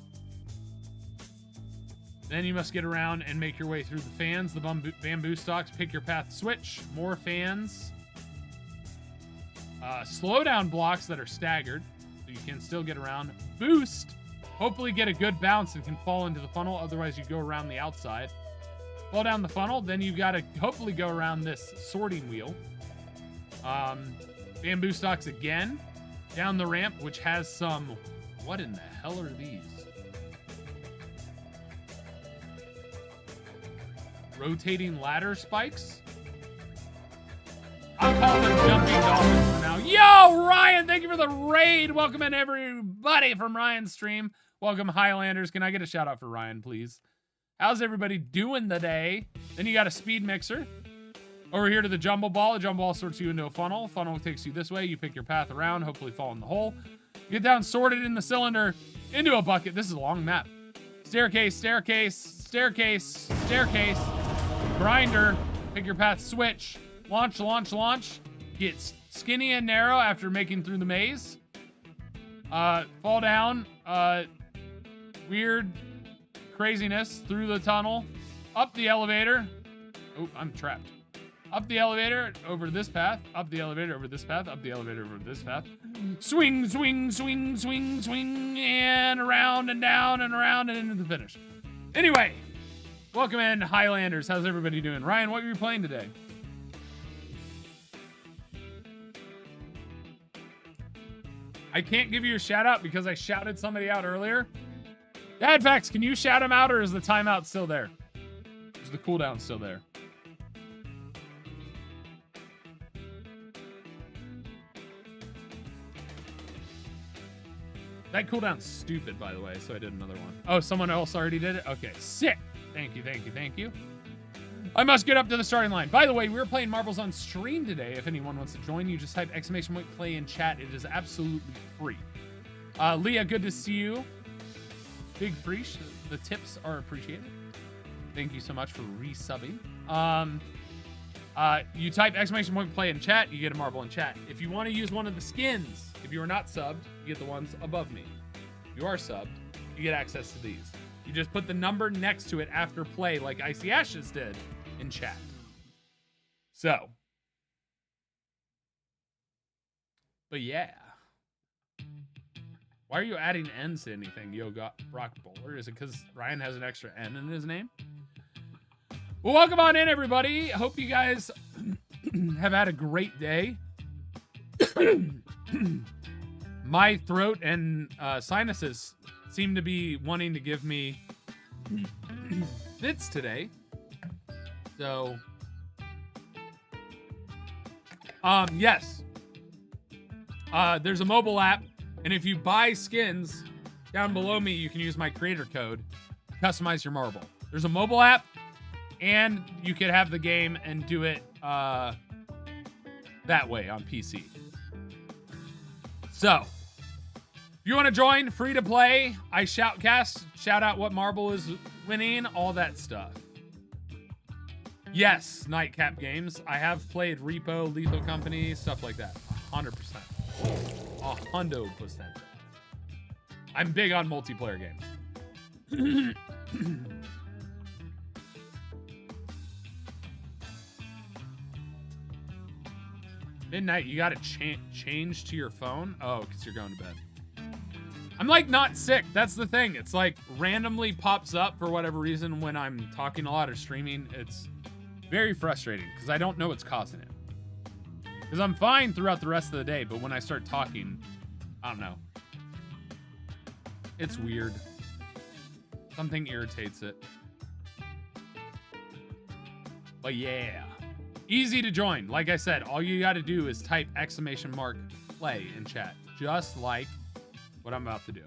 Then you must get around and make your way through the fans, the bamboo stalks, pick your path switch, more fans, slow down blocks that are staggered, so you can still get around, boost, hopefully get a good bounce and can fall into the funnel, otherwise you go around the outside. Fall down the funnel, then you gotta hopefully go around this sorting wheel. Bamboo stalks again, down the ramp, which has some, what in the hell are these? Rotating ladder spikes. I'll call them jumping dolphins for now. Yo, Ryan, thank you for the raid. Welcome in everybody from Ryan's stream. Welcome, Highlanders. Can I get a shout out for Ryan, please? How's everybody doing today? Then you got a speed mixer. Over here to the jumble ball. The jumble ball sorts you into a funnel. Funnel takes you this way. You pick your path around, hopefully fall in the hole. Get down, sorted in the cylinder, into a bucket. This is a long map. Staircase, staircase, staircase, staircase. Grinder, pick your path, switch, launch, launch, launch. Get skinny and narrow after making through the maze. Fall down, weird craziness through the tunnel, up the elevator. Oh, I'm trapped. Up the elevator, over this path, up the elevator, over this path, up the elevator, over this path. Swing, swing, swing, swing, swing, and around and down and around and into the finish. Anyway. Welcome in, Highlanders. How's everybody doing? Ryan, what were you playing today? I can't give you a shout out because I shouted somebody out earlier. Dadfax, can you shout him out or is the timeout still there? Is the cooldown still there? That cooldown's stupid, by the way, so I did another one. Oh, someone else already did it? Okay, sick. Thank you, thank you, thank you. I must get up to the starting line. By the way, we were playing marbles on stream today. If anyone wants to join, you just type !play in chat. It is absolutely free. Leah, good to see you. Big Freesh, the tips are appreciated. Thank you so much for resubbing. You type !play in chat, you get a marble in chat. If you want to use one of the skins, if you are not subbed, you get the ones above me. If you are subbed, you get access to these. You just put the number next to it after play like Icy Ashes did in chat. So. But yeah. Why are you adding N's to anything, Brock Bowler? Is it because Ryan has an extra N in his name? Well, welcome on in, everybody. Hope you guys have had a great day. My throat and sinuses seem to be wanting to give me fits today. So, yes. There's a mobile app, and if you buy skins down below me, you can use my creator code to customize your marble. There's a mobile app, and you could have the game and do it that way on PC. So, if you want to join, free to play, I shoutcast, shout out what marble is winning, all that stuff. Yes, Nightcap Games. I have played Repo, Lethal Company, stuff like that. 100%. 100%. I'm big on multiplayer games. Midnight, you gotta change to your phone? Oh, because you're going to bed. I'm like not sick. That's the thing. It's like randomly pops up for whatever reason when I'm talking a lot or streaming. It's very frustrating because I don't know what's causing it. Because I'm fine throughout the rest of the day, but when I start talking, I don't know. It's weird. Something irritates it. But yeah. Easy to join. Like I said, all you got to do is type !play in chat. Just like what I'm about to do.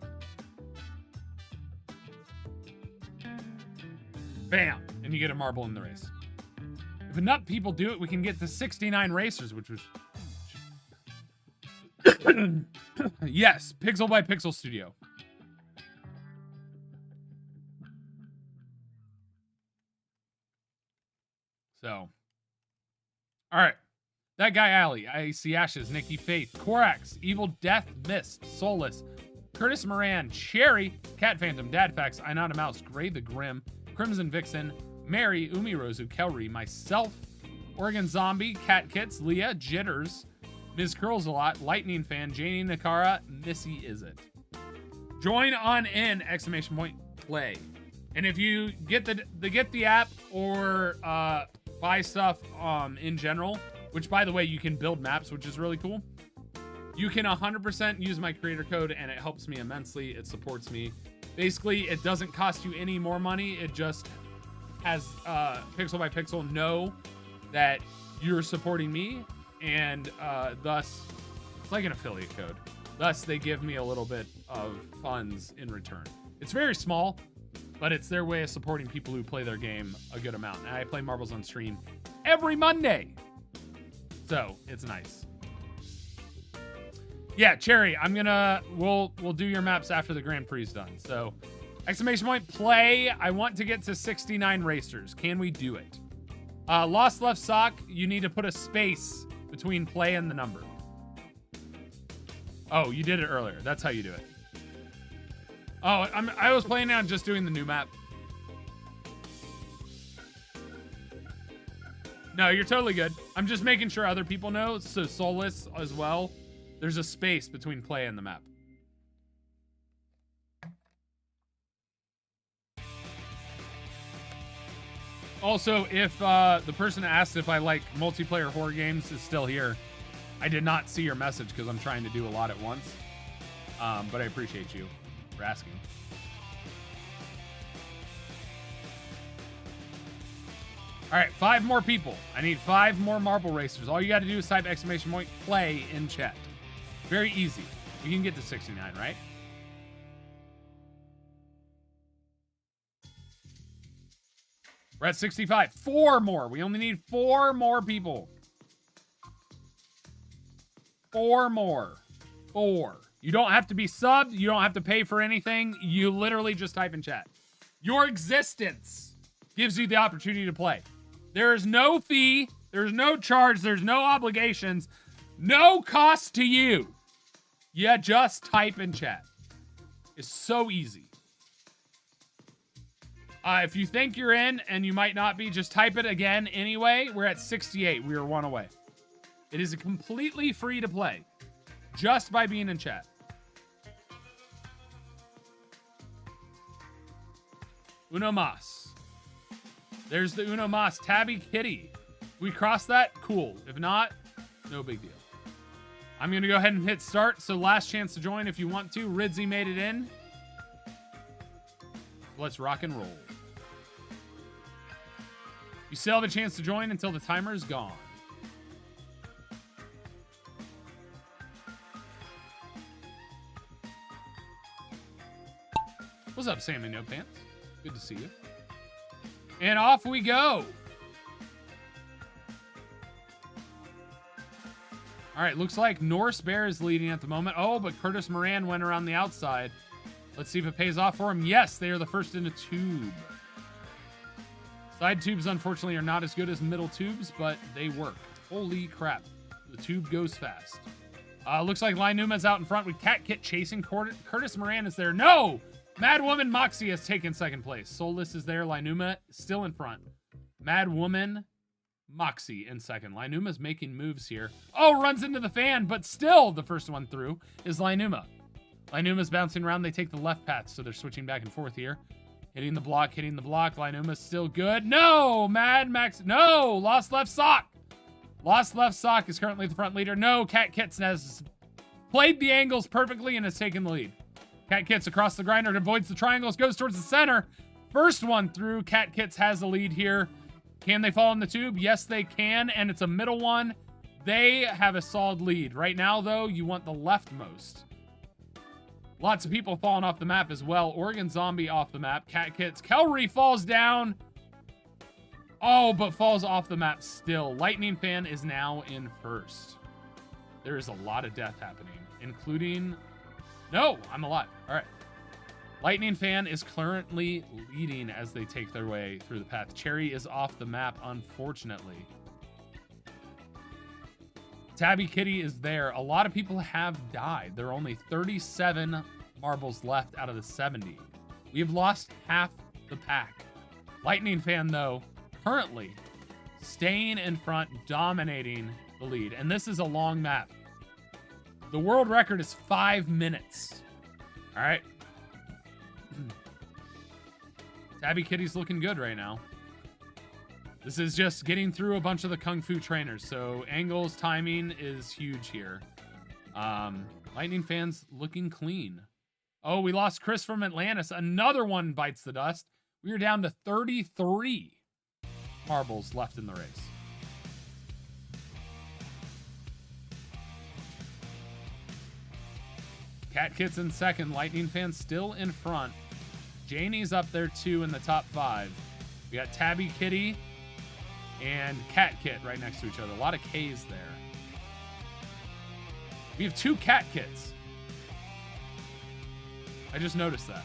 Bam! And you get a marble in the race. If enough people do it, we can get to 69 racers, which was... Yes, Pixel by Pixel Studio. So... Alright. That guy, Ali. I see Ashes, Nikki Faith, Korax, Evil Death, Mist, Soulless, Curtis Moran, Cherry, Cat Phantom, Dad Facts, Inata Mouse, Gray the Grim, Crimson Vixen, Mary, Umirozu, Kelry, myself, Oregon Zombie, Cat Kits, Leah, Jitters, Ms. Curls a Lot, Lightning Fan, Janie Nakara, Missy Is It. Join on in, ! Play. And if you get the app or buy stuff in general, which by the way, you can build maps, which is really cool. You can 100% use my creator code and it helps me immensely. It supports me. Basically, it doesn't cost you any more money. It just has Pixel by Pixel know that you're supporting me, and thus it's like an affiliate code. Thus, they give me a little bit of funds in return. It's very small, but it's their way of supporting people who play their game a good amount. And I play marbles on stream every Monday, so it's nice. Yeah, Cherry, we'll do your maps after the Grand Prix is done. So, !play. I want to get to 69 racers. Can we do it? Lost Left Sock, you need to put a space between play and the number. Oh, you did it earlier. That's how you do it. Oh, I was planning on just doing the new map. No, you're totally good. I'm just making sure other people know. So Soulless as well. There's a space between play and the map. Also, if the person that asked if I like multiplayer horror games is still here, I did not see your message because I'm trying to do a lot at once. But I appreciate you for asking. All right, 5 more people. I need 5 more marble racers. All you got to do is type !play in chat. Very easy. We can get to 69, right? We're at 65. 4 more. We only need 4 more people. 4 more. 4. You don't have to be subbed. You don't have to pay for anything. You literally just type in chat. Your existence gives you the opportunity to play. There is no fee. There's no charge. There's no obligations. No cost to you. You just type in chat. It's so easy. If you think you're in and you might not be, just type it again anyway. We're at 68. We are 1 away. It is completely free to play just by being in chat. Uno Mas. There's the Uno Mas. Tabby Kitty. We cross that? Cool. If not, no big deal. I'm going to go ahead and hit start. So last chance to join if you want to. Ridzi made it in. Let's rock and roll. You still have a chance to join until the timer is gone. What's up, Sammy No Pants? Good to see you. And off we go. All right, looks like Norse Bear is leading at the moment. Oh, but Curtis Moran went around the outside. Let's see if it pays off for him. Yes, they are the first in the tube. Side tubes, unfortunately, are not as good as middle tubes, but they work. Holy crap. The tube goes fast. Looks like Lainuma's out in front with Cat Kit chasing. Curtis Moran is there. No! Mad Woman Moxie has taken second place. Soulless is there. Lainuma still in front. Mad Woman Moxie in second. Lainuma's making moves here. Oh, runs into the fan, but still the first one through is Lainuma. Lainuma's bouncing around. They take the left path, so they're switching back and forth here. Hitting the block, hitting the block. Lainuma's still good. No! Mad Max. No! Lost left sock. Lost left sock is currently the front leader. No, Cat Kits has played the angles perfectly and has taken the lead. Cat Kits across the grinder, avoids the triangles, goes towards the center. First one through. Cat Kits has the lead here. Can they fall in the tube? Yes, they can, and it's a middle one. They have a solid lead. Right now, though, you want the leftmost. Lots of people falling off the map as well. Oregon Zombie off the map. Cat Kits. Kelry falls down. Oh, but falls off the map still. Lightning Fan is now in first. There is a lot of death happening, including... No, I'm alive. All right. Lightning Fan is currently leading as they take their way through the path. Cherry is off the map, unfortunately. Tabby Kitty is there. A lot of people have died. There are only 37 marbles left out of the 70. We have lost half the pack. Lightning Fan, though, currently staying in front, dominating the lead. And this is a long map. The world record is 5 minutes. All right. Tabby Kitty's looking good right now. This is just getting through a bunch of the Kung Fu trainers. So angles, timing is huge here. Lightning Fan's looking clean. Oh, we lost Chris from Atlantis. Another one bites the dust. We are down to 33 marbles left in the race. Cat Kit's in second. Lightning Fan still in front. Janie's up there too in the top 5. We got Tabby Kitty and Cat Kit right next to each other. A lot of K's there. We have 2 Cat Kits. I just noticed that.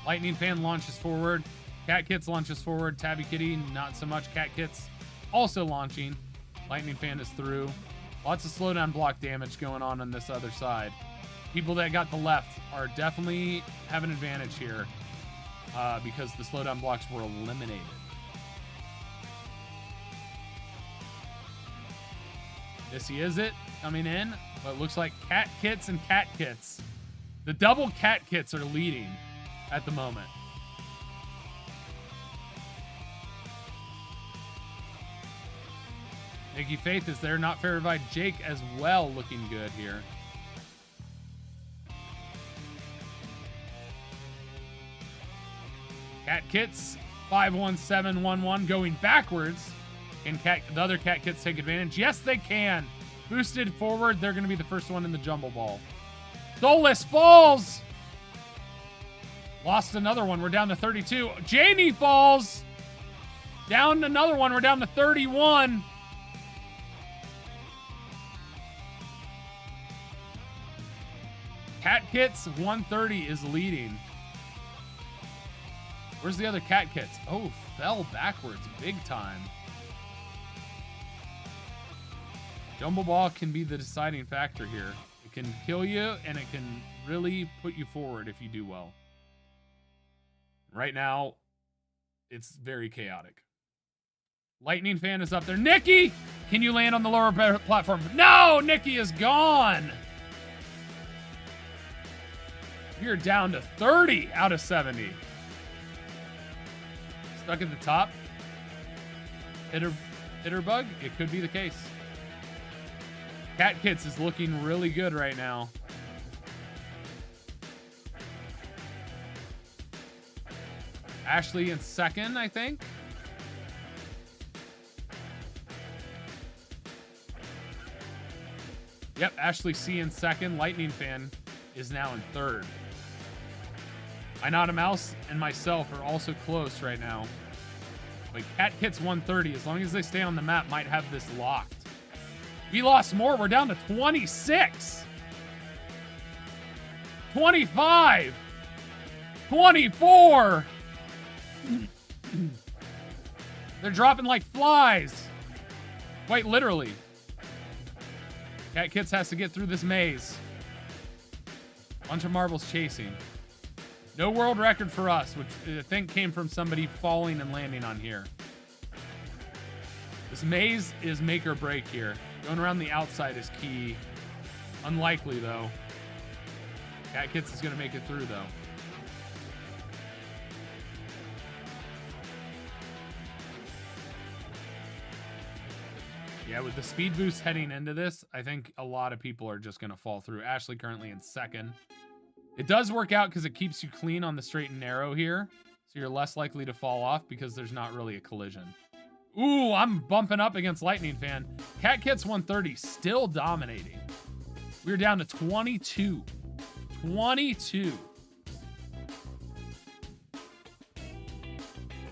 Lightning Fan launches forward. Cat Kits launches forward. Tabby Kitty, not so much. Cat Kits also launching. Lightning Fan is through. Lots of slowdown block damage going on this other side. People that got the left are definitely have an advantage here because the slowdown blocks were eliminated. Missy is it coming in, but it looks like Cat Kits and Cat Kits. The double Cat Kits are leading at the moment. Nikki Faith is there. Not Verified Jake as well, looking good here. Cat Kits 51711 going backwards. Can the other Cat Kits take advantage? Yes, they can. Boosted forward. They're going to be the first one in the jumble ball. Soulless falls. Lost another one. We're down to 32. Janie falls. Down another one. We're down to 31. Cat Kits 130 is leading. Where's the other Cat Kits? Oh, fell backwards big time. Jumble Ball can be the deciding factor here. It can kill you, and it can really put you forward if you do well. Right now, it's very chaotic. Lightning Fan is up there. Nikki, can you land on the lower platform? No, Nikki is gone. You're down to 30 out of 70. Stuck at the top. Hitter bug? It could be the case. Cat Kits is looking really good right now. Ashley in second, I think. Yep, Ashley C in second. Lightning Fan is now in third. I Not a Mouse and myself are also close right now. But Cat Kits 130, as long as they stay on the map, might have this locked. We lost more. We're down to 26. 25. 24. They're dropping like flies. Quite literally. Cat Kits has to get through this maze. Bunch of marbles chasing. No world record for us, which I think came from somebody falling and landing on here. This maze is make or break here. Going around the outside is key. Unlikely, though. Cat Kits is going to make it through, though. Yeah, with the speed boost heading into this, I think a lot of people are just going to fall through. Ashley currently in second. It does work out because it keeps you clean on the straight and narrow here. So you're less likely to fall off because there's not really a collision. Ooh, I'm bumping up against Lightning Fan. Cat Kits 130, still dominating. We're down to 22. 22.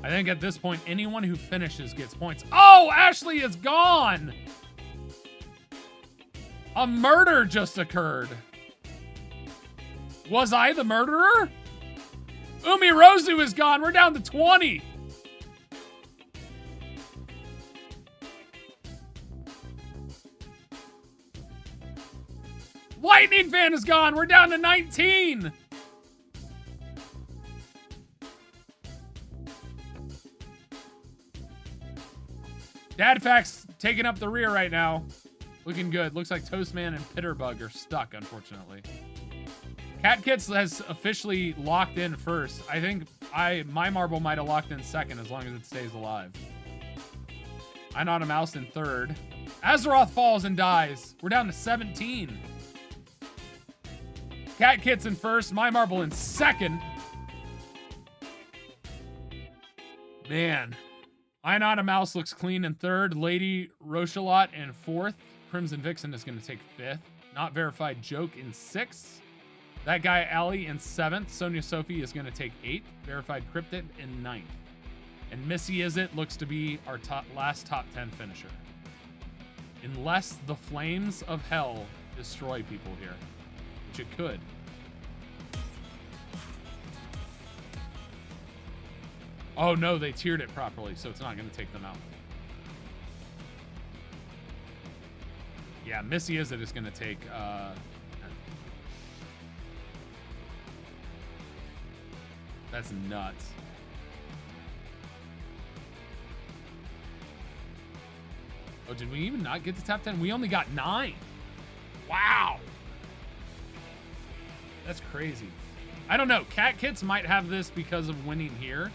I think at this point, anyone who finishes gets points. Oh, Ashley is gone. A murder just occurred. Was I the murderer? Umirozu is gone. We're down to 20. Lightning Fan is gone. We're down to 19. Dadfax taking up the rear right now. Looking good. Looks like Toastman and Pitterbug are stuck, unfortunately. Cat Kits has officially locked in first. I think my marble might have locked in second as long as it stays alive. I Not a Mouse in third. Azeroth falls and dies. We're down to 17. Cat Kits in first. My marble in second. Man. I Not a Mouse looks clean in third. Lady Rochelot in fourth. Crimson Vixen is going to take fifth. Not Verified Joke in sixth. That guy Ali in seventh. Sonia Sophie is going to take eighth. Verified Cryptid in ninth. And Missy Izzet looks to be our last top 10 finisher. Unless the flames of hell destroy people here, which it could. Oh no, they tiered it properly, so it's not going to take them out. Yeah, Missy Izzet is going to take... That's nuts. Oh, did we even not get to top 10? We only got 9. Wow. That's crazy. I don't know. Cat Kits might have this because of winning here.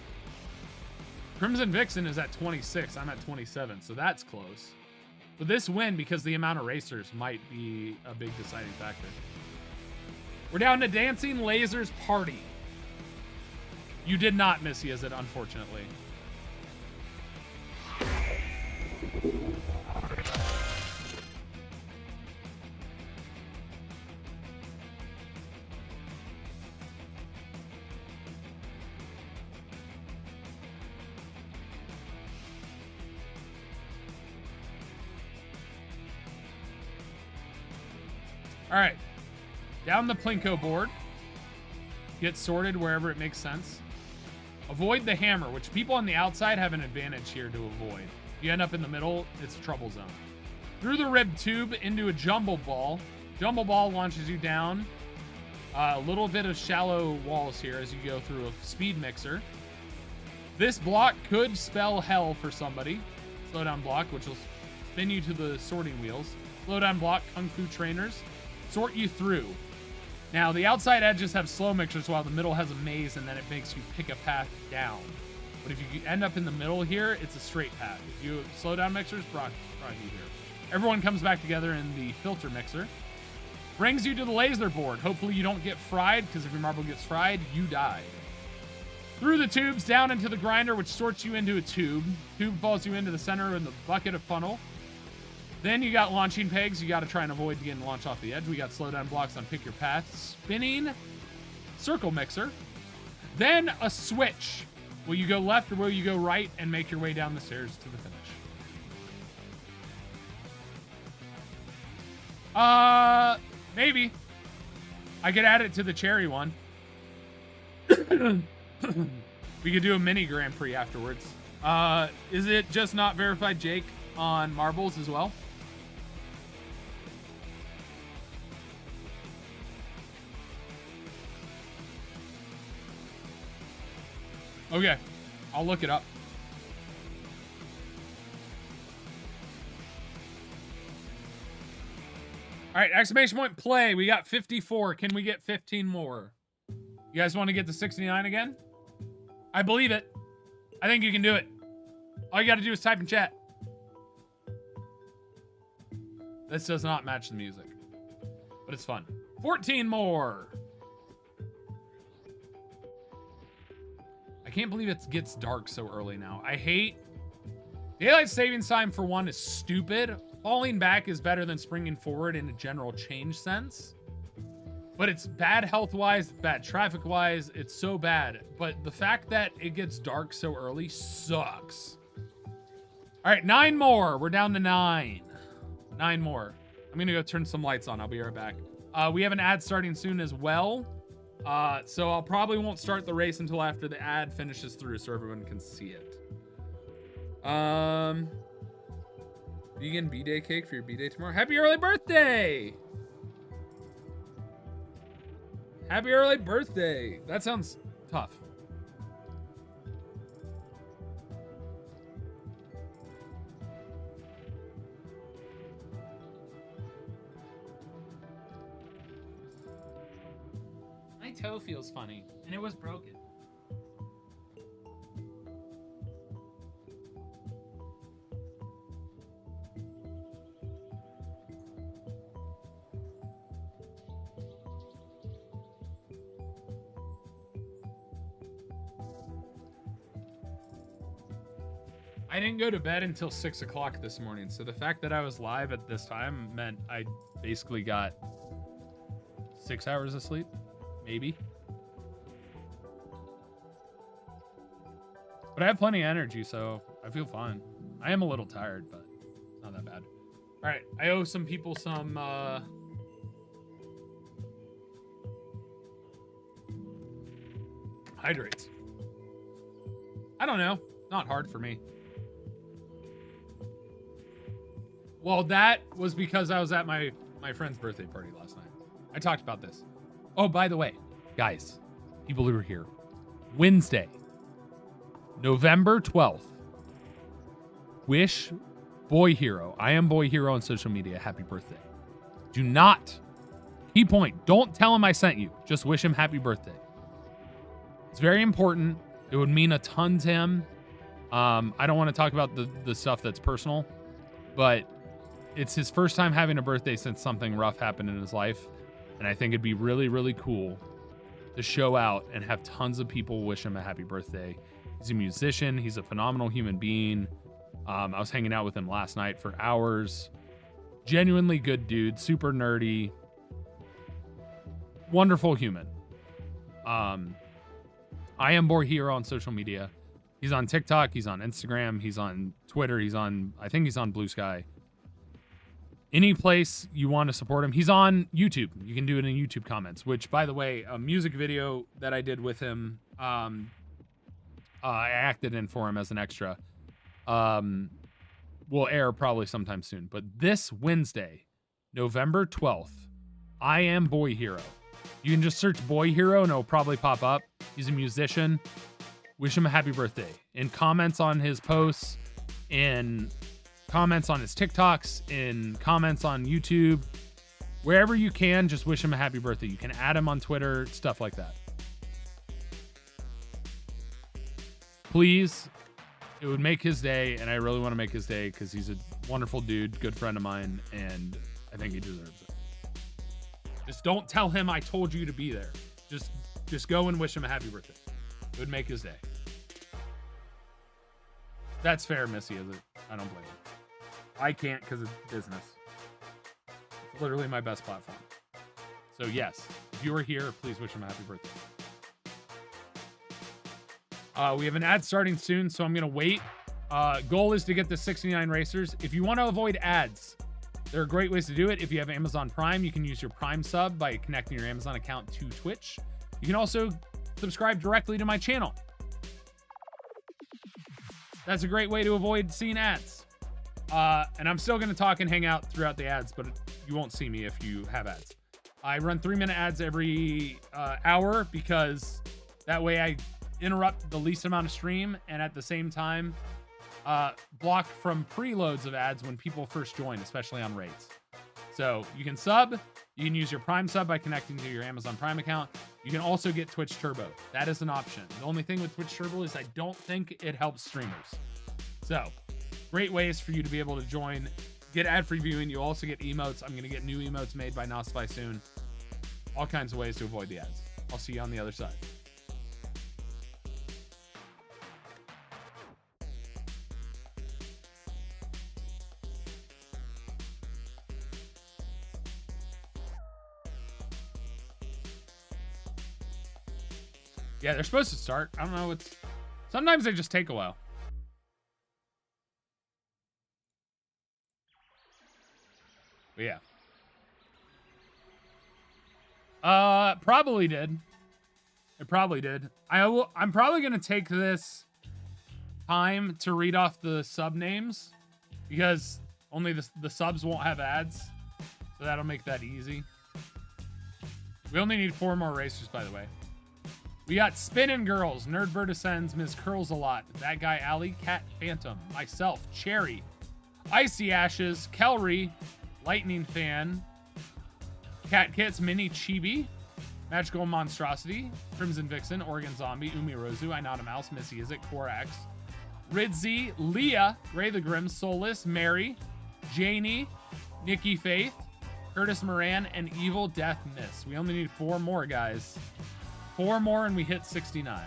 Crimson Vixen is at 26. I'm at 27, so that's close. But this win, because the amount of racers, might be a big deciding factor. We're down to Dancing Lasers Party. You did not miss Izzet, unfortunately. All right, down the Plinko board. Get sorted wherever it makes sense. Avoid the hammer, which people on the outside have an advantage here to avoid. You end up in the middle, it's trouble zone. Through the rib tube into a jumble ball. Jumble ball launches you down. A little bit of shallow walls here as you go through a speed mixer. This block could spell hell for somebody. Slowdown block, which will spin you to the sorting wheels. Slowdown block, Kung Fu trainers. Sort you through. Now, the outside edges have slow mixers while the middle has a maze, and then it makes you pick a path down. But if you end up in the middle here, it's a straight path. If you slow down mixers, brought you here. Everyone comes back together in the filter mixer. Brings you to the laser board. Hopefully you don't get fried, because if your marble gets fried, you die. Through the tubes, down into the grinder, which sorts you into a tube. Tube falls you into the center in the bucket of funnel. Then you got launching pegs. You got to try and avoid getting launched off the edge. We got slowdown blocks on pick your path. Spinning circle mixer. Then a switch. Will you go left or will you go right and make your way down the stairs to the finish? Maybe. I could add it to the cherry one. We could do a mini Grand Prix afterwards. Is it just not verified Jake on marbles as well? Okay, I'll look it up. All right, exclamation point play. We got 54. Can we get 15 more? You guys want to get to 69 again? I believe it. I think you can do it. All you got to do is type in chat. This does not match the music, but it's fun. 14 more. I can't believe it gets dark so early now. I hate daylight savings time. For one, is stupid. Falling back is better than springing forward in a general change sense. But it's bad health-wise, bad traffic-wise. It's so bad. But the fact that it gets dark so early sucks. All right, 9 more. We're down to 9. 9 more. I'm going to go turn some lights on. I'll be right back. We have an ad starting soon as well. So I'll probably won't start the race until after the ad finishes through so everyone can see it. Vegan B-Day cake for your B-Day tomorrow. Happy early birthday! Happy early birthday. That sounds tough. My toe feels funny, and it was broken. I didn't go to bed until 6 o'clock this morning, so the fact that I was live at this time meant I basically got 6 hours of sleep, maybe. But I have plenty of energy, so I feel fine. I am a little tired, but it's not that bad. All right, I owe some people some hydrates. I don't know, not hard for me. Well, that was because I was at my friend's birthday party last night. I talked about this. Oh, by the way, guys, people who are here, Wednesday, November 12th, wish Boy Hero, I am Boy Hero on social media, happy birthday. Do not, key point, don't tell him I sent you. Just wish him happy birthday. It's very important. It would mean a ton to him. I don't want to talk about the stuff that's personal, but it's his first time having a birthday since something rough happened in his life. And I think it'd be really, really cool to show out and have tons of people wish him a happy birthday. He's a musician. He's a phenomenal human being. I was hanging out with him last night for hours. Genuinely good dude, super nerdy, wonderful human. I am Boy Hero on social media. He's on TikTok. He's on Instagram. He's on Twitter. I think he's on Blue Sky. Any place you want to support him. He's on YouTube. You can do it in YouTube comments, which, by the way, a music video that I did with him, I acted in for him as an extra, will air probably sometime soon. But this Wednesday, November 12th, I am Boy Hero. You can just search Boy Hero and it'll probably pop up. He's a musician. Wish him a happy birthday. In comments on his posts, in comments on his TikToks, in comments on YouTube, wherever you can, just wish him a happy birthday. You can add him on Twitter, stuff like that. Please, it would make his day, and I really want to make his day because he's a wonderful dude, good friend of mine, and I think he deserves it. Just don't tell him I told you to be there. Just go and wish him a happy birthday. It would make his day. That's fair, Missy, is it? I don't blame you. I can't because it's business. It's literally my best platform. So yes, if you are here, please wish him a happy birthday. We have an ad starting soon, so I'm going to wait. Goal is to get to 69 racers. If you want to avoid ads, there are great ways to do it. If you have Amazon Prime, you can use your Prime sub by connecting your Amazon account to Twitch. You can also subscribe directly to my channel. That's a great way to avoid seeing ads. And I'm still going to talk and hang out throughout the ads, but you won't see me if you have ads. I run 3-minute ads every hour because that way I interrupt the least amount of stream and at the same time block from preloads of ads when people first join, especially on raids. So you can sub, you can use your Prime sub by connecting to your Amazon Prime account. You can also get Twitch Turbo. That is an option. The only thing with Twitch Turbo is I don't think it helps streamers. So great ways for you to be able to join, get ad-free viewing. You also get emotes. I'm going to get new emotes made by Nosify soon. All kinds of ways to avoid the ads. I'll see you on the other side. Yeah, they're supposed to start. I don't know. Sometimes they just take a while. But yeah. Probably did. It probably did. I'm probably going to take this time to read off the sub names because only the subs won't have ads. So that'll make that easy. We only need 4 more racers, by the way. We got Spinnin' Girls, Nerdbird Ascends, Ms. Curls a Lot, That Guy Alley, Cat Phantom, myself, Cherry, Icy Ashes, Kelry, Lightning Fan, Cat Kits, Mini Chibi, Magical Monstrosity, Crimson Vixen, Oregon Zombie, Umi Rozu, I Not a Mouse, Missy Is It, Corax, Ridzi, Leah, Ray the Grim, Soulless, Mary, Janie, Nikki Faith, Curtis Moran, and Evil Death Miss. We only need 4 more, guys. 4 more and we hit 69.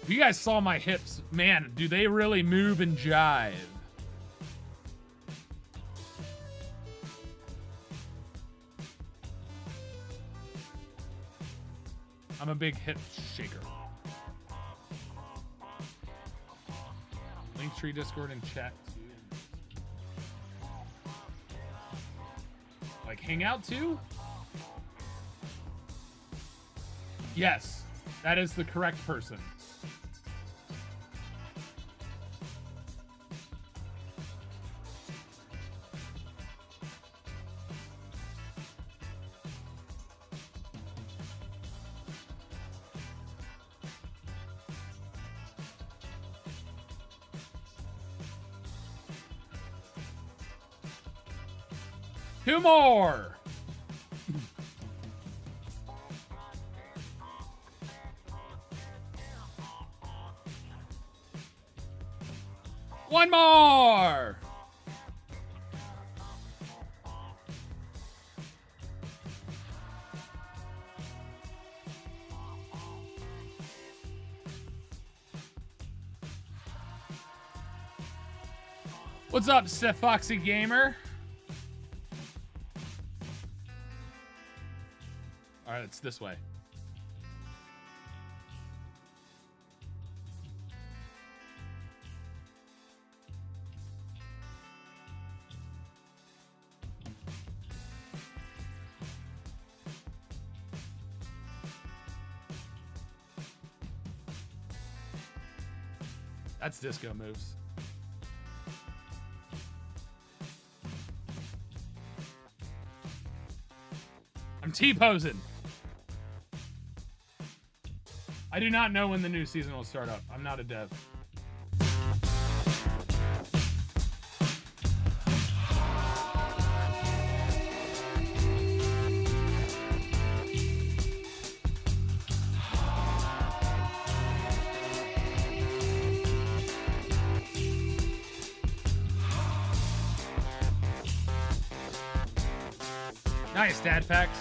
If you guys saw my hips, man, do they really move and jive? I'm a big hip shaker. Linktree, Discord, and chat too. Like Hangout too? Yes, that is the correct person. Two more. One more. What's up, Seth Foxy Gamer? All right, it's this way. That's disco moves. I'm T-posing. I do not know when the new season will start up. I'm not a dev. Nice, Dad Packs.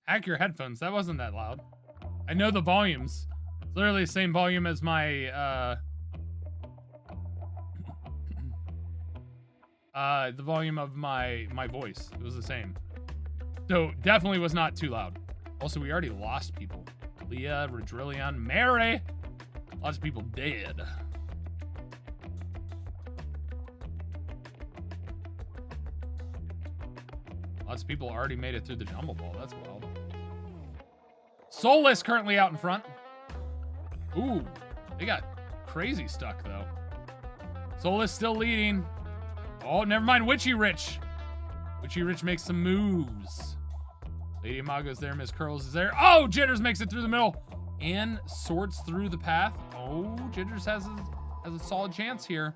Hack your headphones. That wasn't that loud. I know the volumes. It's literally the same volume as my the volume of my voice. It was the same. So definitely was not too loud. Also, we already lost people. Leah, Rodrillion, Mary. Lots of people dead. Lots of people already made it through the Jumble Ball. That's wild. Soulless currently out in front. Ooh, they got crazy stuck, though. Soulless still leading. Oh, never mind. Witchy Rich. Witchy Rich makes some moves. Lady Imago's there. Miss Curls is there. Oh, Jitters makes it through the middle and sorts through the path. Oh, Jitters has a solid chance here.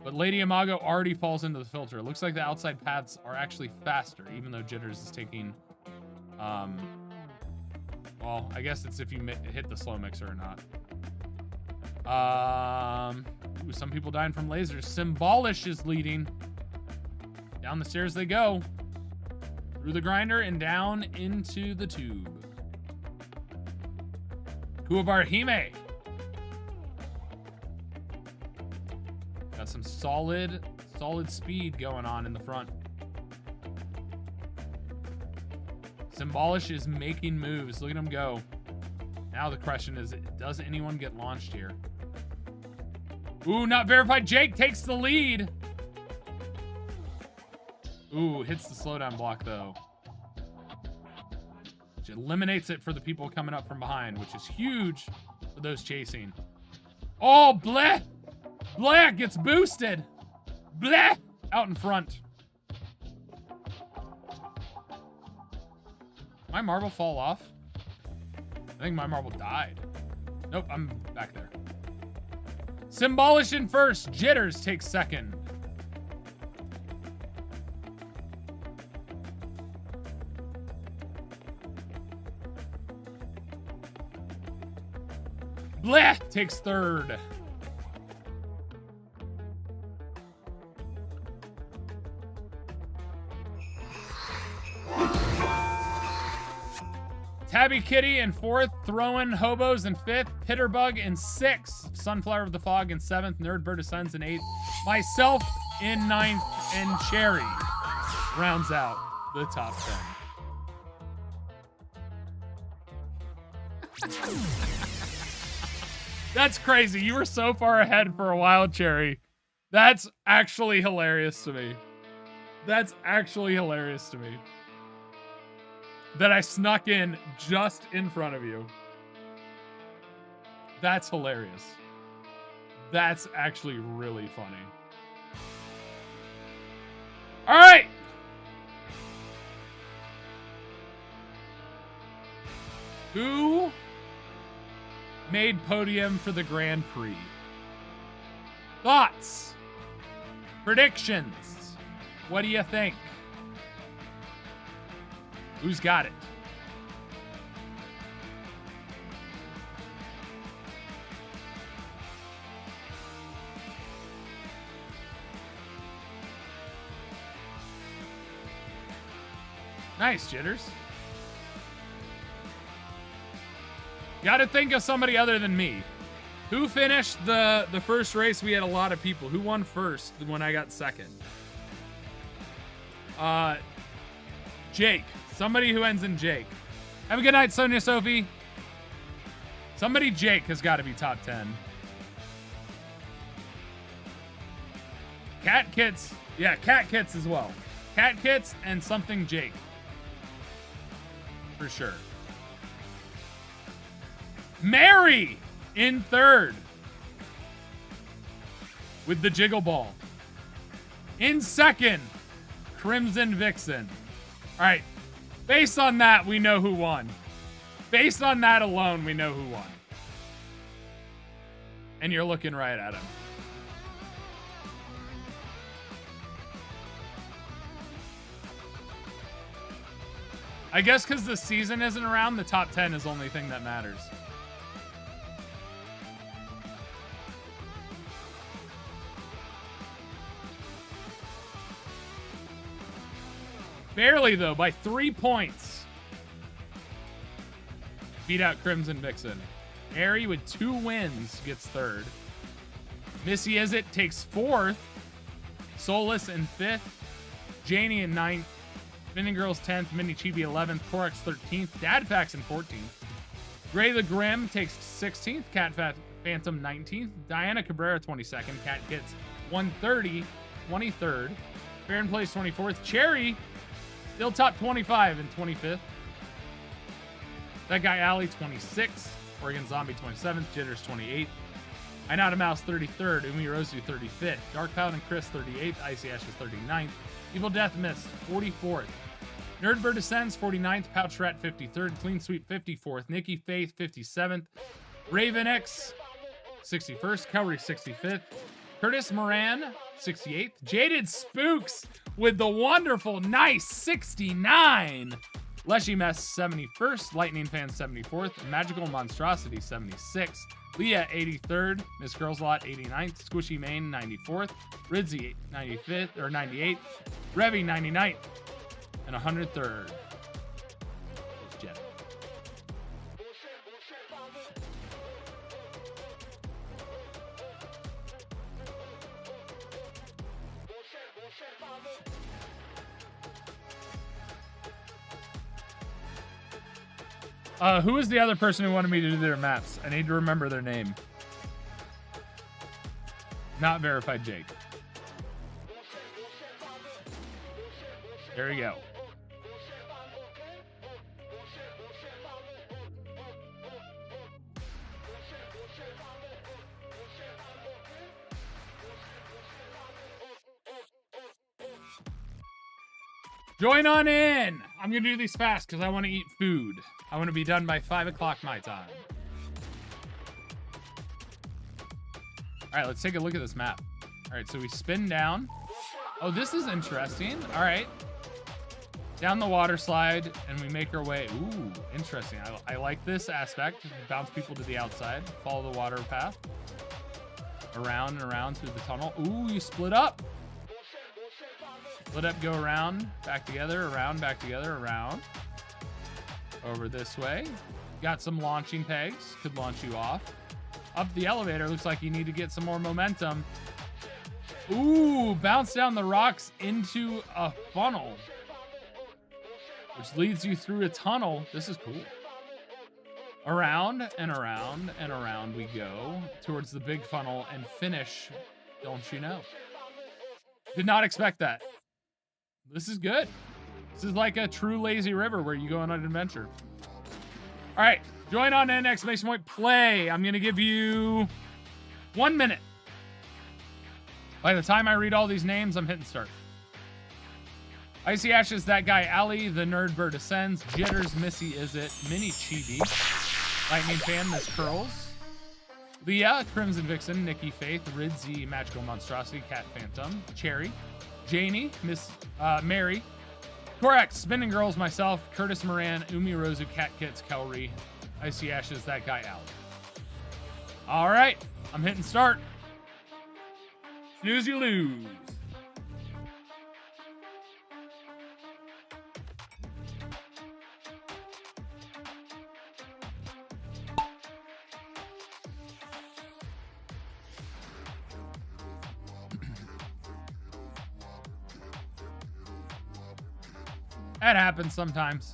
But Lady Imago already falls into the filter. It looks like the outside paths are actually faster, even though Jitters is taking, well, I guess it's if you hit the slow mixer or not. Ooh, some people dying from lasers. Symbolish is leading. Down the stairs they go. Through the grinder and down into the tube. Kuwabar Hime. Got some solid speed going on in the front. Symbolish is making moves. Look at him go. Now the question is, does anyone get launched here? Ooh, not verified. Jake takes the lead. Ooh, hits the slowdown block, though. Which eliminates it for the people coming up from behind, which is huge for those chasing. Oh, bleh! Bleh gets boosted. Bleh! Out in front. My marble fall off? I think my marble died. Nope, I'm back there. Symbolish in first. Jitters takes second. Bleh takes third. Tabby Kitty in fourth, Throwin' Hobos in fifth, Pitterbug in sixth, Sunflower of the Fog in seventh, Nerdbird of Suns in eighth, myself in ninth, and Cherry rounds out the top 10. That's crazy. You were so far ahead for a while, Cherry. That's actually hilarious to me. That's actually hilarious to me. That I snuck in just in front of you. That's hilarious. That's actually really funny. All right. Who made podium for the Grand Prix? Thoughts? Predictions? What do you think? Who's got it? Nice, Jitters. Gotta think of somebody other than me. Who finished the first race? We had a lot of people. Who won first when I got second? Jake. Somebody who ends in Jake. Have a good night, Sonia Sophie. Somebody Jake has got to be top 10. Cat Kits. Yeah, Cat Kits as well. Cat Kits and something Jake. For sure. Mary in third. With the Jiggle Ball. In second, Crimson Vixen. All right. Based on that, we know who won. Based on that alone, we know who won. And you're looking right at him. I guess because the season isn't around, the top 10 is the only thing that matters. Barely, though, by 3 points. Beat out Crimson Vixen. Mary with 2 wins gets third. Missy Izzet takes fourth. Soulless in fifth. Janie in ninth. Spinning Girls 10th, Mini Chibi 11th, Corex 13th, Dad Paxton 14th. Gray the Grim takes 16th, Cat Phantom 19th, Diana Cabrera 22nd, Cat Kits 130, 23rd, Farron Place 24th, Cherry still top 25 and 25th. That Guy Alley 26th, Oregon Zombie 27th, Jitters 28th, I Not a Mouse 33rd, Umi Rosu 35th, Dark Paladin Chris 38th, Icy Ashes 39th, Evil Death Mist 44th, Nerdbird Descends 49th, Pouch Rat 53rd, Clean Sweep 54th, Nikki Faith 57th, Raven X 61st, Cowrie 65th, Curtis Moran 68th, Jaded Spooks with the wonderful nice 69, Leshy Mess 71st, Lightning Fan 74th, Magical Monstrosity 76th, Leah 83rd, Miss Girls Lot 89th, Squishy Main 94th, Ridzy 95th or 98th, Revy 99th, and 103rd. Jet. Who is the other person who wanted me to do their maps? I need to remember their name. Not verified Jake. There we go. Join on in. I'm going to do these fast because I want to eat food. I want to be done by 5 o'clock my time. All right, let's take a look at this map. All right, so we spin down. Oh, this is interesting. All right. Down the water slide, and we make our way. Ooh, interesting. I like this aspect. Bounce people to the outside. Follow the water path. Around and around through the tunnel. Ooh, you split up. Split up, go around, back together, around, back together, around. Over this way. Got some launching pegs. Could launch you off. Up the elevator. Looks like you need to get some more momentum. Ooh, bounce down the rocks into a funnel, which leads you through a tunnel. This is cool. Around and around and around we go towards the big funnel and finish, don't you know? Did not expect that. This is good. This is like a true lazy river where you go on an adventure. All right, join on in, exclamation point, play. I'm going to give you 1 minute. By the time I read all these names, I'm hitting start. Icy Ashes, That Guy Alley, The Nerdbird Ascends, Jitters, Missy Is It, Mini Chibi, Lightning Fan, Miss Curls, Leah, Crimson Vixen, Nikki Faith, Ridzy, Magical Monstrosity, Cat Phantom, Cherry, Janie, Miss Mary, Corex, Spinning Girls, myself, Curtis Moran, Umi Rosu, Cat Kits, Cowrie, Icy Ashes, That Guy Alley. All right, I'm hitting start. Snooze, you lose. That happens sometimes.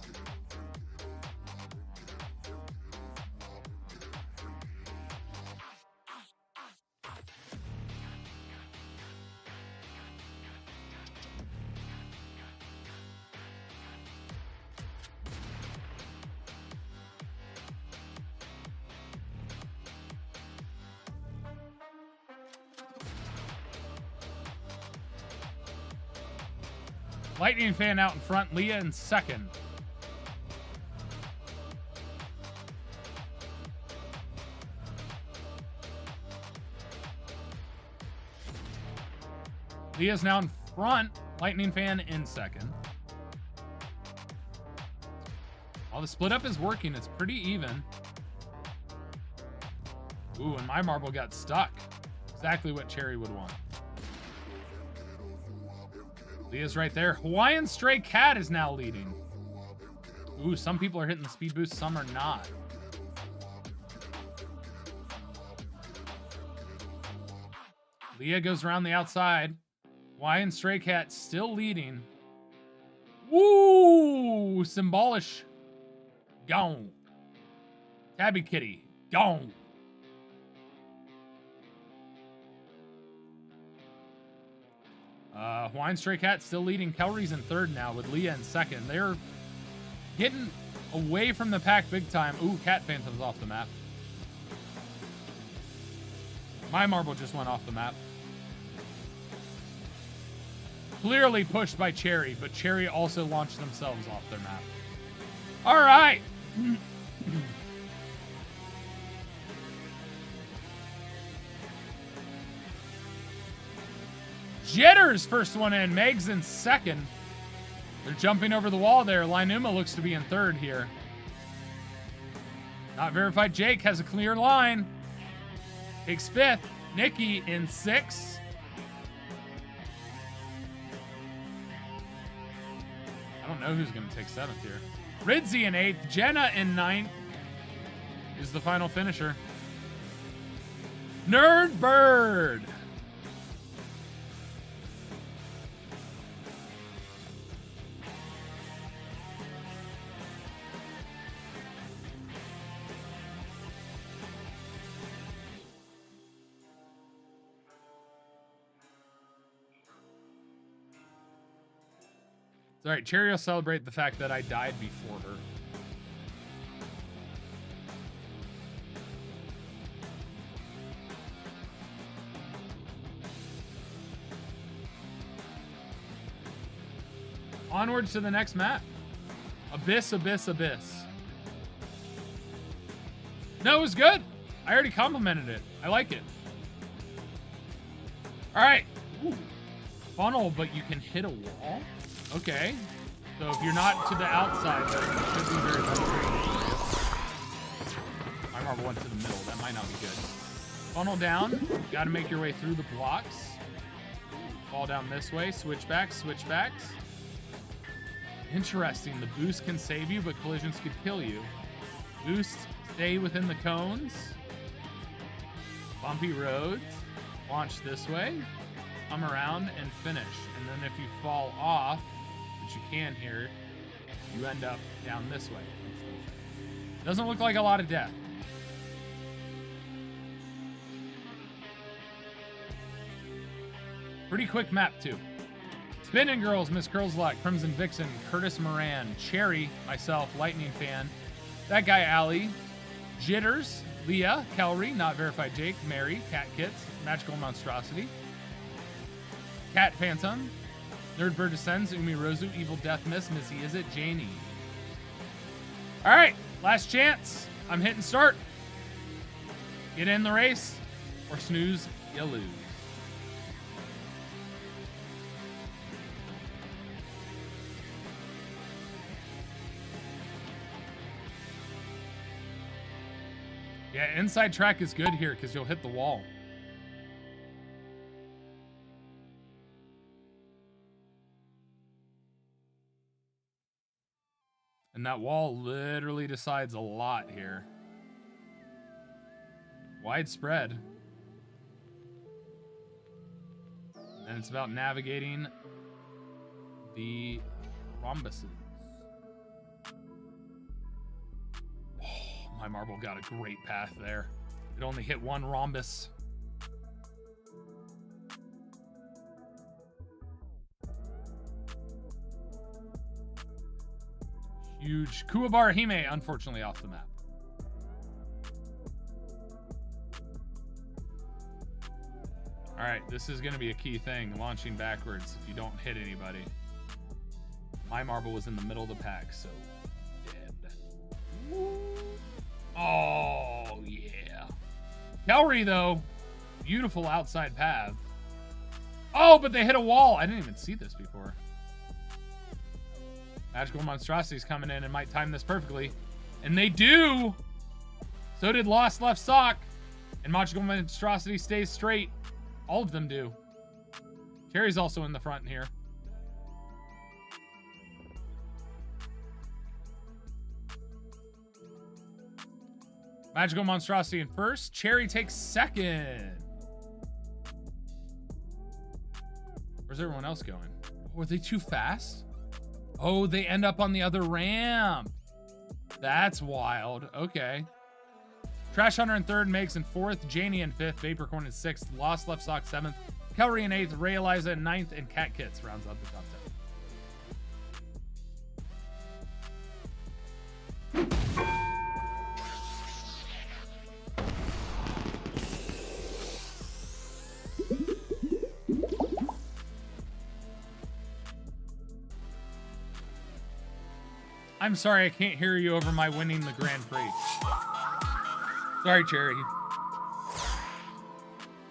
Lightning Fan out in front, Leah in second. Leah's now in front, Lightning Fan in second. While the split up is working, it's pretty even. Ooh, and my marble got stuck. Exactly what Cherry would want. Leah's right there. Hawaiian Stray Cat is now leading. Ooh, some people are hitting the speed boost, some are not. Leah goes around the outside. Hawaiian Stray Cat still leading. Woo! Symbolish. Gone. Tabby Kitty. Gone. Hawaiian Stray Cat still leading. Kelry's in third now with Leah in second. They're getting away from the pack big time. Ooh, Cat Phantom's off the map. My marble just went off the map. Clearly pushed by Cherry, but Cherry also launched themselves off their map. All right. Jitters first one in. Meg's in second. They're jumping over the wall there. Linuma looks to be in third here. Not verified Jake has a clear line. Takes fifth. Nikki in sixth. I don't know who's going to take seventh here. Ridzi in eighth. Jenna in ninth is the final finisher. Nerd Bird. All right, Cherry will celebrate the fact that I died before her. Onwards to the next map. Abyss, Abyss, Abyss. No, it was good. I already complimented it. I like it. All right. Ooh. Funnel, but you can hit a wall? Okay. So if you're not to the outside, that should be very frustrating. My marble went to the middle. That might not be good. Funnel down. Got to make your way through the blocks. Fall down this way. Switchbacks, switchbacks. Interesting. The boost can save you, but collisions could kill you. Boost, stay within the cones. Bumpy roads. Launch this way. Come around and finish. And then if you fall off, which you can here, you end up down this way. Doesn't look like a lot of death. Pretty quick map, too. Spinning Girls, Miss Curls Luck, Crimson Vixen, Curtis Moran, Cherry, myself, Lightning Fan, that guy, Allie, Jitters, Leah, Kelry, Not Verified Jake, Mary, Cat Kits, Magical Monstrosity, Cat Phantom, Nerdbird Descends, Umi Rozu, Evil Death Miss, Missy Is It, Janie. All right, last chance. I'm hitting start. Get in the race or snooze, you lose. Yeah, inside track is good here because you'll hit the wall. And that wall literally decides a lot here. Widespread. And it's about navigating the rhombuses. Oh, my marble got a great path there. It only hit one rhombus. Huge. Kuwabara Hime, unfortunately, off the map. All right, this is going to be a key thing, launching backwards if you don't hit anybody. My marble was in the middle of the pack, so dead. Oh, yeah. Kelry, though, beautiful outside path. Oh, but they hit a wall. I didn't even see this before. Magical Monstrosity's coming in and might time this perfectly. And they do! So did Lost Left Sock. And Magical Monstrosity stays straight. All of them do. Cherry's also in the front here. Magical Monstrosity in first. Cherry takes second. Where's everyone else going? Were they too fast? Oh, they end up on the other ramp. That's wild. Okay. Trash Hunter in 3rd, Megs in 4th, Janie in 5th, Vaporcorn in 6th, Lost Left Sock 7th, Kelry in 8th, Ray Eliza in 9th, and Cat Kits rounds out the top 10. I'm sorry, I can't hear you over my winning the Grand Prix. Sorry, Cherry.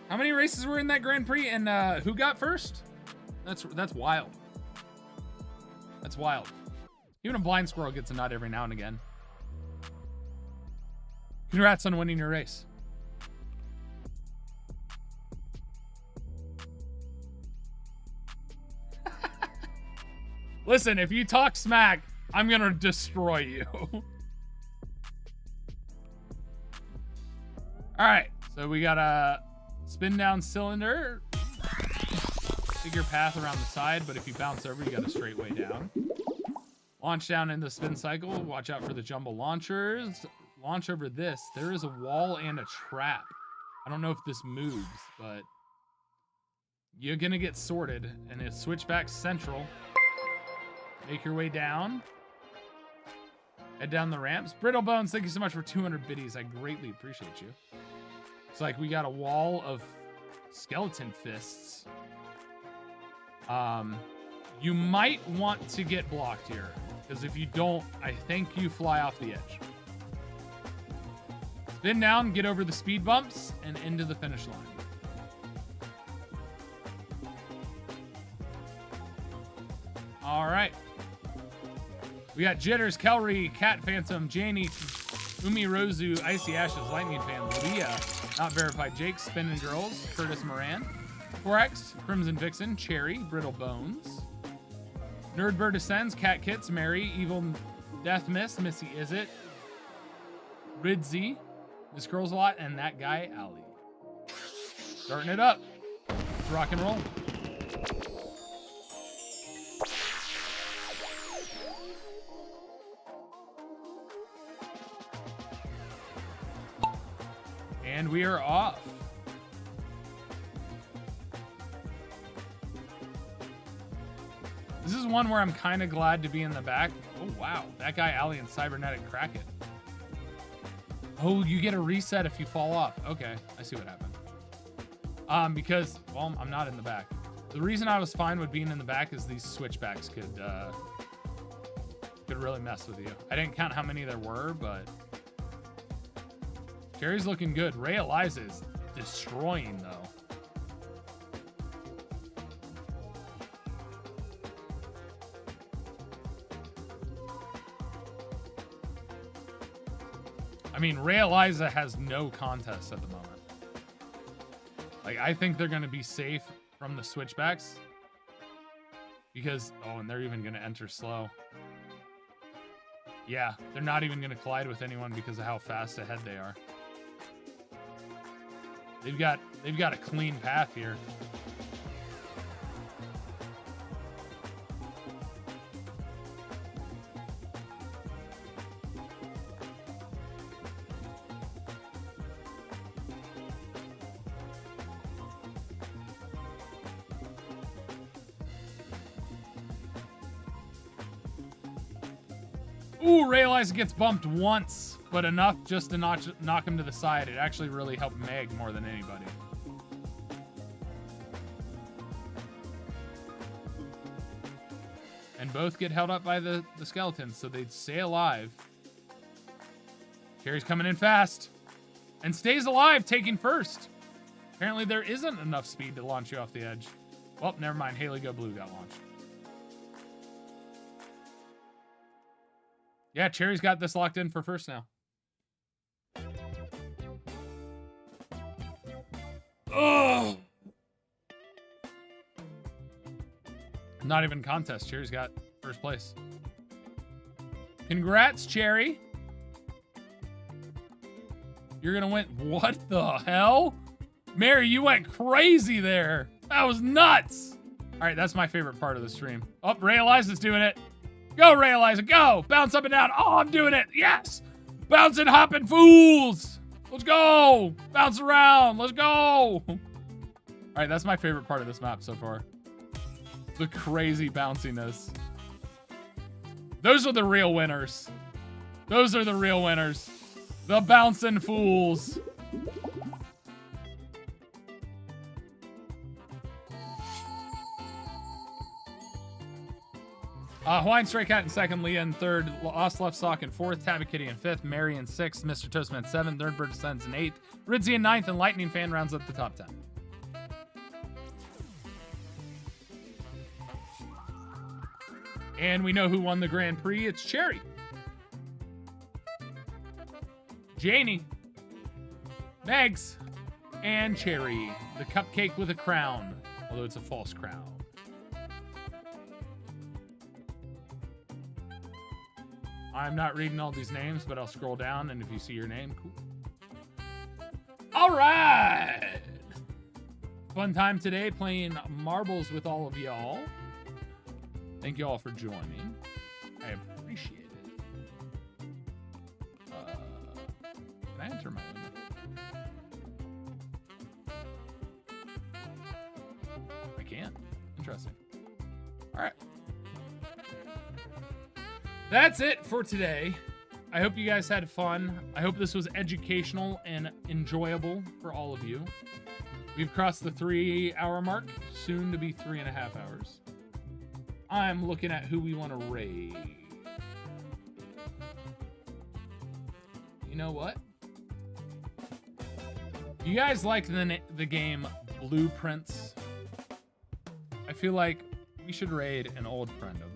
How many races were in that Grand Prix, and who got first? That's wild. That's wild. Even a blind squirrel gets a nut every now and again. Congrats on winning your race. Listen, if you talk smack, I'm gonna destroy you. All right, so we got a spin down cylinder. Take your path around the side, but if you bounce over, you got a straight way down. Launch down into the spin cycle. Watch out for the jumbo launchers. Launch over this. There is a wall and a trap. I don't know if this moves, but you're gonna get sorted. And it's switchback central. Make your way down. Head down the ramps. Brittle Bones, thank you so much for 200 biddies. I greatly appreciate you. It's like we got a wall of skeleton fists. You might want to get blocked here, because if you don't, I think you fly off the edge. Spin down, get over the speed bumps, and into the finish line. All right. We got Jitters, Kelry, Cat Phantom, Janie, Umi Rozu, Icy Ashes, Lightning Fan, Leah, Not Verified Jake, Spinning Girls, Curtis Moran, Forex, Crimson Vixen, Cherry, Brittle Bones, Nerdbird Descends, Cat Kits, Mary, Evil Death Miss, Missy Is It, Ridzy, Miss Girls a Lot, and that guy, Ali. Starting it up. Let's rock and roll. And we are off. This is one where I'm kind of glad to be in the back. Oh, wow. That guy, Ali, and Cybernetic Kraken. Oh, you get a reset if you fall off. Okay, I see what happened. Because, well, I'm not in the back. The reason I was fine with being in the back is these switchbacks could really mess with you. I didn't count how many there were, but Cherry's looking good. Ray Eliza is destroying, though. I mean, Ray Eliza has no contest at the moment. Like, I think they're going to be safe from the switchbacks. Because, oh, and they're even going to enter slow. Yeah, they're not even going to collide with anyone because of how fast ahead they are. They've got a clean path here. Ooh, Ray Eliza gets bumped once, but enough just to knock him to the side. It actually really helped Meg more than anybody. And both get held up by the skeletons, so they stay alive. Cherry's coming in fast. And stays alive, taking first. Apparently there isn't enough speed to launch you off the edge. Well, never mind. Haley Go Blue got launched. Yeah, Cherry's got this locked in for first now. Oh! Not even contest. Cherry's got first place. Congrats, Cherry. You're gonna win. What the hell? Mary, you went crazy there. That was nuts. All right, that's my favorite part of the stream. Oh, Ray Eliza's doing it. Go, Ray Eliza, go. Bounce up and down. Oh, I'm doing it. Yes. Bouncing, hopping fools. Let's go. Bounce around. Let's go. All right, that's my favorite part of this map so far. The crazy bounciness. Those are the real winners. Those are the real winners. The bouncing fools. Hawaiian Stray Cat in second, Leah in third, Lost Left Sock in fourth, Tabby Kitty in fifth, Mary in sixth, Mr. Toastman in seventh, Third Bird Descends in eighth, Ridzi in ninth, and Lightning Fan rounds up the top 10. And we know who won the Grand Prix. It's Cherry. Janie. Megs. And Cherry. The cupcake with a crown. Although it's a false crown. I'm not reading all these names, but I'll scroll down, and if you see your name, cool. All right. Fun time today playing marbles with all of y'all. Thank you all for joining. I appreciate it. Can I enter my own? I can. Interesting. All right. That's it for today. I hope you guys had fun. I hope this was educational and enjoyable for all of you. We've crossed the 3-hour mark, soon to be 3.5 hours. I'm looking at who we want to raid. You know what? You guys like the game Blueprints? I feel like we should raid an old friend of mine.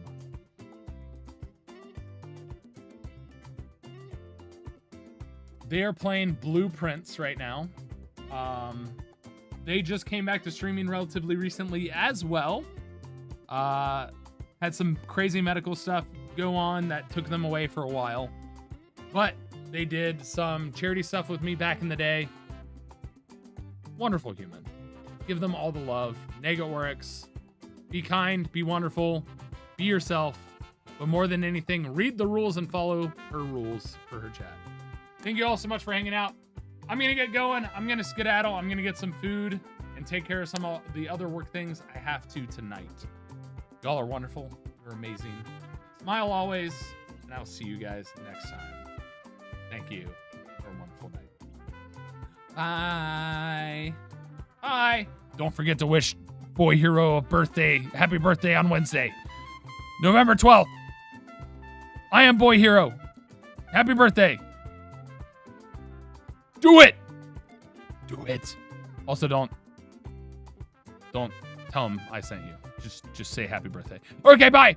They are playing Blueprints right now. They just came back to streaming relatively recently as well. Had some crazy medical stuff go on that took them away for a while. But they did some charity stuff with me back in the day. Wonderful human. Give them all the love. Nega Oryx. Be kind, be wonderful, be yourself. But more than anything, read the rules and follow her rules for her chat. Thank you all so much for hanging out. I'm going to get going. I'm going to skedaddle. I'm going to get some food and take care of some of the other work things I have to tonight. Y'all are wonderful. You're amazing. Smile always, and I'll see you guys next time. Thank you for a wonderful night. Bye. Bye. Don't forget to wish Boy Hero a birthday. Happy birthday on Wednesday, November 12th. I am Boy Hero. Happy birthday. Do it. Do it. Also, don't tell him I sent you. Just say happy birthday. Okay, bye.